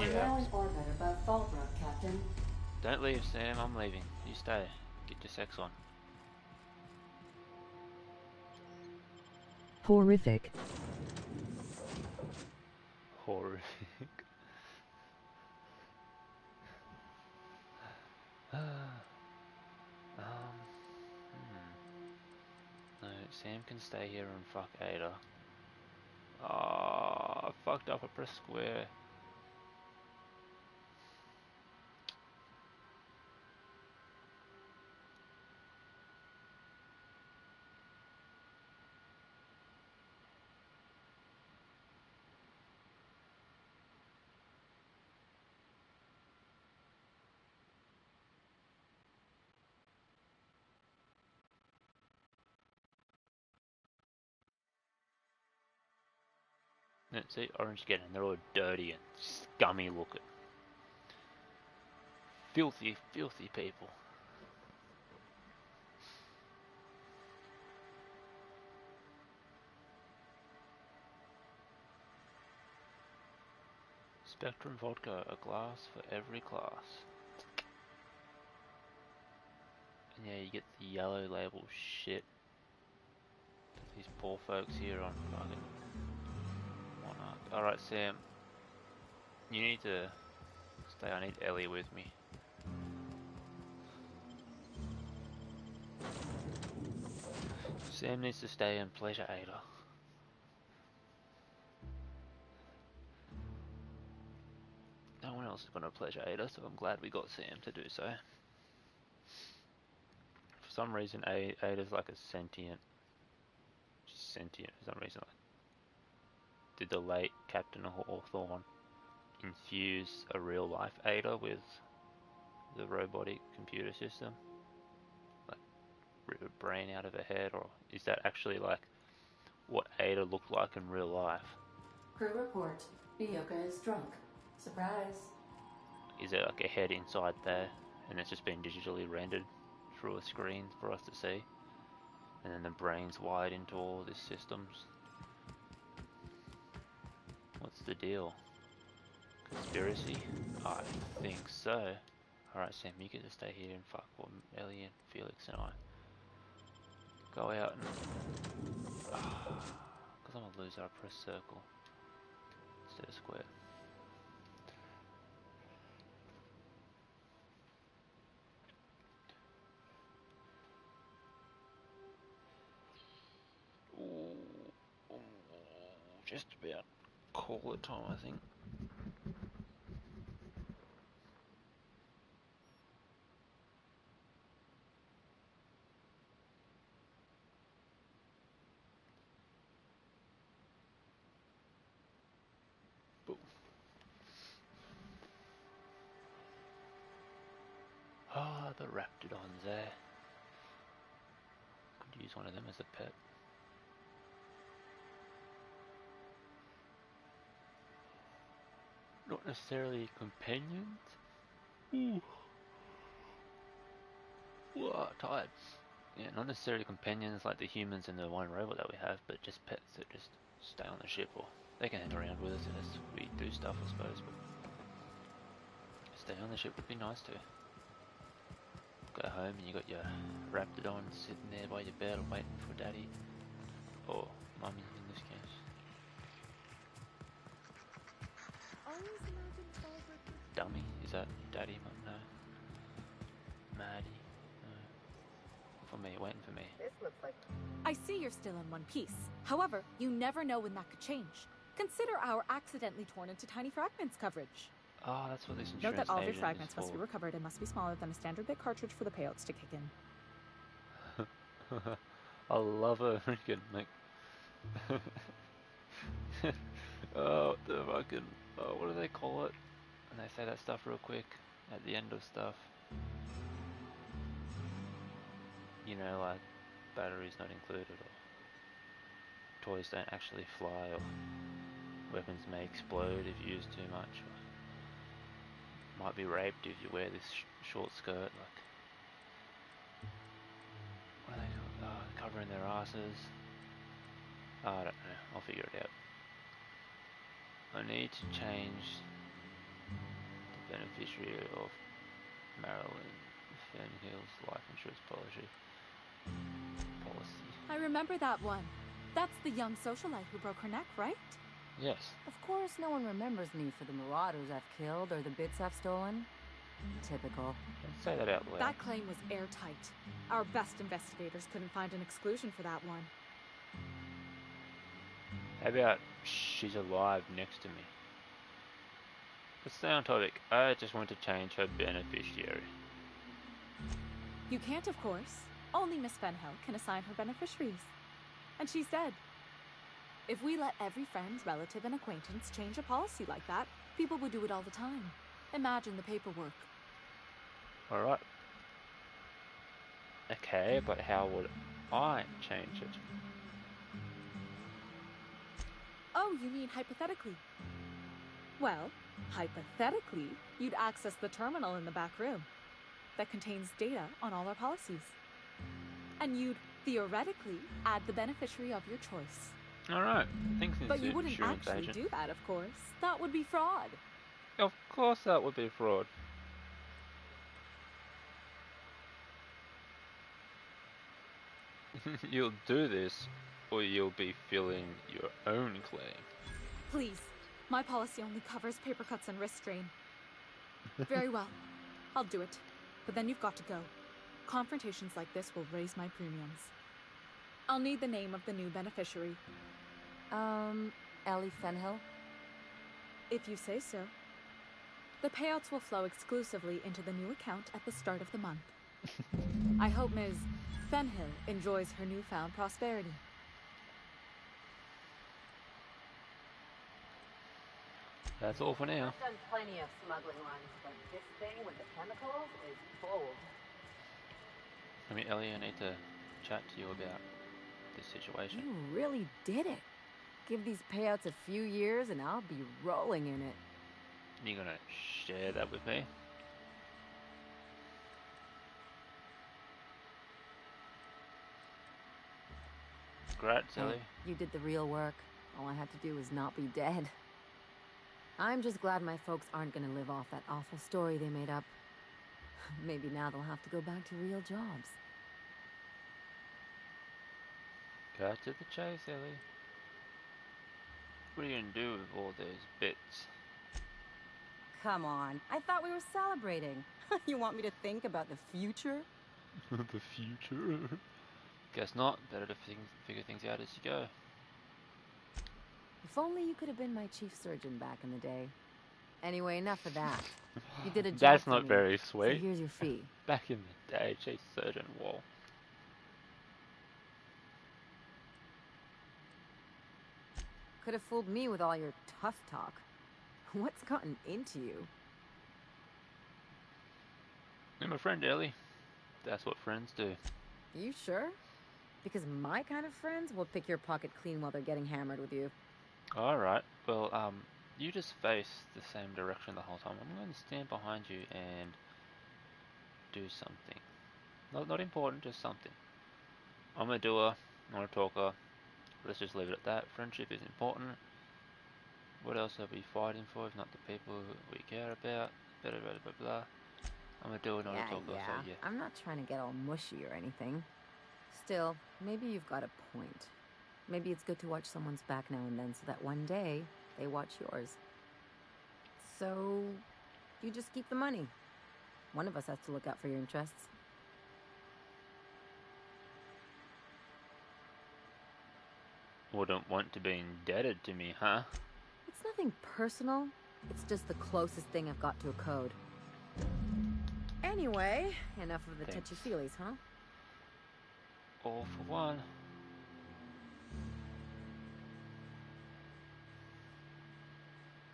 yeah. now in orbit above Fallbrook, Captain. Don't leave, Sam, I'm leaving. You stay. Get your sex on. Horrific. Horrific. No, Sam can stay here and fuck Ada. Ah, I fucked up. I pressed square. See, orange again, and they're all dirty and scummy looking. Filthy, filthy people. Spectrum vodka, a glass for every class. And yeah, you get the yellow label shit. These poor folks here on fucking Monarch. Alright, Sam. You need to stay. I need Ellie with me. Sam needs to stay and pleasure Ada. No one else is going to pleasure Ada, so I'm glad we got Sam to do so. For some reason, Ada's like a sentient. She's sentient for some reason. Did the late Captain Hawthorne infuse a real life Ada with the robotic computer system? Like, rip a brain out of her head, or is that actually like what Ada looked like in real life? Crew report. Bioka is drunk. Surprise. Is there like a head inside there, and it's just been digitally rendered through a screen for us to see? And then the brain's wired into all these systems? What's the deal? Conspiracy? I think so. Alright, Sam, you get to stay here and fuck with Ellie and Felix and I. Go out and... Because I'm a loser, I press circle instead of square. Ooh, just about call it time, I think. Ah, the raptidons there. Could use one of them as a pet. Not necessarily companions. Ooh. Whoa, tired. Yeah, not necessarily companions like the humans and the one robot that we have, but just pets that just stay on the ship, or they can hang around with us as we do stuff, I suppose, but stay on the ship would be nice too. Go home and you got your raptidon sitting there by your bed waiting for daddy, or mummy in this case. Dummy, is that daddy, mum? No. Maddie, no. For me, waiting for me. This looks like... I see you're still in one piece. However, you never know when that could change. Consider our accidentally torn into tiny fragments coverage. Oh, that's what this insurance Note that all of your agent fragments is must be for. recovered and must be smaller than a standard bit cartridge for the payouts to kick in. I love her freaking like oh the fucking what do they call it? And they say that stuff real quick at the end of stuff. You know, like batteries not included, or toys don't actually fly, or weapons may explode if you use too much, or might be raped if you wear this short skirt, like what are they called? Oh, covering their asses. Oh, I don't know, I'll figure it out. I need to change the beneficiary of Marilyn Fernhill's life insurance policy. I remember that one. That's the young socialite who broke her neck, right? Yes. Of course, no one remembers me for the marauders I've killed or the bits I've stolen. Typical. Let's say that out loud. That claim was airtight. Our best investigators couldn't find an exclusion for that one. How about she's alive next to me? Let's stay on topic. I just want to change her beneficiary. You can't, of course. Only Miss Fenhill can assign her beneficiaries. And she's dead. If we let every friend, relative, and acquaintance change a policy like that, people would do it all the time. Imagine the paperwork. Alright. Okay, but how would I change it? Oh, you mean hypothetically? Well, hypothetically, you'd access the terminal in the back room that contains data on all our policies. And you'd theoretically add the beneficiary of your choice. Alright, thanks, But you wouldn't insurance actually agent. do that, of course. That would be fraud. Of course that would be fraud. You'll do this, or you'll be filling your own claim. Please, my policy only covers paper cuts and wrist strain. Very well, I'll do it. But then you've got to go. Confrontations like this will raise my premiums. I'll need the name of the new beneficiary. Ellie Fenhill? If you say so. The payouts will flow exclusively into the new account at the start of the month. I hope Ms. Fenhill enjoys her newfound prosperity. That's all for now. I've done plenty of smuggling runs, but this thing with the chemicals is bold. I mean, Ellie, I need to chat to you about this situation. You really did it. Give these payouts a few years and I'll be rolling in it. You gonna share that with me? Congrats, Ellie. You did the real work. All I had to do was not be dead. I'm just glad my folks aren't gonna live off that awful story they made up. Maybe now they'll have to go back to real jobs. Cut to the chase, Ellie. What are you gonna do with all those bits? Come on, I thought we were celebrating. You want me to think about the future? The future? Guess not. Better to figure things out as you go. If only you could have been my chief surgeon back in the day. Anyway, enough of that. You did a job That's for not me, very sweet. So here's your fee. Back in the day, chief surgeon, whoa. Could have fooled me with all your tough talk. What's gotten into you? I'm a friend, Ellie. That's what friends do. You sure? Because my kind of friends will pick your pocket clean while they're getting hammered with you. Alright, well, you just face the same direction the whole time. I'm going to stand behind you and do something. Not important, just something. I'm a doer, not a talker. Let's just leave it at that. Friendship is important. What else are we fighting for if not the people we care about? Blah, blah, blah, blah. I'm a doer, not a talker, so yeah. I'm not trying to get all mushy or anything. Still, maybe you've got a point. Maybe it's good to watch someone's back now and then so that one day they watch yours. So, you just keep the money. One of us has to look out for your interests. Wouldn't want to be indebted to me, huh? It's nothing personal. It's just the closest thing I've got to a code. Anyway, enough of the touchy-feelies, huh? All for one.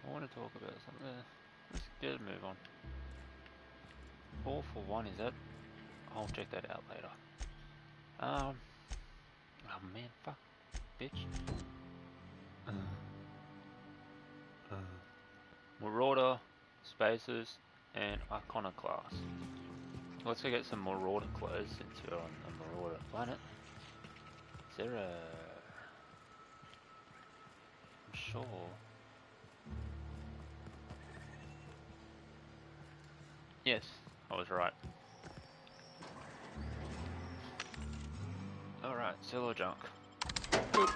I want to talk about something. Let's get a move on. All for one, is that? I'll check that out later. Oh man, fuck, bitch. Marauder, Spaces, and Iconoclast. Let's go get some Marauder clothes since we're on the Marauder planet. Is there a... I'm sure... Yes, I was right. Alright, sell or junk. Good.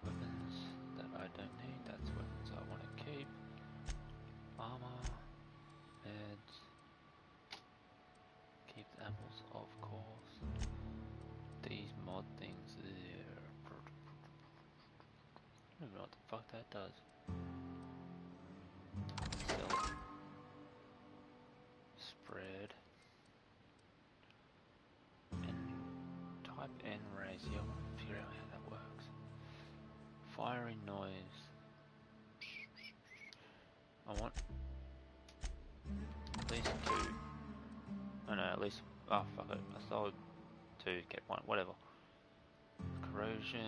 Weapons that I don't need, that's weapons I want to keep. Armor, meds. Keep the apples, of course. These mod things there. I don't know what the fuck that does. Sell it. Spread. And type N raise. Yeah, I want to figure out how that works. Firing noise. I want at least 2. Oh no, at least. Oh fuck it. I sold 2, get 1, whatever. Corrosion,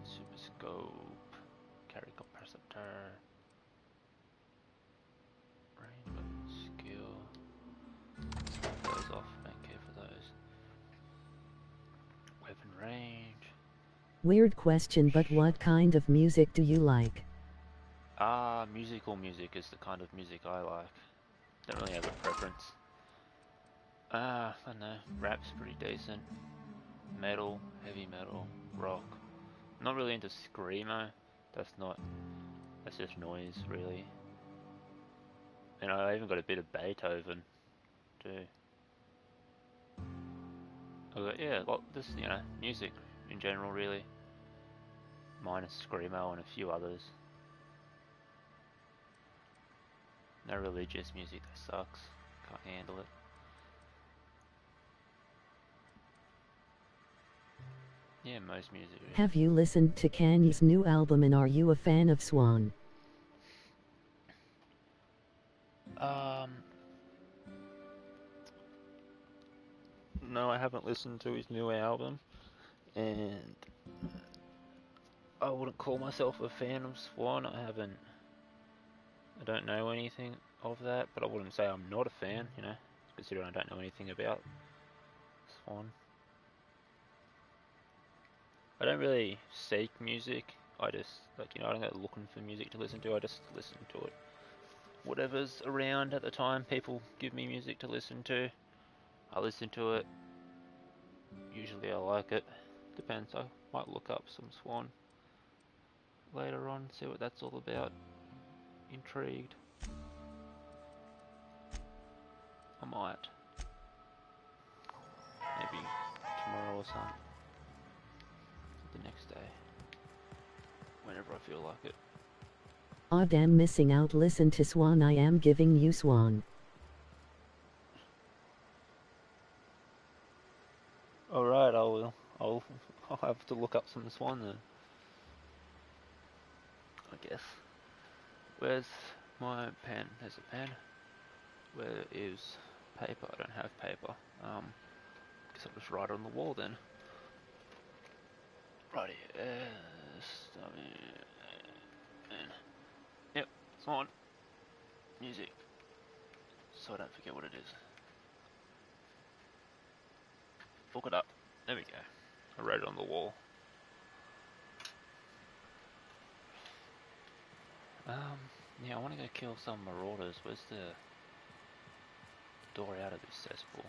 super scope, carry capacitor, range weapon skill. Swap those off, don't care for those. Weapon range. Weird question, but what kind of music do you like? Musical music is the kind of music I like. Don't really have a preference. I don't know, rap's pretty decent. Metal, heavy metal, rock. I'm not really into screamo. That's just noise, really. And I even got a bit of Beethoven, too. I got, yeah, well, just, you know, music in general, really. Minus screamo and a few others. No religious music, that sucks. Can't handle it. Yeah, most music. Really. Have you listened to Kanye's new album and are you a fan of Swan? No, I haven't listened to his new album, and I wouldn't call myself a fan of Swan. I don't know anything of that, but I wouldn't say I'm not a fan, you know, considering I don't know anything about Swan. I don't really seek music. I just, like, you know, I don't go looking for music to listen to. I just listen to it. whatever's around at the time. People give me music to listen to. I listen to it. Usually I like it. Depends. I might look up some Swan later on, see what that's all about. Intrigued. I might. Maybe tomorrow or something. The next day. Whenever I feel like it. Aw damn, missing out. Listen to Swan. I am giving you Swan. Alright, I will. I'll have to look up some Swan then. I guess. Where's my pen? There's a pen. Where is paper? I don't have paper. Guess I'll just write it on the wall then. Righty. Yep, Swan. Music. So I don't forget what it is. Look it up. There we go. I wrote it on the wall. Yeah, I want to go kill some marauders. Where's the door out of this cesspool?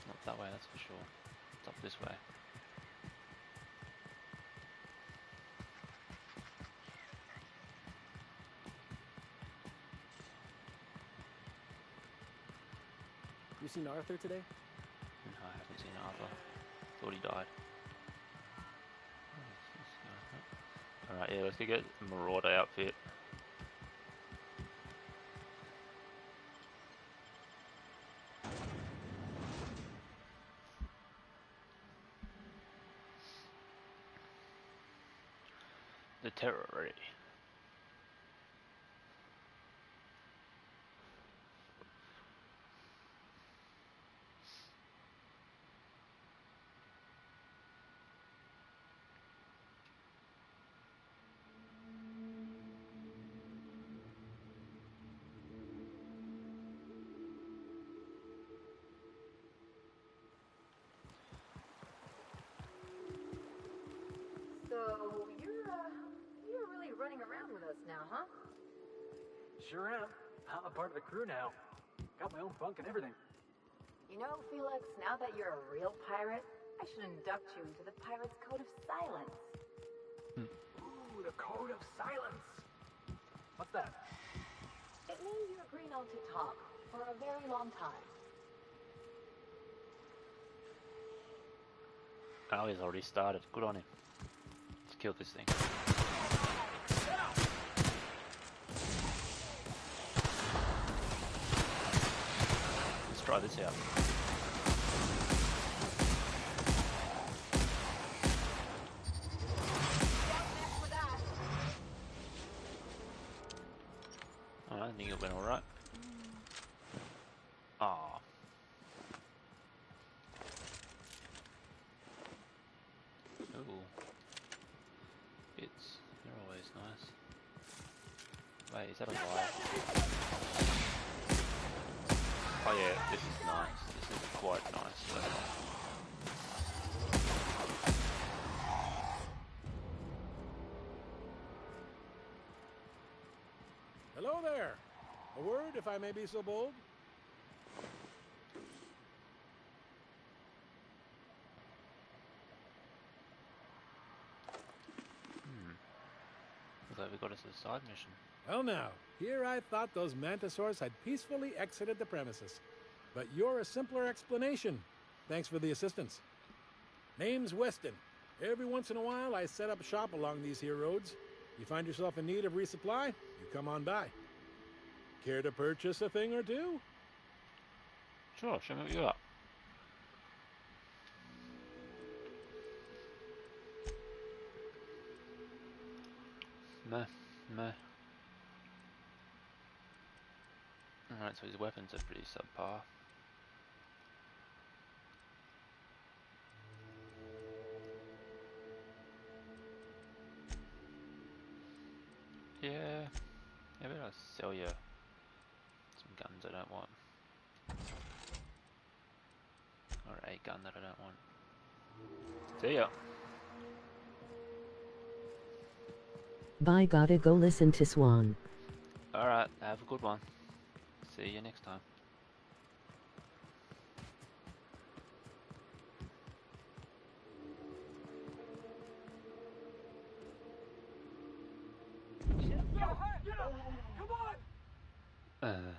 Not that way, that's for sure. It's up this way. You seen Arthur today? No, I haven't seen Arthur. Thought he died. Alright, yeah, let's go get a marauder outfit. The terror ray. So, you're really running around with us now, huh? Sure am. I'm a part of the crew now. Got my own bunk and everything. You know, Felix, now that you're a real pirate, I should induct you into the Pirate's Code of Silence. Ooh, the Code of Silence. What's that? It means you agree not to talk for a very long time. Oh, he's already started. Good on him. Let's kill this thing. Let's try this out. Oh, I think it went alright. Aw. Ooh. Bits. They're always nice. Wait, is that a lie? Oh yeah, this is nice. This is quite nice. Hello there. A word, if I may be so bold? Looks like we got us a side mission. Well now, here I thought those mantisaurs had peacefully exited the premises. But you're a simpler explanation. Thanks for the assistance. Name's Weston. Every once in a while I set up shop along these here roads. You find yourself in need of resupply, you come on by. Care to purchase a thing or two? Sure, show me what you got. Meh, meh. Alright, so his weapons are pretty subpar. Yeah, maybe I'll sell you some guns I don't want. Or a gun that I don't want. See ya. Bye, gotta go listen to Swan. Alright, have a good one. See you next time. Come on!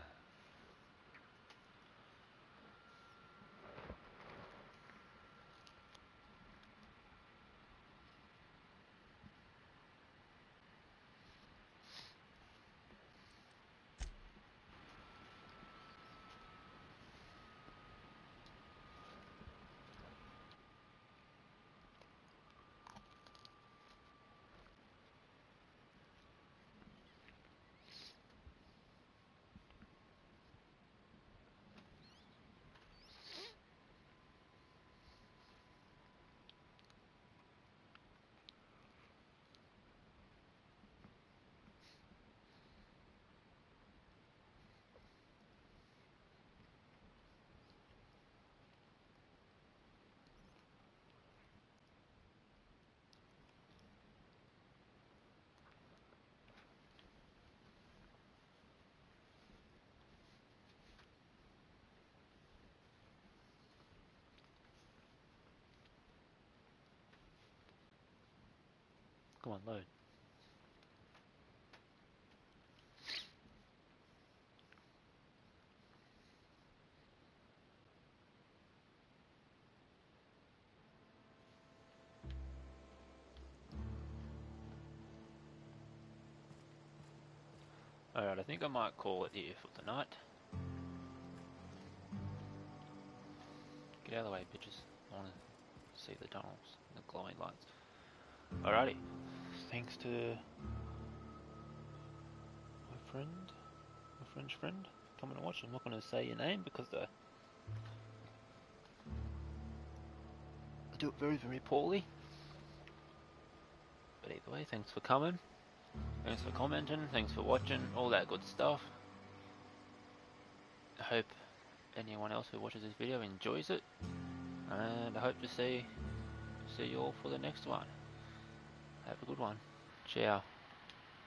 Come on, load. Alright, I think I might call it here for tonight. Get out of the way, bitches. I want to see the tunnels, the glowing lights. Alrighty. Thanks to my French friend, coming to watch. I'm not going to say your name because I do it very, very poorly. But either way, thanks for coming. Thanks for commenting. Thanks for watching. All that good stuff. I hope anyone else who watches this video enjoys it. And I hope to see you all for the next one. Have a good one. Ciao.